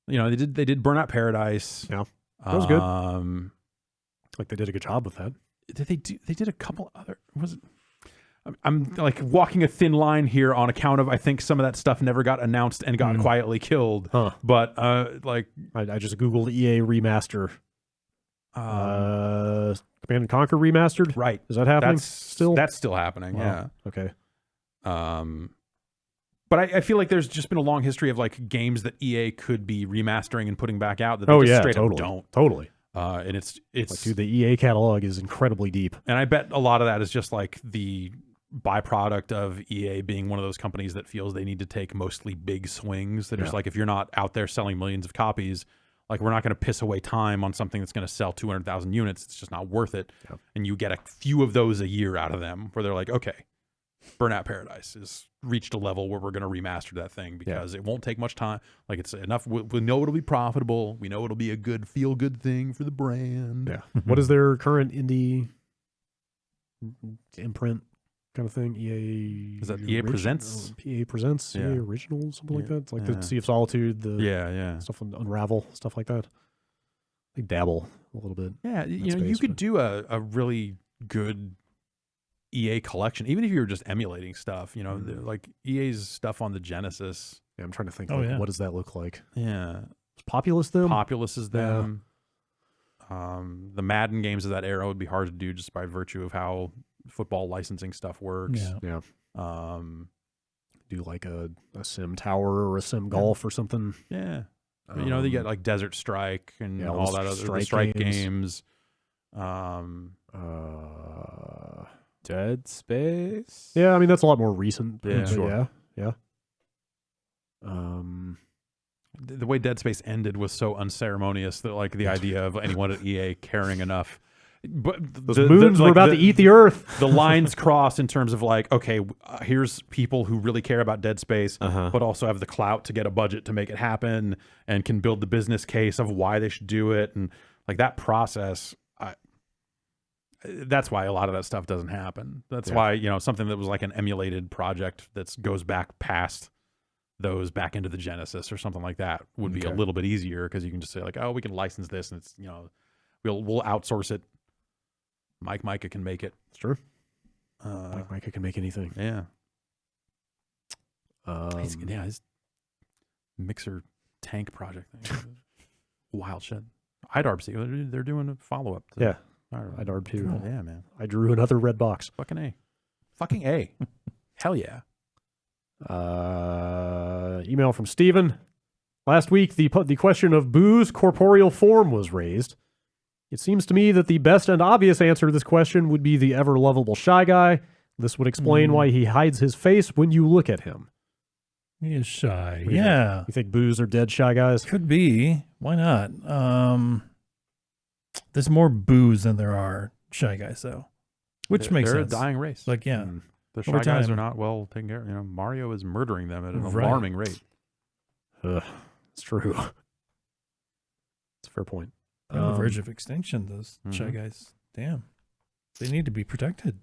They did Burnout Paradise. Yeah, that was good. Like they did a good job with that. They did a couple other. Was it? I'm like walking a thin line here on account of I think some of that stuff never got announced and got quietly killed. Huh. But I just googled EA remaster. Command and Conquer remastered. Right. Is that happening? That's still happening. Wow. Yeah. Okay. But I feel like there's just been a long history of like games that EA could be remastering and putting back out that they just straight up don't. Totally. And it's like, dude, the EA catalog is incredibly deep. And I bet a lot of that is just like the byproduct of EA being one of those companies that feels they need to take mostly big swings. That just like, if you're not out there selling millions of copies, like we're not going to piss away time on something that's going to sell 200,000 units. It's just not worth it. Yep. And you get a few of those a year out of them where they're like, okay, Burnout Paradise has reached a level where we're going to remaster that thing because it won't take much time. Like it's enough. We know it'll be profitable. We know it'll be a good feel-good thing for the brand. Yeah. What is their current indie imprint kind of thing. EA is that EA Presents? EA Presents, EA Original, something like that. It's like the Sea of Solitude, the stuff on Unravel, stuff like that. They dabble a little bit. Yeah, you could do a really good EA collection, even if you were just emulating stuff. Like EA's stuff on the Genesis. Yeah, I'm trying to think. What does that look like? Yeah, is Populous them? Populous is them. The Madden games of that era would be hard to do just by virtue of how football licensing stuff works. Yeah. Do like a Sim Tower or a Sim Golf or something. Yeah. They get like Desert Strike and all that other Strike games. Dead Space. Yeah, I mean that's a lot more recent. Yeah, sure. Yeah. The way Dead Space ended was so unceremonious that like the idea of anyone at EA caring enough. But those moons were about to eat the earth. The lines crossed in terms of like, okay, here's people who really care about Dead Space, but also have the clout to get a budget to make it happen and can build the business case of why they should do it. And like that process, that's why a lot of that stuff doesn't happen. That's why, something that was like an emulated project that goes back past those back into the Genesis or something like that would be a little bit easier because you can just say like, oh, we can license this and it's, we'll outsource it. Micah can make it. It's true. Micah can make anything. Yeah. His mixer tank project thing. Wild shit. IDARB, they're doing a follow-up. IDARB 2. Cool. Yeah, man. I drew another red box. Fucking A. Hell yeah. Email from Steven. Last week, the question of Boo's corporeal form was raised. It seems to me that the best and obvious answer to this question would be the ever-lovable Shy Guy. This would explain why he hides his face when you look at him. He is shy. Yeah. You think Boos are dead Shy Guys? Could be. Why not? There's more Boos than there are Shy Guys, though. Which makes sense. They're a dying race. Like, yeah. The Shy Guys are not well taken care of. Mario is murdering them at an alarming rate. It's true. It's a fair point. On the verge of extinction, those Shy Guys. Damn. They need to be protected.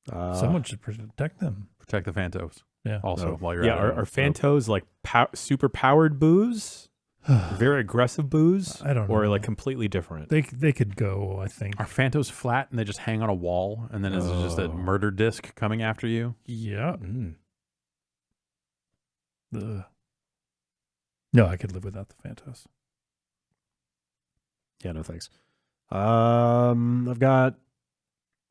Someone should protect them. Protect the Phantos. Yeah. Also, while you're at it. Are Phantos like super powered Boos? Very aggressive Boos? I don't know. Or like completely different? They could go, I think. Are Phantos flat and they just hang on a wall and then it's just a murder disc coming after you? Yeah. No, I could live without the Phantos. Yeah, no thanks. I've got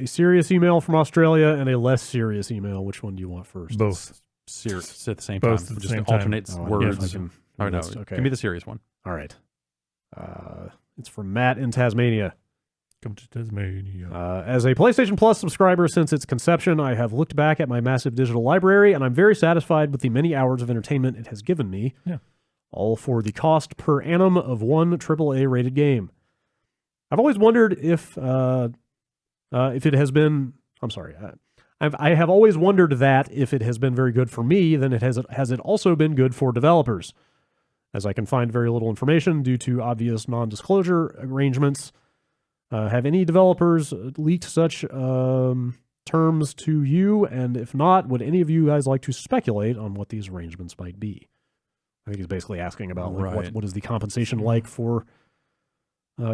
a serious email from Australia and a less serious email. Which one do you want first? Both. Serious at the same Both time. At the just same alternates time. words. Yeah, no. Okay. Give me the serious one. All right. It's from Matt in Tasmania. Come to Tasmania. As a PlayStation Plus subscriber since its conception, I have looked back at my massive digital library, and I'm very satisfied with the many hours of entertainment it has given me. Yeah. All for the cost per annum of one AAA rated game. I've always wondered if it has been. I'm sorry. I have always wondered that if it has been very good for me, then has it also been good for developers? As I can find very little information due to obvious non-disclosure arrangements. Have any developers leaked such terms to you? And if not, would any of you guys like to speculate on what these arrangements might be? I think he's basically asking about what is the compensation like for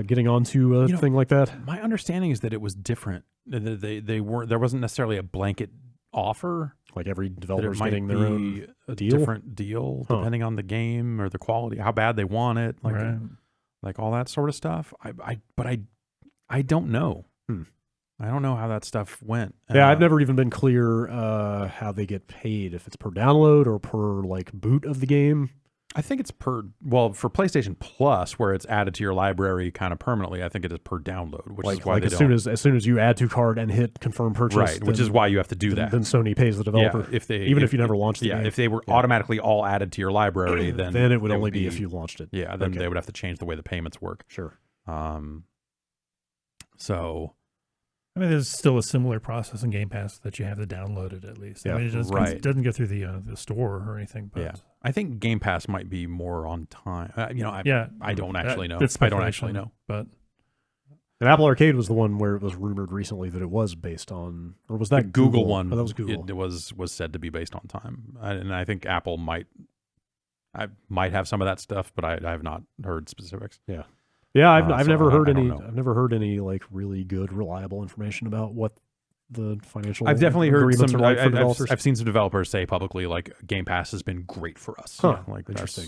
getting onto a thing like that. My understanding is that it was different. They weren't. There wasn't necessarily a blanket offer. Like every developer's getting their own deal? Different deal depending on the game or the quality, how bad they want it, like all that sort of stuff. I don't know. I don't know how that stuff went. Yeah, I've never even been clear how they get paid, if it's per download or per like boot of the game. I think it's for PlayStation Plus, where it's added to your library kind of permanently. I think it is per download, which is why as soon as you add to cart and hit confirm purchase, right? Which is why you have to do that. Then Sony pays the developer, if you never launched the game. If they were automatically all added to your library, then it would only be if you launched it. Yeah, then they would have to change the way the payments work. Sure. So, I mean, there's still a similar process in Game Pass that you have to download it at least. Yeah, I mean, it doesn't go through the store or anything. But yeah, I think Game Pass might be more on time. I don't actually know. I don't actually know, but And Apple Arcade was the one where it was rumored recently that it was based on, or was that the Google one? Oh, that was Google. It was said to be based on time, and I think Apple might have some of that stuff, but I have not heard specifics. Yeah, I've never heard any. Know. I've never heard any like really good, reliable information about what the financial. I've definitely heard some. Like for developers. I've seen some developers say publicly like Game Pass has been great for us. Huh. Yeah, like Interesting.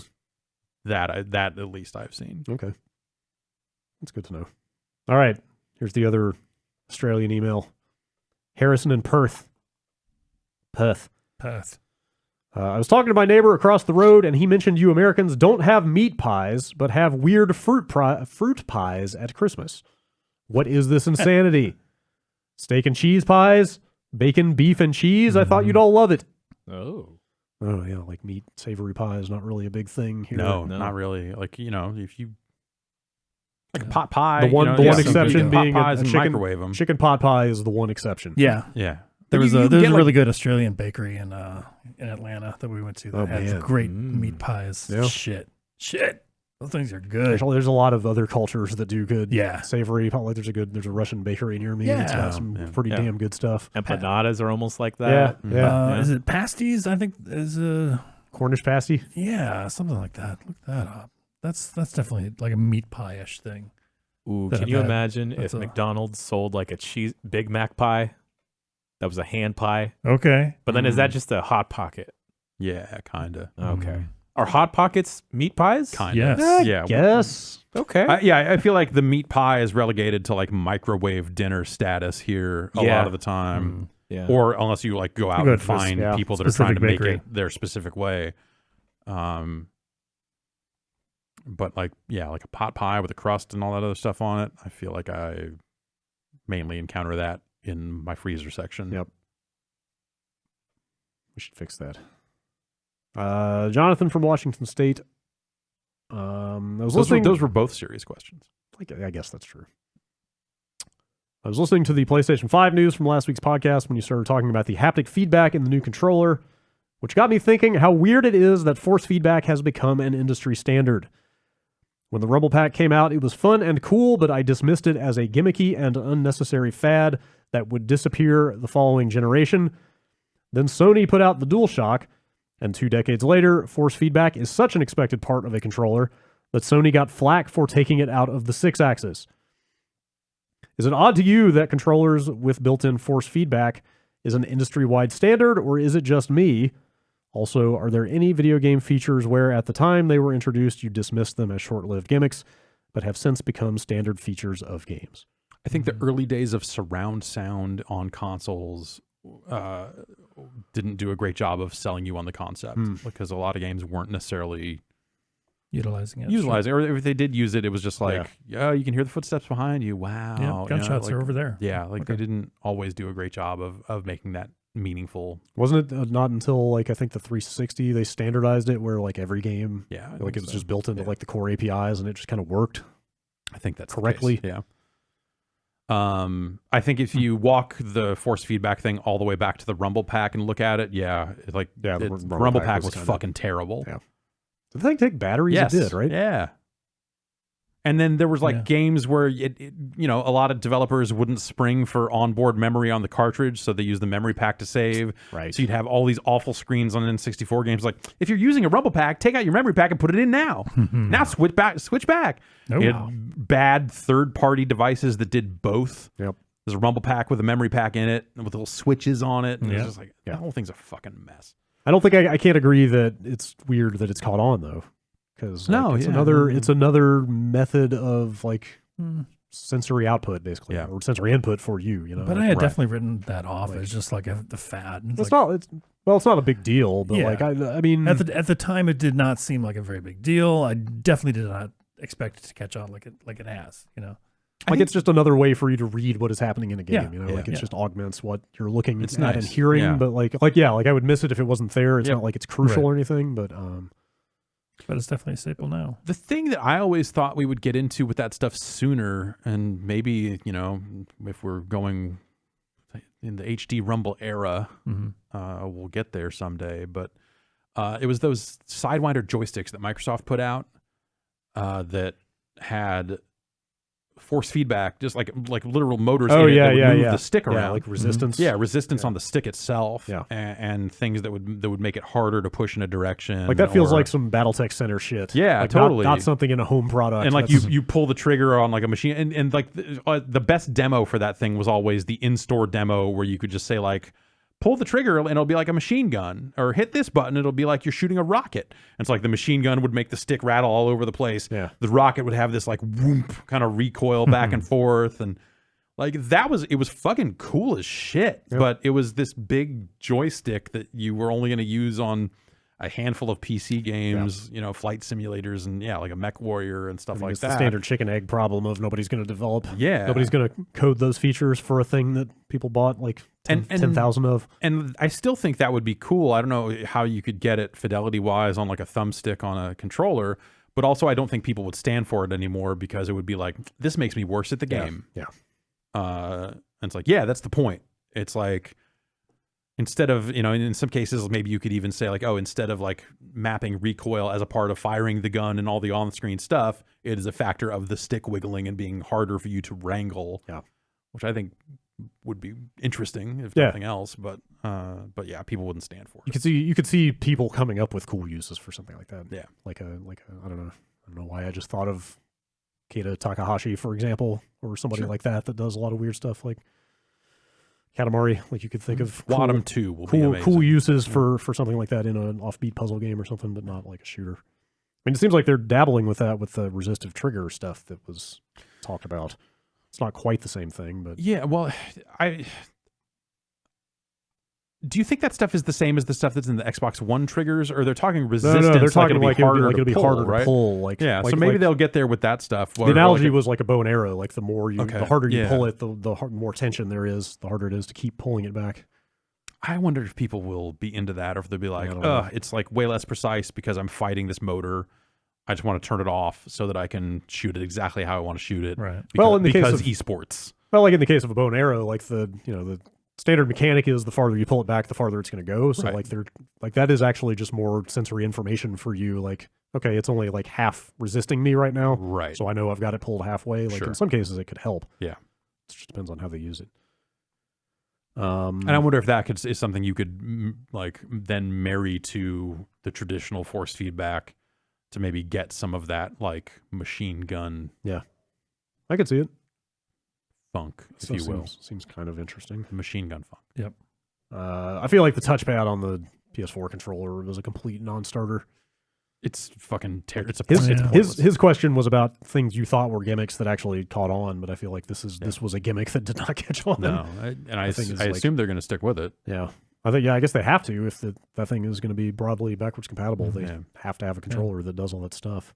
That at least I've seen. Okay, that's good to know. All right, here's the other Australian email. Harrison in Perth. Perth. I was talking to my neighbor across the road, and he mentioned you Americans don't have meat pies, but have weird fruit pies at Christmas. What is this insanity? Steak and cheese pies? Bacon, beef, and cheese? I thought you'd all love it. Oh, yeah, like meat, savory pie is not really a big thing here. No, not really. Like, if you like a pot pie, the one exception being pot pies a and chicken, microwave them. Chicken pot pie is the one exception. Yeah. There was a really good Australian bakery in Atlanta that we went to that had great meat pies. Yeah. Shit. Those things are good. There's a lot of other cultures that do good Yeah. savory. Like there's a Russian bakery near me. Yeah. It's got some pretty damn good stuff. empanadas are almost like that. Yeah. Is it pasties? I think is Cornish pasty. yeah, something like that. Look that up. That's definitely like a meat pie-ish thing. Ooh, that can I've you had. imagine if That's a- McDonald's sold like a Big Mac pie? That was a hand pie. Okay. But then is that just a Hot Pocket? Yeah, kind of. Okay. Are Hot Pockets meat pies? Kind of. Yes. Yeah. Yes. Okay. I feel like the meat pie is relegated to like microwave dinner status here a lot of the time. Yeah. Or unless you like go out Good and find yeah, people that are trying to specific make bakery. it their specific way. But like a pot pie with a crust and all that other stuff on it, I feel like I mainly encounter that in my freezer section. Yep. We should fix that. Jonathan from Washington State. I was listening. Those were both serious questions. I guess that's true. I was listening to the PlayStation 5 news from last week's podcast when you started talking about the haptic feedback in the new controller, which got me thinking how weird it is that force feedback has become an industry standard. When the Rumble Pack came out, it was fun and cool, but I dismissed it as a gimmicky and unnecessary fad that would disappear the following generation. Then Sony put out the DualShock, and 2 decades later, force feedback is such an expected part of a controller that Sony got flack for taking it out of the 6-axis. Is it odd to you that controllers with built-in force feedback is an industry-wide standard, or is it just me? Also, are there any video game features where at the time they were introduced you dismissed them as short-lived gimmicks, but have since become standard features of games? I think the early days of surround sound on consoles didn't do a great job of selling you on the concept because a lot of games weren't necessarily Utilizing it. or if they did use it, it was just like, yeah, you can hear the footsteps behind you. Wow. Yeah, gunshots are over there. Yeah, they didn't always do a great job of making that meaningful. Wasn't it not until like I think the 360 they standardized it where like every game It was just built into like the core APIs and it just kind of worked. I think that's correctly. The case. Yeah. I think if you walk the force feedback thing all the way back to the Rumble Pack and look at it, the Rumble Pack was kinda fucking terrible. Yeah. Did the thing take batteries? Yes. It did, right? Yeah. And then there was games where a lot of developers wouldn't spring for onboard memory on the cartridge, so they use the memory pack to save. Right. So you'd have all these awful screens on N64 games. Like, if you're using a Rumble Pack, take out your memory pack and put it in now. Now switch back. Oh, You had bad third-party devices that did both. Yep. There's a Rumble Pack with a memory pack in it with little switches on it. And it's just like, Yeah. the whole thing's a fucking mess. I don't think I can't agree that it's weird that it's caught on though, because it's another method of like sensory output basically, or sensory input for you. You know, But I had definitely written that off as just like the fad. It's not a big deal, but like I mean, at the time it did not seem like a very big deal. I definitely did not expect it to catch on like it has. You know. Like it's just another way for you to read what is happening in a game, Yeah. like it just augments what you're looking It's at nice. and hearing. Yeah. But like I would miss it if it wasn't there. It's not like it's crucial or anything, but it's definitely a staple now. The thing that I always thought we would get into with that stuff sooner, and maybe, if we're going in the HD Rumble era, we'll get there someday, but it was those Sidewinder joysticks that Microsoft put out that had force feedback, just like literal motors Oh, in it yeah, that would yeah, move yeah. the stick Yeah, around. like resistance. Yeah, resistance on the stick itself. Yeah. And things that would make it harder to push in a direction. Like that feels or- like some BattleTech Center shit. Yeah, like totally. Not something in a home product. and like That's- you pull the trigger on like a machine, and like the best demo for that thing was always the in-store demo where you could just say like, pull the trigger and it'll be like a machine gun, or hit this button, it'll be like you're shooting a rocket. And it's like the machine gun would make the stick rattle all over the place. Yeah. The rocket would have this like whoomp kind of recoil back and forth, and like it was fucking cool as shit. Yep. But it was this big joystick that you were only going to use on a handful of PC games, you know, flight simulators and like a Mech Warrior and stuff like it's that. the standard chicken egg problem of nobody's going to develop. Yeah. Nobody's going to code those features for a thing that people bought like 10,000 of. And I still think that would be cool. I don't know how you could get it fidelity-wise on like a thumbstick on a controller, but also I don't think people would stand for it anymore because it would be like, this makes me worse at the game. Yeah. And it's like, yeah, that's the point. It's like, instead of, you know, in some cases, maybe you could even say like, oh, instead of like mapping recoil as a part of firing the gun and all the on-screen stuff, it is a factor of the stick wiggling and being harder for you to wrangle. Yeah. Which I think would be interesting if nothing else, but yeah, people wouldn't stand for it. You could see people coming up with cool uses for something like that. Yeah. Like a I don't know why I just thought of Keita Takahashi, for example, or somebody like that does a lot of weird stuff like Katamari. Like you could think of Wadam 2 will be amazing. cool uses for something like that in an offbeat puzzle game or something, but not like a shooter. I mean, it seems like they're dabbling with that with the resistive trigger stuff that was talked about. It's not quite the same thing, but Yeah, well, do you think that stuff is the same as the stuff that's in the Xbox One triggers, or they're talking resistance? no, they're talking like it'll be harder harder to pull. Like yeah, like, so maybe like, they'll get there with that stuff. the analogy was like a bow and arrow. Like the harder you yeah. pull it, the more tension there is, the harder it is to keep pulling it back. I wonder if people will be into that, or if they'll be like, I don't know. it's like way less precise because I'm fighting this motor. I just want to turn it off so that I can shoot it exactly how I want to shoot it. Right. Because, Well, in the case because of- esports. Well, like in the case of a bow and arrow, like the standard mechanic is the farther you pull it back, the farther it's going to go. So Right. that is actually just more sensory information for you. Like, okay, it's only like half resisting me right now. Right. So I know I've got it pulled halfway. Like Sure. in some cases it could help. Yeah. It just depends on how they use it. And I wonder if that is something you could like then marry to the traditional force feedback to maybe get some of that like machine gun I could see it. funk, if So you will. seems kind of interesting. Machine gun funk. Yep. I feel like the touchpad on the PS4 controller was a complete non-starter. It's fucking terrible. It's a His question was about things you thought were gimmicks that actually caught on, but I feel like this was a gimmick that did not catch on. No, I assume they're going to stick with it. Yeah. I guess they have to if that thing is going to be broadly backwards compatible. They have to have a controller that does all that stuff.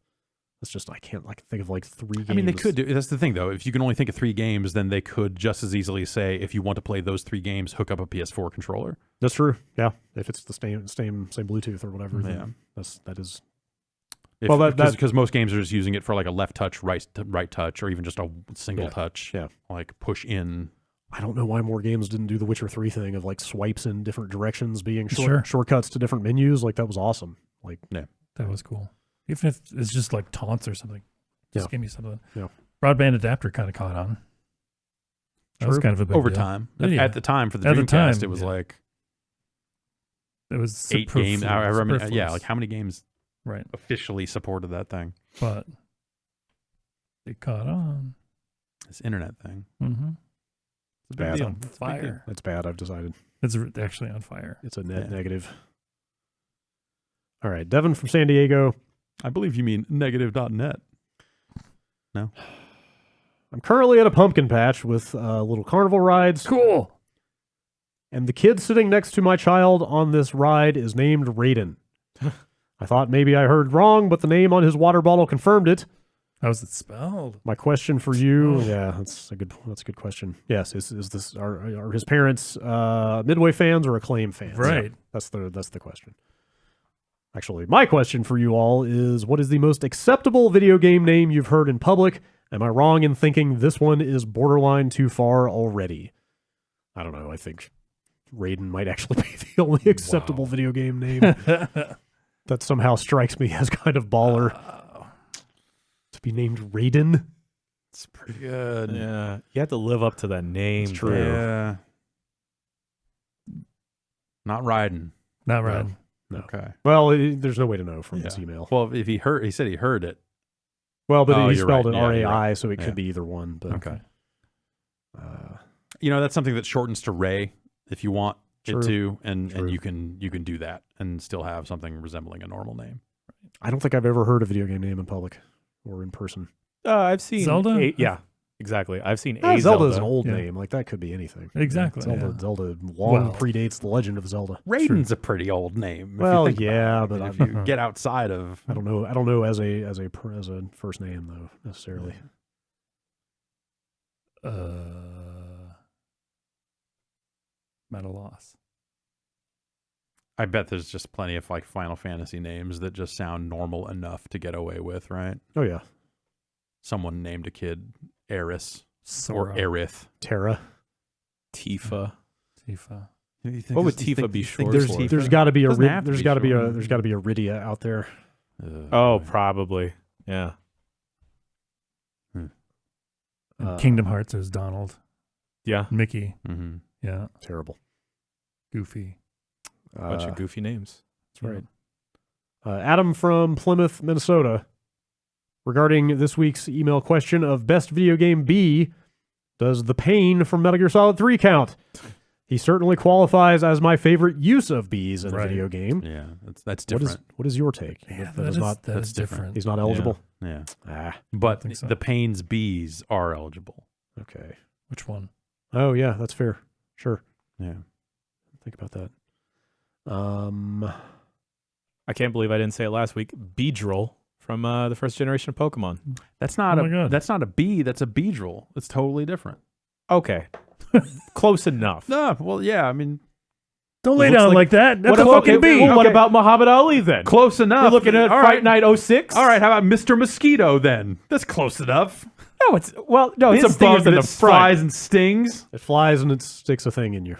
It's just I can think of like 3 games. I mean, they could do. That's the thing, though. If you can only think of 3 games, then they could just as easily say, if you want to play those 3 games, hook up a PS4 controller. That's true. Yeah, if it's the same Bluetooth or whatever, then that is. Because most games are just using it for like a left touch, right touch, or even just a single touch. Yeah, like push in. I don't know why more games didn't do the Witcher 3 thing of like swipes in different directions being Sure. shortcuts to different menus. Like that was awesome. Like That was cool. Even if it's just like taunts or something. Just give me something. Yeah. Broadband adapter kind of caught on. That was kind of a big over deal. time. Yeah. At the time for the At the Dreamcast, time, it was like it was 8 games. However many, like how many games right officially supported that thing? But it caught on. This internet thing. Mm-hmm. It's a big Bad. deal. It's fire. That's bad. I've decided It's actually on fire. it's a net negative. All right, Devin from San Diego. I believe you mean negative.net. No. I'm currently at a pumpkin patch with little carnival rides. Cool. And the kid sitting next to my child on this ride is named Raiden. I thought maybe I heard wrong, but the name on his water bottle confirmed it. How's it spelled? My question for you, that's a good question. Yes, is this are his parents Midway fans or Acclaim fans? Right. That's the question. Actually, my question for you all is, what is the most acceptable video game name you've heard in public? Am I wrong in thinking this one is borderline too far already? I don't know. I think Raiden might actually be the only acceptable video game name that somehow strikes me as kind of baller. To be named Raiden? It's pretty good. Yeah, you have to live up to that name. It's true. Yeah. Not riding. Not right. No. Okay. Well, there's no way to know from this email. Well, if he said he heard it. Well, but he you're spelled right. it Yeah, RAI, you're right. so it could be either one. But Okay. That's something that shortens to Ray if you want it to, and you can do that and still have something resembling a normal name. I don't think I've ever heard a video game name in public or in person. I've seen Zelda? yeah, exactly. I've seen Zelda Zelda is an old name. Like, that could be anything. Exactly. Zelda long predates the legend of Zelda. Raiden's a pretty old name. Well, yeah, but if you get outside of, I don't know as a first name though necessarily. At a loss. I bet there's just plenty of like Final Fantasy names that just sound normal enough to get away with, right? Oh yeah, Someone named a kid Eris Sora. or Aerith. Terra. Tifa. What would Tifa be short for? There's got to be a Doesn't have to there's be got to be a short. there's got to be a Rydia out there. Oh, probably. Yeah. Kingdom Hearts is Donald. Yeah. Mickey. Mm-hmm. Yeah. Terrible. Goofy. Bunch of goofy names. That's right. Adam from Plymouth, Minnesota. Regarding this week's email question of best video game B, does the Pain from Metal Gear Solid 3 count? He certainly qualifies as my favorite use of Bs in a video game. Yeah, that's different. What is your take? Yeah, That's different. He's not eligible. Yeah. But think so. the Pain's Bs are eligible. Okay. Which one? Oh yeah, that's fair. Sure. Yeah. Think about that. I can't believe I didn't say it last week. Beedrill from the first generation of Pokemon. That's not Oh my God. that's not a B, that's a Beedrill. It's totally different. Okay. Close enough. No, well, yeah, I mean, Don't lay Looks down like- like that. That's What a about, fucking B. well, what about Muhammad Ali then? close enough. We're looking at All Fight right. Night 06. All right, how about Mr. Mosquito then? That's close enough. No, it's no. It's His a sting bug is in that the front. flies and stings. It flies and it sticks a thing in you.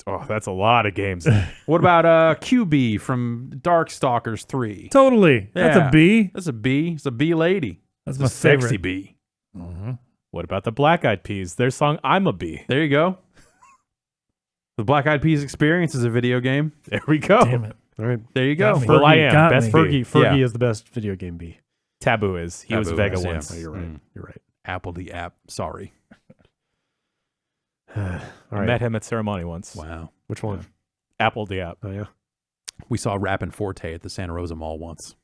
Oh, that's a lot of games. What about QB from Darkstalkers 3? Totally. That's Yeah. a B. That's a B. It's a B lady. That's It's my a sexy favorite. B. What about the Black Eyed Peas? Their song "I'm a Bee." There you go. The Black Eyed Peas Experience is a video game. There we go. Damn it. All right. There you go. Got me. Well, I Fergie am got best me. Bee. Fergie is the best video game B. Taboo is. He was Taboo Vega is, yeah. once. Oh, you're right. Mm. You're right. Apple the app. Sorry. All I right. met him at ceremony once. Wow. Which one? Apple the app. Oh yeah. We saw Rappin' Forte at the Santa Rosa Mall once.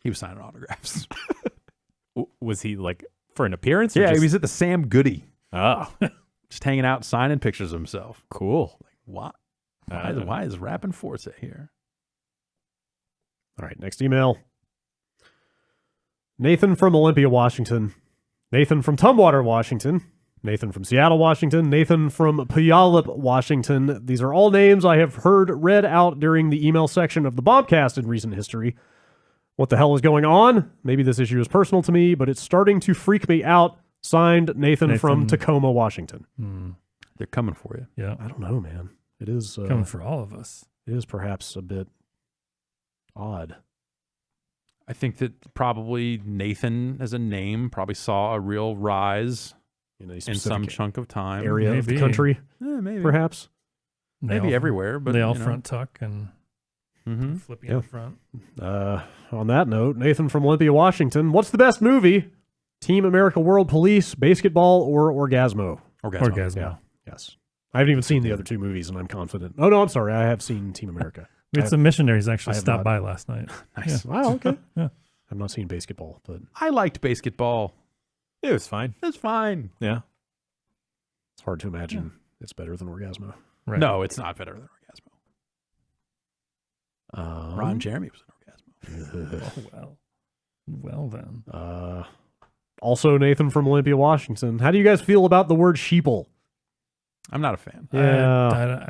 He was signing autographs. Was he like for an appearance? or Yeah, just- he was at the Sam Goody, Oh, just hanging out, signing pictures of himself. cool. What? I don't know. Why is Rappin' Forte here? All right. Next email. Nathan from Olympia, Washington. Nathan from Tumwater, Washington. Nathan from Seattle, Washington. Nathan from Puyallup, Washington. These are all names I have heard read out during the email section of the Bombcast in recent history. What the hell is going on? Maybe this issue is personal to me, but it's starting to freak me out. Signed, Nathan from Tacoma, Washington. They're coming for you. Yeah. I don't know, man. It is Coming for all of us. it is perhaps a bit odd. I think that probably Nathan as a name probably saw a real rise In a in specific some chunk of time. area of the Maybe. country, Maybe. perhaps. Maybe Nail- everywhere, but nail you know. front tuck and Mhm. flipping Yeah. in front. On that note, Nathan from Olympia, Washington. What's the best movie? Team America World Police, Basketball, or Orgasmo? Orgasmo. Yeah. Yes. I haven't even seen the other two movies, and I'm confident. Oh, no, I'm sorry. I have seen Team America. We had some missionaries actually I have stopped not. by last night. Nice. Wow, okay. Yeah. I've not seen Basketball, but I liked basketball. It was fine. It's fine. Yeah. it's hard to imagine it's better than Orgasmo. Right. No, it's not better than Orgasmo. Ron Um, Jeremy was an Orgasmo. Oh, well then. Also, Nathan from Olympia, Washington. How do you guys feel about the word sheeple? I'm not a fan. Yeah. I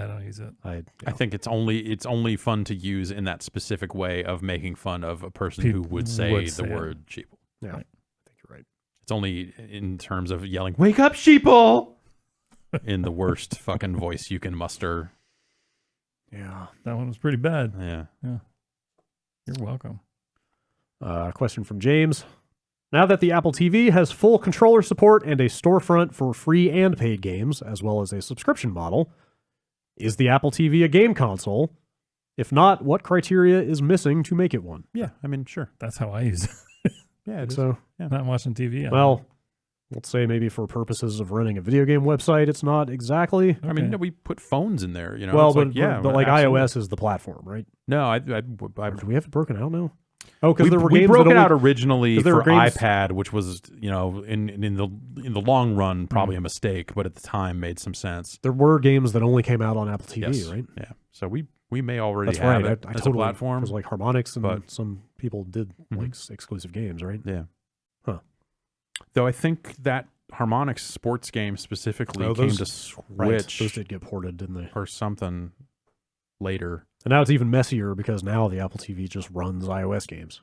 don't use it. I think it's only fun to use in that specific way of making fun of a person who would say would the say it. word sheeple. Yeah, Right. I think you're right. It's only in terms of yelling, "Wake up, sheeple!" in the worst fucking voice you can muster. Yeah. That one was pretty bad. Yeah. You're welcome. Question from James. Now that the Apple TV has full controller support and a storefront for free and paid games, as well as a subscription model, is the Apple TV a game console? If not, what criteria is missing to make it one? Yeah, I mean, sure. That's how I use it. Yeah, it is. So, Not watching TV. well, let's say maybe for purposes of running a video game website, it's not exactly. I mean, we put phones in there, you know. Well, it's but, like, yeah, but like absolutely. iOS is the platform, right? No, Or do we have it broken out now? Oh, because there were we games broke that it only, out originally there for were games- iPad, which was, you know, in the long run probably a mistake, but at the time made some sense. There were games that only came out on Apple TV, Yes. right? Yeah. So we may already That's have right. it I as totally, a platform. Because like Harmonix and but- some people did like exclusive games, right? Yeah. Huh. Though I think that Harmonix sports game specifically came to Switch Right. Those did get ported, didn't they? or something later. And now it's even messier because now the Apple TV just runs iOS games.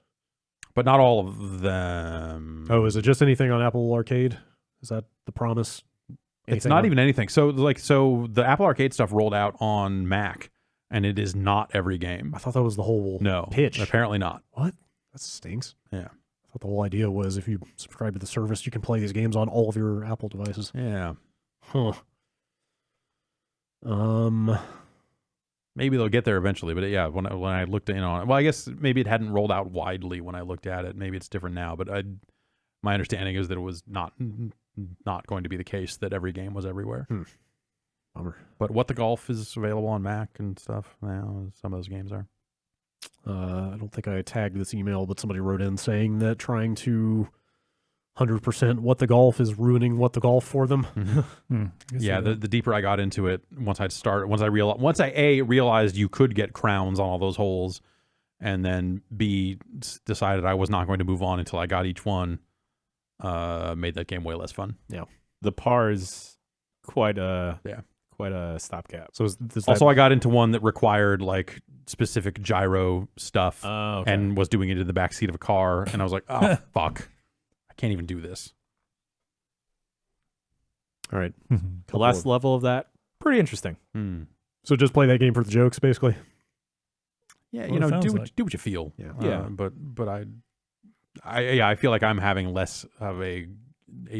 But not all of them. Oh, is it just anything on Apple Arcade? Is that the promise? It's Anything not on- even anything. So the Apple Arcade stuff rolled out on Mac, and it is not every game. I thought that was the whole No, pitch. apparently not. What? That stinks. Yeah. I thought the whole idea was if you subscribe to the service, you can play these games on all of your Apple devices. Yeah. Huh. Maybe they'll get there eventually, but yeah, when I looked in on it, well, I guess maybe it hadn't rolled out widely when I looked at it. Maybe it's different now, but my understanding is that it was not going to be the case that every game was everywhere. Bummer. But What the Golf is available on Mac and stuff now. Some of those games are. I don't think I tagged this email, but somebody wrote in saying that trying to 100% What the Golf is ruining What the Golf for them. Yeah, the deeper I got into it, once I realized you could get crowns on all those holes, and then B, decided I was not going to move on until I got each one, made that game way less fun. Yeah. The par's quite a stopgap. So is that, Also, I got into one that required like specific gyro stuff Okay. and was doing it in the back seat of a car, and I was like, oh fuck, I can't even do this. all right. The last level of that, pretty interesting. So just play that game for the jokes, basically. Yeah, Well, you it know, sounds do like. what you feel. Yeah. Yeah. But I feel like I'm having less of a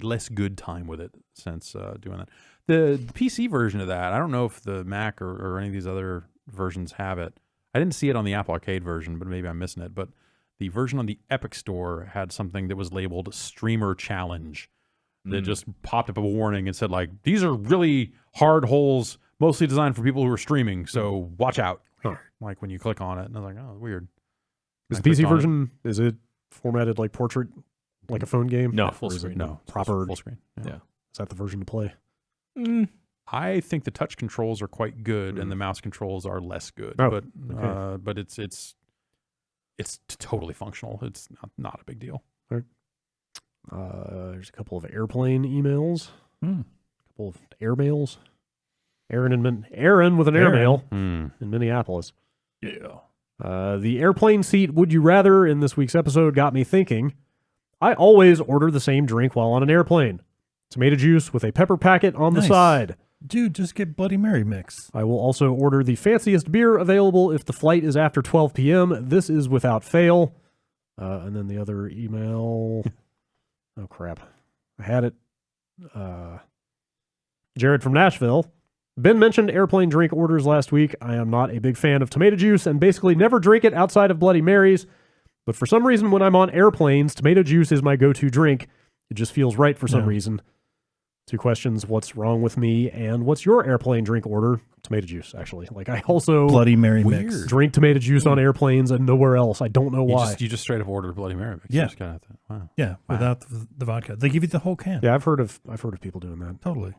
less good time with it since doing that. The PC version of that, I don't know if the Mac or any of these other versions have it. I didn't see it on the Apple Arcade version, but maybe I'm missing it. But the version on the Epic Store had something that was labeled Streamer Challenge that just popped up a warning and said, like, these are really hard holes, mostly designed for people who are streaming, so watch out. Huh. Like when you click on it, and I was like, oh, weird. Is And the I PC clicked on it. version, is it formatted like portrait, like a phone game? No, Or full is it screen. No, proper. full screen. Yeah. Is that the version to play? I think the touch controls are quite good, and the mouse controls are less good. Oh, But it's totally functional. It's not a big deal. There's a couple of airplane emails, a couple of airmails. Aaron with an airmail in Minneapolis. Yeah. The airplane seat would you rather in this week's episode got me thinking. I always order the same drink while on an airplane. Tomato juice with a pepper packet on the Nice. side. Dude, just get Bloody Mary mix. I will also order the fanciest beer available if the flight is after 12 p.m. This is without fail. And then the other email. Oh, crap. I had it. Jared from Nashville. Ben mentioned airplane drink orders last week. I am not a big fan of tomato juice and basically never drink it outside of Bloody Marys. But for some reason, when I'm on airplanes, tomato juice is my go-to drink. It just feels right for some reason. 2 questions. What's wrong with me? And what's your airplane drink order? Tomato juice, actually. Like, I also Bloody Mary mix. drink tomato juice on airplanes and nowhere else. I don't know why. You just straight up order Bloody Mary. Yeah. Just kinda, wow. Yeah, without the vodka. They give you the whole can. Yeah, I've heard of people doing that. Totally.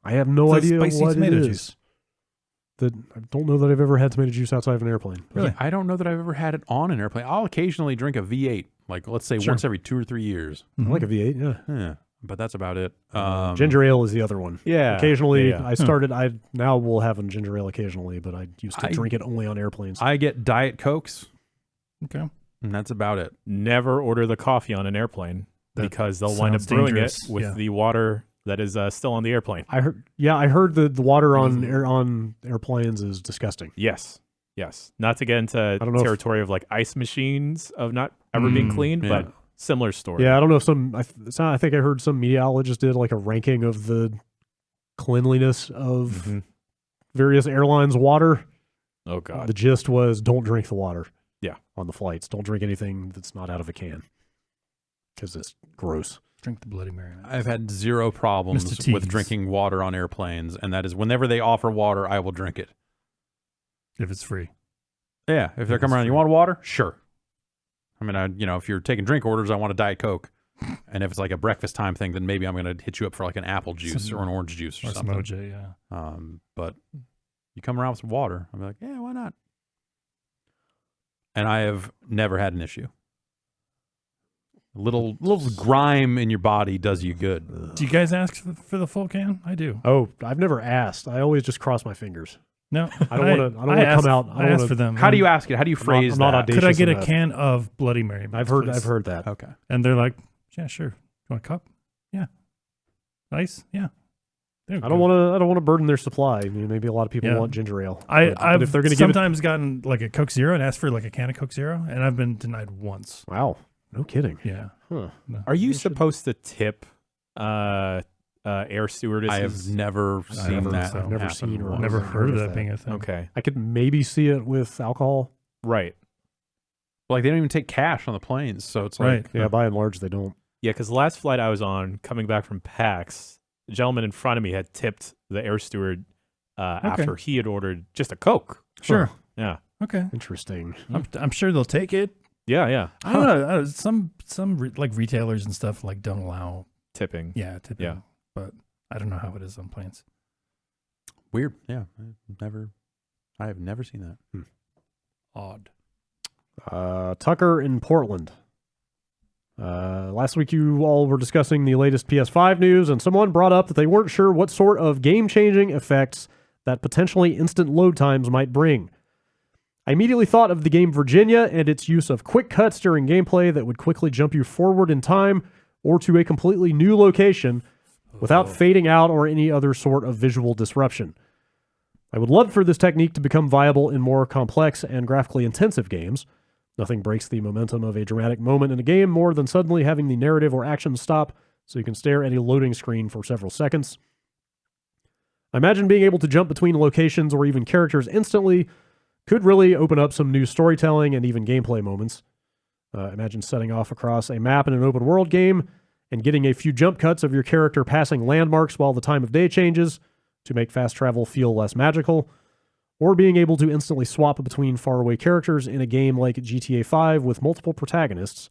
I have no It's a idea spicy what tomato it is. juice. I don't know that I've ever had tomato juice outside of an airplane. Really? Yeah, I don't know that I've ever had it on an airplane. I'll occasionally drink a V8, like let's say once every 2 or 3 years. I like a V8, yeah. Yeah, but that's about it. Ginger ale is the other one. Yeah. Occasionally, Yeah. I now will have a ginger ale occasionally, but I used to drink it only on airplanes. I get Diet Cokes, Okay. and that's about it. Never order the coffee on an airplane because they'll wind up sounds brewing dangerous. it with Yeah. the water that is still on the airplane. I heard the water on airplanes is disgusting. Yes. Not to get into don't know if- territory of like ice machines of not ever being cleaned, yeah. but Similar story. Yeah, I don't know if I think I heard some meteorologist did like a ranking of the cleanliness of various airlines' water. Oh God. The gist was don't drink the water. Yeah. On the flights, don't drink anything that's not out of a can because it's gross. Drink the Bloody Mary. I've had zero problems with drinking water on airplanes, and that is whenever they offer water, I will drink it. If it's free. Yeah, if they're coming around, you want water? Sure. I mean, if you're taking drink orders, I want a Diet Coke. And if it's like a breakfast time thing, then maybe I'm going to hit you up for like an apple juice or an orange juice or something. Some OJ, yeah. But you come around with some water, I'm like, yeah, why not? And I have never had an issue. A little grime in your body does you good. Do you guys ask for the full can? I do. Oh, I've never asked. I always just cross my fingers. No, I don't want to come out. I ask for them. How do you ask it? How do you phrase that? Could I get a can of Bloody Mary? I've heard that. Okay. And they're like, yeah, sure. You want a cup? Yeah. Nice. Yeah. I don't want to burden their supply. I mean, maybe a lot of people want ginger ale. I've if they're going to sometimes gotten like a Coke Zero and asked for like a can of Coke Zero, and I've been denied once. Wow. No kidding. Yeah. Huh. No. Are you supposed to tip air stewardesses? I have never seen that. I've never seen or never heard of that being a thing. Okay. I could maybe see it with alcohol. Right. Like they don't even take cash on the planes, so it's Right. like Yeah, by and large they don't. Yeah, because the last flight I was on, coming back from PAX, the gentleman in front of me had tipped the air steward after he had ordered just a Coke. Sure. Huh. Yeah. Okay. Interesting. I'm sure they'll take it. Yeah, yeah. I don't know. Some like retailers and stuff like don't allow Tipping. tipping. Yeah. But I don't know how it is on planes. weird. Yeah, I have never seen that. Odd. Tucker in Portland. Last week you all were discussing the latest PS5 news, and someone brought up that they weren't sure what sort of game-changing effects that potentially instant load times might bring. I immediately thought of the game Virginia and its use of quick cuts during gameplay that would quickly jump you forward in time or to a completely new location without fading out or any other sort of visual disruption. I would love for this technique to become viable in more complex and graphically intensive games. Nothing breaks the momentum of a dramatic moment in a game more than suddenly having the narrative or action stop so you can stare at a loading screen for several seconds. I imagine being able to jump between locations or even characters instantly could really open up some new storytelling and even gameplay moments. Imagine setting off across a map in an open world game and getting a few jump cuts of your character passing landmarks while the time of day changes to make fast travel feel less magical, or being able to instantly swap between faraway characters in a game like GTA 5 with multiple protagonists.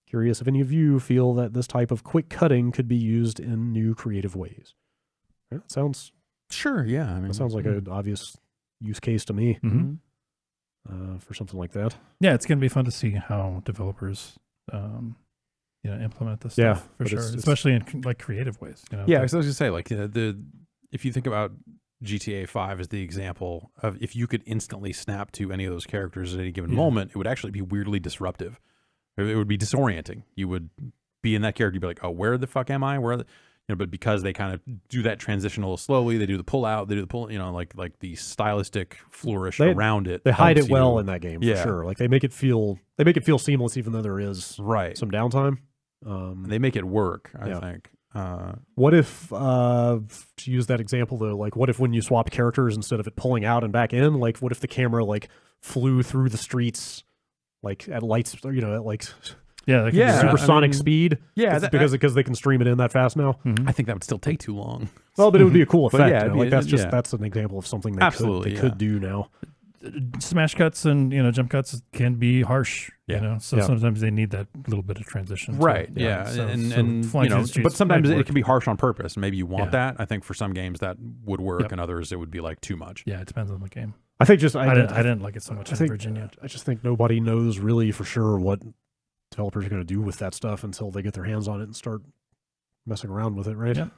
Curious if any of you feel that this type of quick cutting could be used in new creative ways. That sounds Sure, yeah. I mean, that sounds like an obvious use case to me for something like that. Yeah, it's going to be fun to see how developers implement this stuff for sure, especially in like creative ways. Yeah, I was going to say, like, if you think about GTA 5 as the example of if you could instantly snap to any of those characters at any given moment, it would actually be weirdly disruptive. It would be disorienting. You would be in that character, you'd be like, oh, where the fuck am I? But because they kind of do that transition a little slowly, they do the pull out, they do the pull, like the stylistic flourish around it. They hide it well in that game for sure. Like they make it feel seamless even though there is some downtime. They make it work, I think. What if, to use that example though, like what if when you swap characters, instead of it pulling out and back in, like what if the camera like flew through the streets like at lights, at like supersonic speed? Yeah, because they can stream it in that fast now. I think that would still take too long. Well, but it would be a cool effect. Yeah, that's an example of something they could do now. Smash cuts and jump cuts can be harsh. So sometimes they need that little bit of transition. Right. But sometimes it can be harsh on purpose. Maybe you want that. I think for some games that would work, and others it would be like too much. Yeah, it depends on the game. I think I didn't like it so much in Virginia. I just think nobody knows really for sure what developers are going to do with that stuff until they get their hands on it and start messing around with it, right?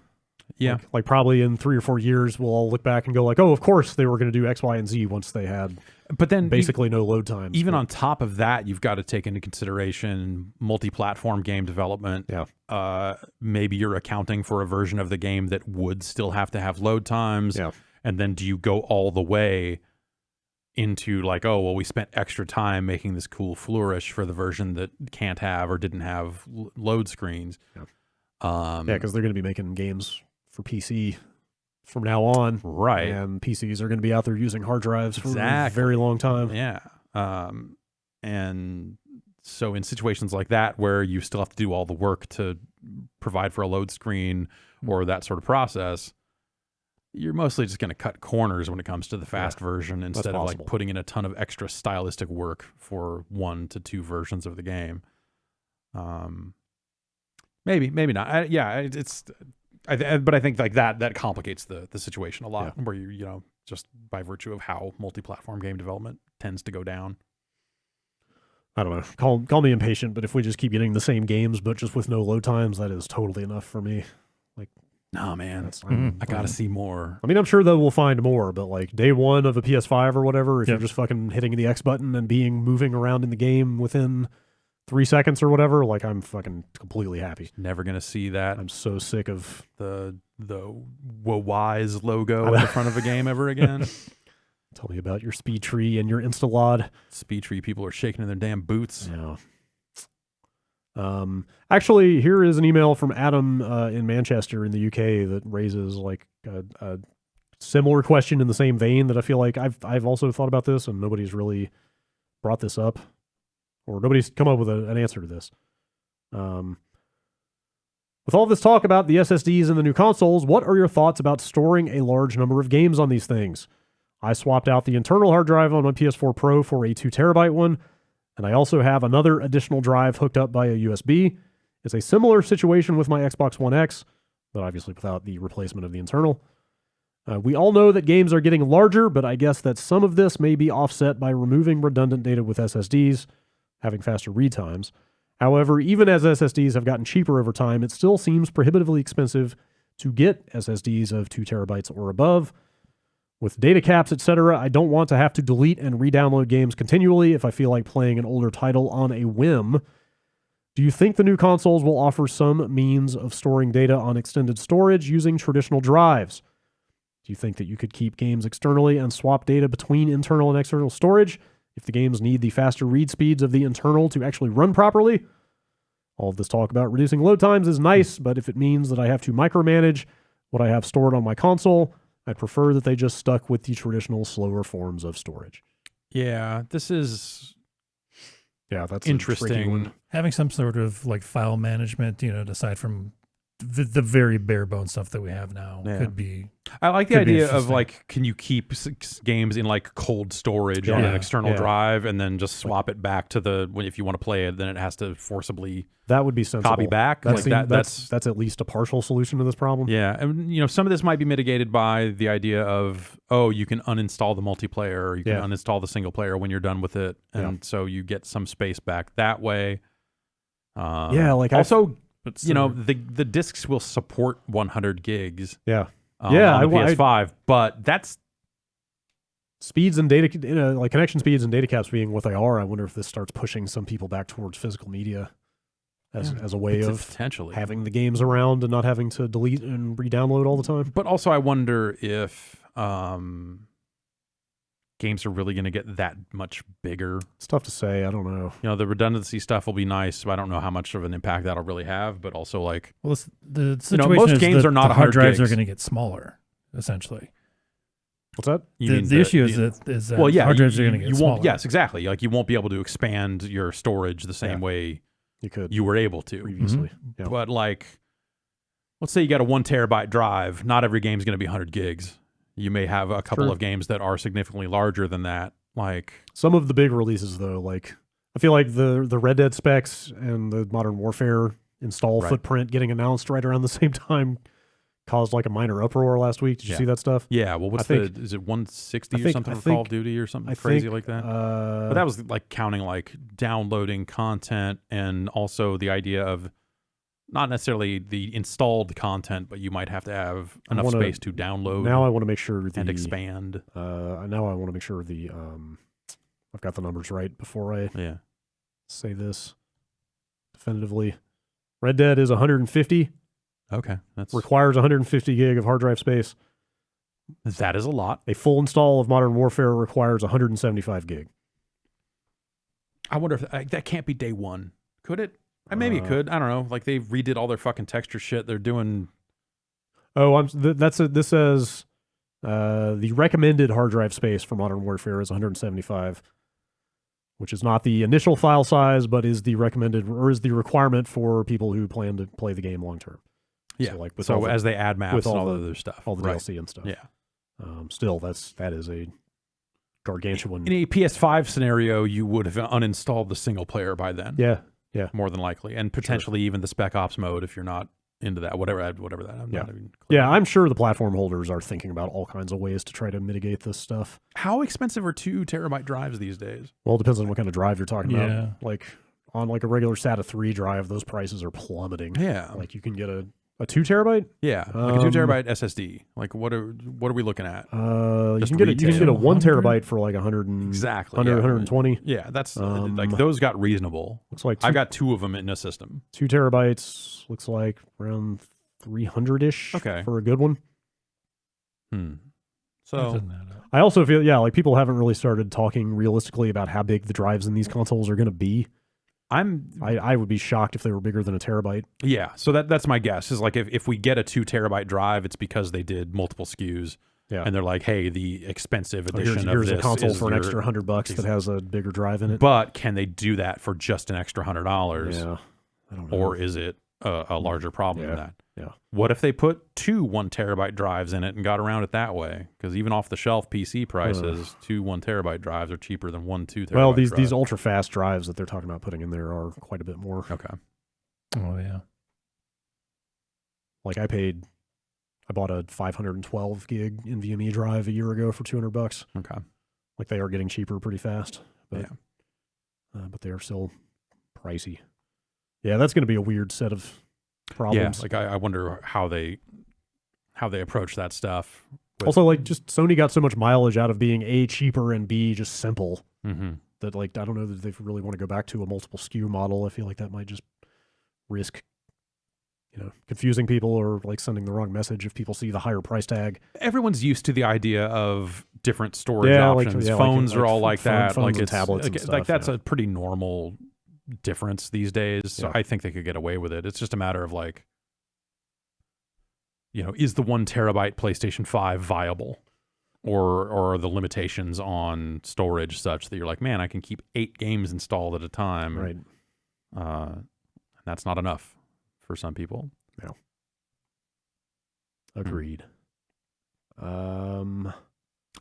Yeah. Like probably in 3 or 4 years, we'll all look back and go like, oh, of course they were going to do X, Y, and Z once they had basically no load times. Even on top of that, you've got to take into consideration multi-platform game development. Yeah. Maybe you're accounting for a version of the game that would still have to have load times. Yeah. And then do you go all the way into like, oh, well, we spent extra time making this cool flourish for the version that can't have or didn't have load screens. Yeah, because they're going to be making games for PC from now on. Right. And PCs are going to be out there using hard drives for a very long time. Yeah. And so in situations like that where you still have to do all the work to provide for a load screen or that sort of process, you're mostly just going to cut corners when it comes to the fast version instead of like putting in a ton of extra stylistic work for 1 to 2 versions of the game. Maybe not. But I think like that complicates the situation a lot, where you just by virtue of how multi-platform game development tends to go down. I don't know. Call me impatient, but if we just keep getting the same games but just with no load times, that is totally enough for me. Like, nah, man, I gotta see more. I mean, I'm sure that we'll find more, but like day one of a PS5 or whatever, if you're just fucking hitting the X button and moving around in the game within 3 seconds or whatever, like I'm fucking completely happy. Never gonna see that. I'm so sick of the Wise logo at the front of a game ever again. Tell me about your speed tree and your Instalod. Speed tree people are shaking in their damn boots. Yeah. Actually, here is an email from Adam in Manchester in the UK that raises like a similar question in the same vein that I feel like I've also thought about this and nobody's really brought this up, or nobody's come up with an answer to this. With all this talk about the SSDs and the new consoles, what are your thoughts about storing a large number of games on these things? I swapped out the internal hard drive on my PS4 Pro for a 2 terabyte one, and I also have another additional drive hooked up by a USB. It's a similar situation with my Xbox One X, but obviously without the replacement of the internal. We all know that games are getting larger, but I guess that some of this may be offset by removing redundant data with SSDs, having faster read times. However, even as SSDs have gotten cheaper over time, it still seems prohibitively expensive to get SSDs of 2 terabytes or above. With data caps, etc., I don't want to have to delete and re-download games continually if I feel like playing an older title on a whim. Do you think the new consoles will offer some means of storing data on extended storage using traditional drives? Do you think that you could keep games externally and swap data between internal and external storage if the games need the faster read speeds of the internal to actually run properly? All of this talk about reducing load times is nice, but if it means that I have to micromanage what I have stored on my console, I'd prefer that they just stuck with the traditional, slower forms of storage. Yeah, this is that's interesting. Having some sort of like file management, aside from the very bare bones stuff that we have now, could be. I like the idea of like, can you keep games in like cold storage on an external drive and then just swap it back to if you want to play it, then it has to forcibly that would be sensible. Copy back. That's at least a partial solution to this problem. Yeah, and some of this might be mitigated by the idea of you can uninstall the multiplayer, or you can uninstall the single player when you're done with it, and so you get some space back that way. The discs will support 100 gigs. On the PS5, but that's speeds and data, like connection speeds and data caps being what they are. I wonder if this starts pushing some people back towards physical media as a way of potentially having the games around and not having to delete and re-download all the time. But also, I wonder if games are really going to get that much bigger. It's tough to say. I don't know. The redundancy stuff will be nice, but I don't know how much of an impact that'll really have. But also, like, the situation most is games are not the hard drives gigs. are going to get smaller, essentially. What's that? The issue is that hard drives are going to get smaller. Yes, exactly. Like, you won't be able to expand your storage the same way you were able to previously. Mm-hmm. Yeah. But like, let's say you got a 1 terabyte drive. Not every game is going to be 100 gigs. You may have a couple of games that are significantly larger than that. Like some of the big releases, though, like I feel like the Red Dead specs and the Modern Warfare install footprint getting announced right around the same time caused like a minor uproar last week. Did you see that stuff? Yeah. Well, is it 160 or something for Call of Duty or something crazy like that? But that was like counting like downloading content and also the idea of not necessarily the installed content, but you might have to have enough space to download. Now I want to make sure and expand. Now I want to make sure I've got the numbers right before I say this definitively. Red Dead is 150. Okay, that's requires 150 gig of hard drive space. That is a lot. A full install of Modern Warfare requires 175 gig. I wonder if that can't be day one. Could it? Maybe it could. I don't know. Like they redid all their fucking texture shit. They're doing. Oh, this says the recommended hard drive space for Modern Warfare is 175, which is not the initial file size, but is the recommended or is the requirement for people who plan to play the game long term. Yeah. So, like as they add maps with and all the the other stuff, all the DLC and stuff. Yeah. Still, that is a gargantuan. In a PS5 scenario, you would have uninstalled the single player by then. Yeah. More than likely, and potentially even the Spec Ops mode if you're not into that. Whatever that. I'm not even clear. Yeah, I'm sure the platform holders are thinking about all kinds of ways to try to mitigate this stuff. How expensive are 2 terabyte drives these days? Well, it depends on what kind of drive you're talking Yeah. about. Like on like a regular SATA 3 drive, those prices are plummeting. Yeah. Like you can get a 2 terabyte. Yeah, like a 2 terabyte SSD. Like what are we looking at? You Just can get a 1 100? terabyte for like 100 and, Exactly, 100, yeah. 120. Yeah, that's like those got reasonable. Looks like I've got 2 of them in a system. 2 terabytes. Looks like around 300-ish. Okay. For a good one. That So doesn't add up. I also feel like people haven't really started talking realistically about how big the drives in these consoles are going to be. I would be shocked if they were bigger than a terabyte. yeah, so that's my guess is like if we get a 2 terabyte drive, it's because they did multiple SKUs. Yeah. And they're like, hey, the expensive edition Here's of this a console is for an your- extra $100 that has a bigger drive in it. But can they do that for just an extra $100? Yeah, I don't know. Or is it a larger problem than that? Yeah. What if they put 2 1 terabyte drives in it and got around it that way? Because even off the shelf PC prices, 2 1 terabyte drives are cheaper than 1 2 terabyte. Well, these drive. ultra fast drives that they're talking about putting in there are quite a bit more. Okay. Oh yeah. Like I bought a 512 gig NVMe drive a year ago for $200. Okay. Like they are getting cheaper pretty fast, but Yeah. they are still pricey. Yeah, that's going to be a weird set of problems. Yeah. Like I wonder how they approach that stuff. Also, like just Sony got so much mileage out of being A, cheaper, and B, just simple Mm-hmm. that like I don't know that they really want to go back to a multiple SKU model. I feel like that might just risk confusing people or like sending the wrong message if people see the higher price tag. Everyone's used to the idea of different storage Yeah, options. Phones are all like that. Phones Like and it's tablets and like stuff, that's yeah. a pretty normal difference these days. So Yeah. I think they could get away with it. It's just a matter of like, is the 1 terabyte PlayStation 5 viable? Or are the limitations on storage such that you're like, man, I can keep 8 games installed at a time. Right. And that's not enough for some people. Agreed. I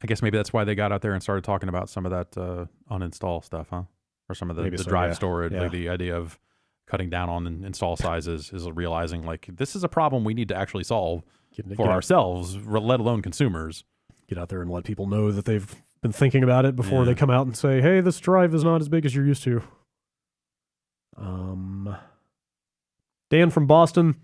guess maybe that's why they got out there and started talking about some of that uninstall stuff, huh? Or some of the Maybe so, drive yeah. storage, Yeah. like the idea of cutting down on install sizes is realizing like this is a problem we need to actually solve for ourselves, let alone consumers. Get out there and let people know that they've been thinking about it before they come out and say, hey, this drive is not as big as you're used to. Dan from Boston.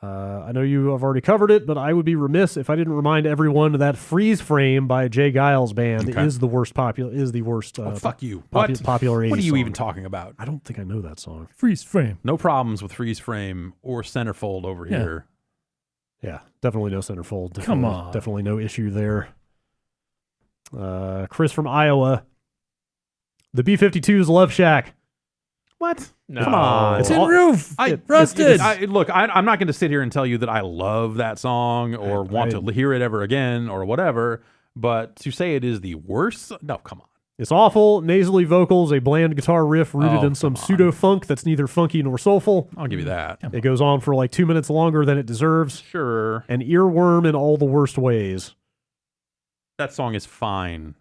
I know you have already covered it, but I would be remiss if I didn't remind everyone that Freeze Frame by Jay Giles Band is the worst fuck you. popular 80s What are you song. even talking about? I don't think I know that song. Freeze frame. No problems with freeze frame or centerfold over here. Yeah, definitely no centerfold. Come on. Definitely no issue there. Chris from Iowa. The B-52's Love Shack. What? No. Come on. It's in roof. Rusted. Look, I'm not going to sit here and tell you that I love that song or want to hear it ever again or whatever, but to say it is the worst, no, come on. It's awful, nasally vocals, a bland guitar riff rooted in some pseudo-funk that's neither funky nor soulful. I'll give you that. It goes on for like 2 minutes longer than it deserves. Sure. An earworm in all the worst ways. That song is fine.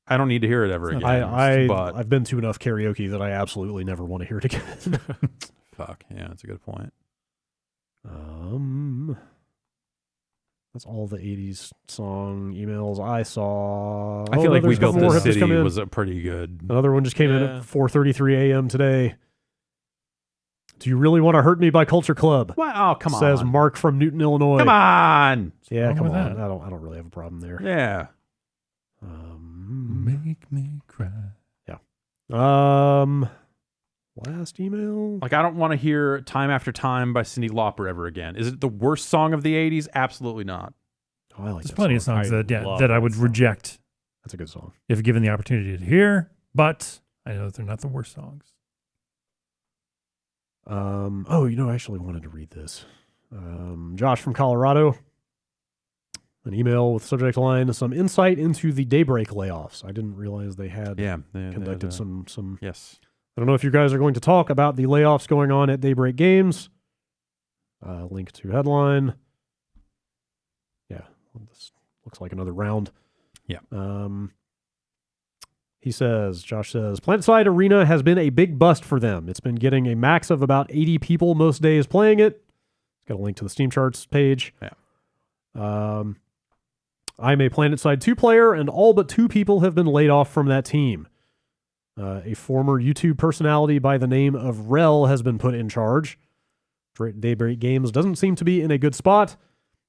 I don't need to hear it ever again. but I've been to enough karaoke that I absolutely never want to hear it again. fuck, yeah, that's a good point. That's all the 80s song emails I saw. I feel like We there's a Built couple more This have just City come in. was a pretty good. Another one just came in at 4:33 a.m. today. Do you really want to hurt me by Culture Club? What? Oh, come on. Says Mark from Newton, Illinois. Come on. Yeah, wrong come with on. that? I don't really have a problem there. Yeah. Make me cry. Last email. Like, I don't want to hear Time After Time by Cyndi Lauper ever again. Is it the worst song of the 80s? Absolutely not. Oh, I like There's that plenty of song. songs that I would reject That's a good song. if given the opportunity to hear, but I know that they're not the worst songs. Oh, I actually wanted to read this. Josh from Colorado, an email with subject line, some insight into the Daybreak layoffs. I didn't realize they had conducted some. Yes. I don't know if you guys are going to talk about the layoffs going on at Daybreak Games. Link to headline. Yeah, this looks like another round. Yeah. Josh says, PlanetSide Arena has been a big bust for them. It's been getting a max of about 80 people most days playing it. It's got a link to the Steam charts page. Yeah. I'm a PlanetSide 2 player, and all but 2 people have been laid off from that team. A former YouTube personality by the name of Rel has been put in charge. Daybreak Games doesn't seem to be in a good spot.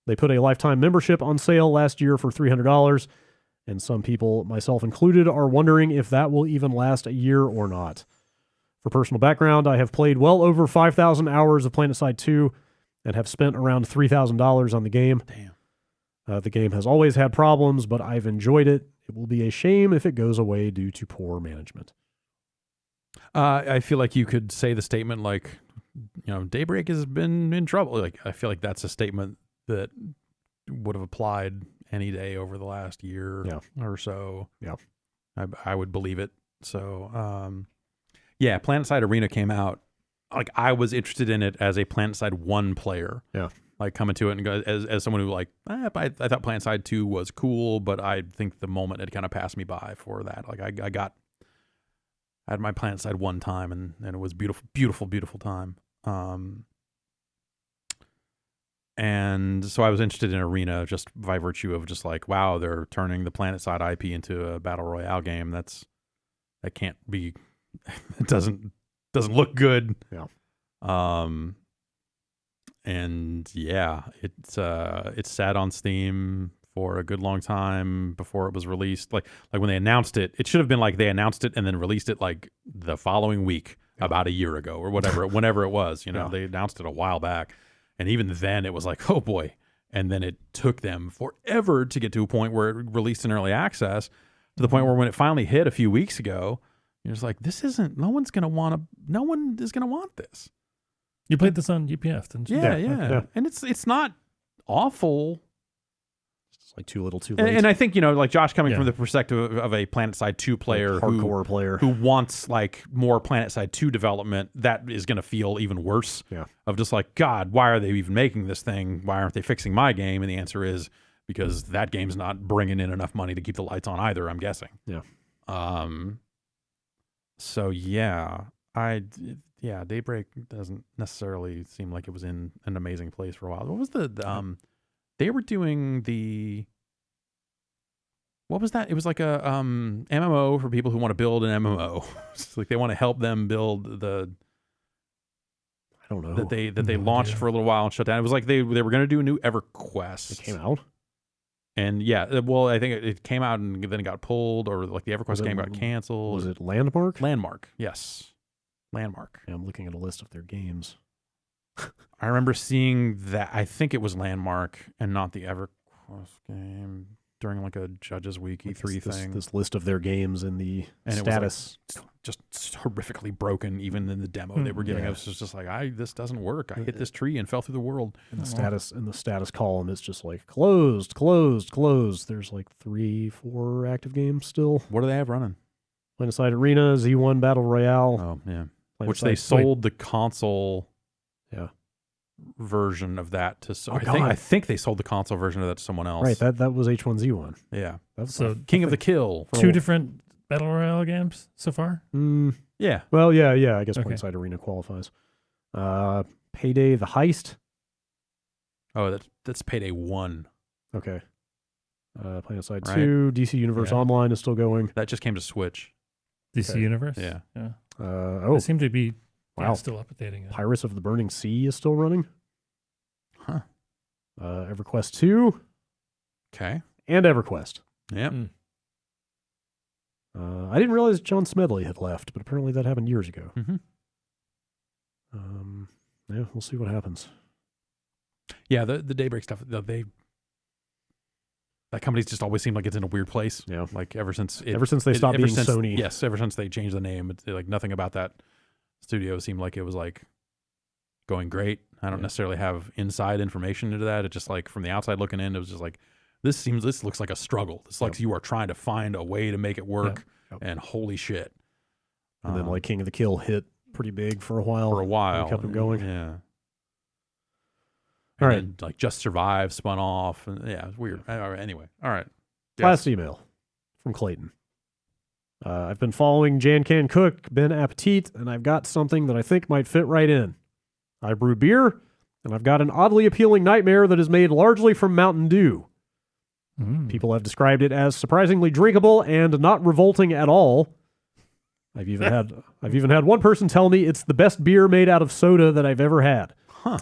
They put a lifetime membership on sale last year for $300. And some people, myself included, are wondering if that will even last a year or not. For personal background, I have played well over 5,000 hours of PlanetSide 2 and have spent around $3,000 on the game. Damn. The game has always had problems, but I've enjoyed it. It will be a shame if it goes away due to poor management. I feel like you could say the statement like, Daybreak has been in trouble. Like, I feel like that's a statement that would have applied any day over the last year or so. Yeah. I would believe it. So, PlanetSide Arena came out. Like, I was interested in it as a PlanetSide 1 player. Yeah. Like, coming to it and go, as someone who, like, I thought PlanetSide 2 was cool, but I think the moment had kind of passed me by for that. Like, I had my PlanetSide 1 time, and it was beautiful, beautiful, beautiful time. And so I was interested in Arena just by virtue of just like, wow, they're turning the PlanetSide IP into a battle royale game. That can't be. It doesn't look good. Yeah. And yeah, it's sat on Steam for a good long time before it was released. Like when they announced it, it should have been like they announced it and then released it like the following week, about a year ago or whatever, whenever it was. They announced it a while back. And even then, it was like, oh boy. And then it took them forever to get to a point where it released in early access, to the point where when it finally hit a few weeks ago, you're just like, no one is going to want this. You played this on UPF, didn't you? Yeah. And it's not awful. It's like too little too late. And I think, like Josh coming from the perspective of a PlanetSide 2 player, like hardcore player who wants like more PlanetSide 2 development, that is going to feel even worse. Yeah. Of just like, God, why are they even making this thing? Why aren't they fixing my game? And the answer is because that game's not bringing in enough money to keep the lights on either, I'm guessing. Yeah. So Daybreak doesn't necessarily seem like it was in an amazing place for a while. What was they were doing what was that? It was like a MMO for people who want to build an MMO. It's like they want to help them build I don't know. That they launched for a little while and shut down. It was like they were going to do a new EverQuest. It came out? And well, I think it came out and then it got pulled, or like the EverQuest game got canceled. Was it Landmark? Landmark, yes. Landmark. Yeah, I'm looking at a list of their games. I remember seeing that. I think it was Landmark and not the EverQuest game during like a Judges Week E3 thing. This list of their games in the status. It was like just horrifically broken, even in the demo they were giving us. It's just like, this doesn't work. I hit this tree and fell through the world. In the status column, it's just like closed. There's like 3-4 active games still. What do they have running? PlanetSide Arena, Z1 Battle Royale. Oh, yeah. Which they sold the console version of that to I think they sold the console version of that to someone else. Right, that was H1Z1. Yeah. So King of the Kill. 2 different Battle Royale games so far? Yeah. Well, yeah, I guess PlanetSide Arena qualifies. Payday the Heist. Oh, that's Payday 1. Okay. PlanetSide 2, DC Universe Online is still going. That just came to Switch. DC Universe? Yeah. They seem to be still updating it. Pirates of the Burning Sea is still running. Huh. EverQuest 2. Okay. And EverQuest. Yep. I didn't realize John Smedley had left, but apparently that happened years ago. Mm-hmm. Yeah, we'll see what happens. Yeah, the Daybreak stuff, that company's just always seemed like it's in a weird place. Yeah. Like ever since they stopped being Sony. Yes, ever since they changed the name, it's like nothing about that studio seemed like it was like going great. I don't necessarily have inside information into that. It's just like from the outside looking in, it was just like this looks like a struggle. It's like you are trying to find a way to make it work, and holy shit. And then like King of the Kill hit pretty big for a while. Kept them going. Yeah. All right. Then, like Just Survive spun off. And it's weird. All right, anyway. All right. Last email from Clayton. I've been following Jan Can Cook, Ben Appetit, and I've got something that I think might fit right in. I brew beer, and I've got an oddly appealing nightmare that is made largely from Mountain Dew. People have described it as surprisingly drinkable and not revolting at all. I've even had one person tell me it's the best beer made out of soda that I've ever had. Huh.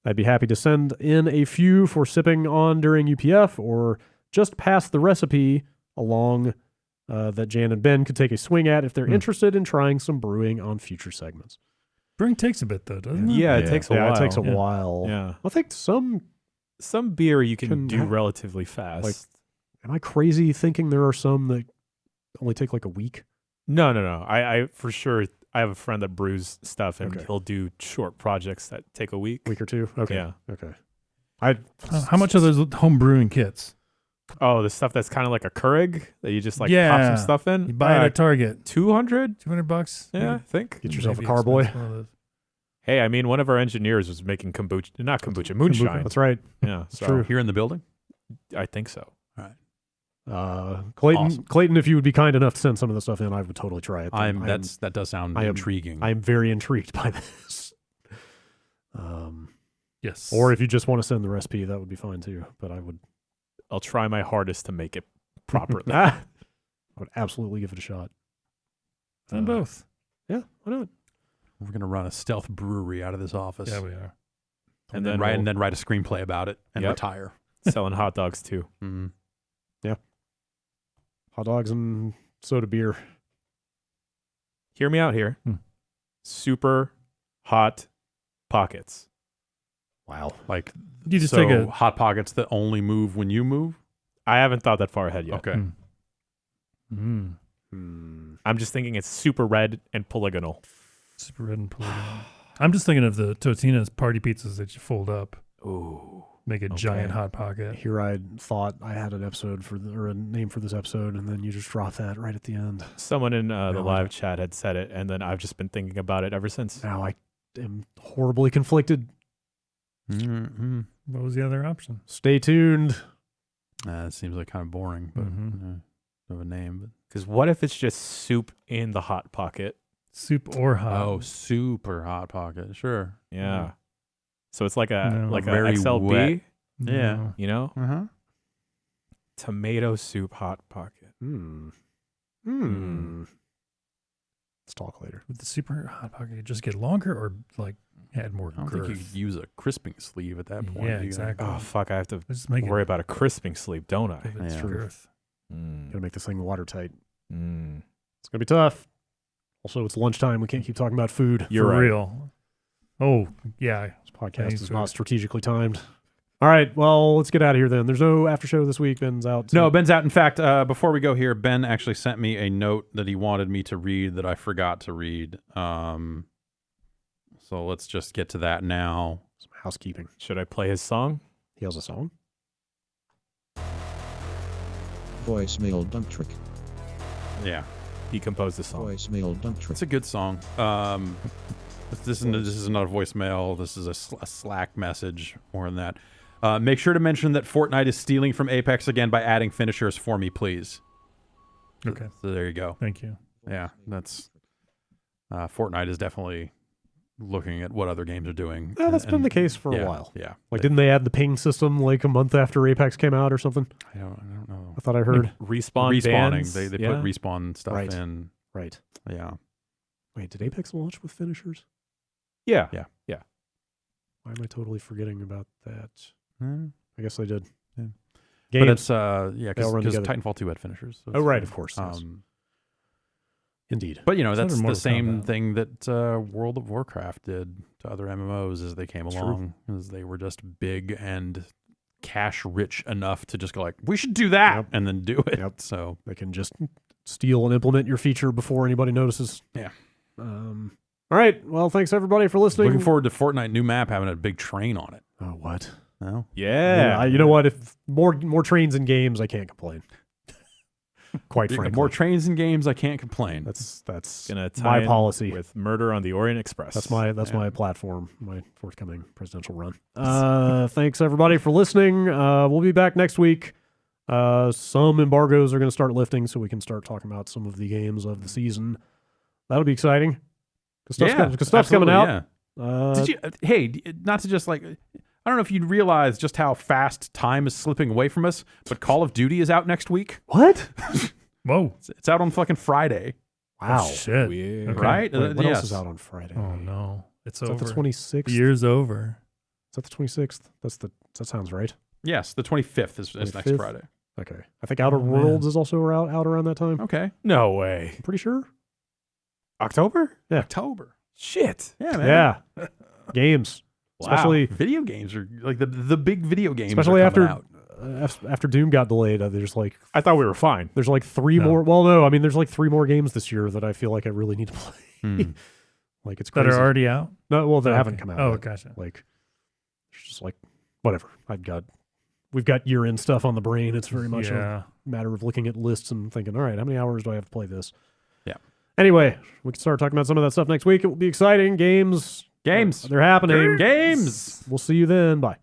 I'd be happy to send in a few for sipping on during UPF, or just pass the recipe along that Jan and Ben could take a swing at if they're interested in trying some brewing on future segments. Brewing takes a bit though, doesn't it? Yeah, it takes a while. It takes a while. Yeah. I think some beer you can do relatively fast. Like, am I crazy thinking there are some that only take like a week? No. I for sure, I have a friend that brews stuff, and he'll do short projects that take a week Week or two? Okay. Yeah. Okay. How much are those home brewing kits? Oh, the stuff that's kind of like a Keurig that you just like pop some stuff in. You buy it at Target. $200? Yeah, I think. Get yourself a carboy. Hey, I mean, one of our engineers was making moonshine. That's right. Yeah, so True. Here in the building? I think so. All right. Clayton, if you would be kind enough to send some of the stuff in, I would totally try it. That does sound intriguing. I am very intrigued by this. Yes. Or if you just want to send the recipe, that would be fine too. But I'll try my hardest to make it properly. I would absolutely give it a shot. Send both. Yeah, why not? We're gonna run a stealth brewery out of this office. Yeah, we are. And then write a screenplay about it and retire. Selling hot dogs too. Mm-hmm. Yeah. Hot dogs and soda beer. Hear me out here. Super hot pockets. Wow. Like you just take a hot pockets that only move when you move? I haven't thought that far ahead yet. Okay. I'm just thinking it's super red and polygonal. Super red and polygonal. I'm just thinking of the Totino's party pizzas that you fold up. Ooh. Make a giant hot pocket. Here I thought I had an episode or a name for this episode, and then you just drop that right at the end. Someone in the live chat had said it, and then I've just been thinking about it ever since. Now I am horribly conflicted. Mm-hmm. What was the other option? Stay tuned. It seems like kind of boring, but of a name. Because what if it's just soup in the hot pocket? Soup or hot? Oh, super hot pocket. Sure. Yeah. So it's like a very XLB. wet. No. Yeah. You know? Uh-huh. Tomato soup hot pocket. Let's talk later. With the super hot pocket, you just get longer or like add more I don't girth? think you could use a crisping sleeve at that point. Yeah, exactly. Oh, fuck. I have to Just make worry about a crisping sleeve, don't I? It's Yeah. girth. Gotta make this thing watertight. Mm. It's gonna be tough. Also, it's lunchtime. We can't keep talking about food. You're For right. real. Oh, yeah. This podcast is not strategically timed. All right, well, let's get out of here then. There's no after show this week. Ben's out. No, Ben's out. In fact, before we go here, Ben actually sent me a note that he wanted me to read that I forgot to read. So let's just get to that now. Some housekeeping. Should I play his song? He has a song. Voicemail dump trick. Yeah, He composed the song. Voicemail dump trick. it's a good song. This is not a voicemail. This is a Slack message more than that. Make sure to mention that Fortnite is stealing from Apex again by adding finishers for me, please. Okay. So there you go. Thank you. Yeah, that's Fortnite is definitely looking at what other games are doing. Yeah, that's been the case for yeah, a while. Yeah. Like, didn't they add the ping system like a month after Apex came out or something? I don't know. I thought I heard. Respawning. Respawning. They put respawn stuff Right. in. Right. Yeah. Wait, did Apex launch with finishers? Yeah. Yeah. Why am I totally forgetting about that? Hmm. I guess I did. Yeah. Games. But it's all run because together. Titanfall 2 had finishers. So Oh, it's right, fine. of course. Yes. Indeed. But that's Mortal the same Kombat. thing that World of Warcraft did to other MMOs as they came It's along, as they were just big and cash rich enough to just go like, we should do that, Yep. and then do it. Yep. So They can just steal and implement your feature before anybody notices. Yeah. All right. Well, thanks everybody for listening. looking forward to Fortnite new map having a big train on it. Oh, what? No, Yeah. You know what? If more trains and games, I can't complain. Quite frankly, more trains and games. I can't complain. That's Gonna tie my in policy. with Murder on the Orient Express. That's my platform, my forthcoming presidential run. Thanks everybody for listening. We'll be back next week. Some embargoes are going to start lifting, so we can start talking about some of the games of the season. That'll be exciting. Because stuff's coming out. Yeah. Did you? Hey, not to just like. I don't know if you'd realize just how fast time is slipping away from us, but Call of Duty is out next week. What? Whoa. It's out on fucking Friday. Wow. Oh, shit. Weird. Okay. Right? Wait, what Yes. else is out on Friday? Oh, no. It's Is over. that the 26th? Year's over. Is that the 26th? That sounds right. Yes, the 25th is next 25th? Friday. Okay. I think Outer Oh, man. Worlds is also out around that time. Okay. No way. I'm pretty sure. October? October. Shit. Yeah, man. Yeah. Games. Wow. Especially video games are like the big video games. especially are coming after out. after Doom got delayed, there's like I thought we were fine. three No. more. Well, no, I mean there's like 3 more games this year that I feel like I really need to play. Hmm. Like it's That crazy. are already out? No, well, they Okay. haven't come out. Oh, yet. gotcha. Like it's just like whatever. We've got year-end stuff on the brain. It's very much Yeah. a matter of looking at lists and thinking, all right, how many hours do I have to play this? Yeah. Anyway, we can start talking about some of that stuff next week. It will be exciting. Games. Games. They're happening. Games. We'll see you then. Bye.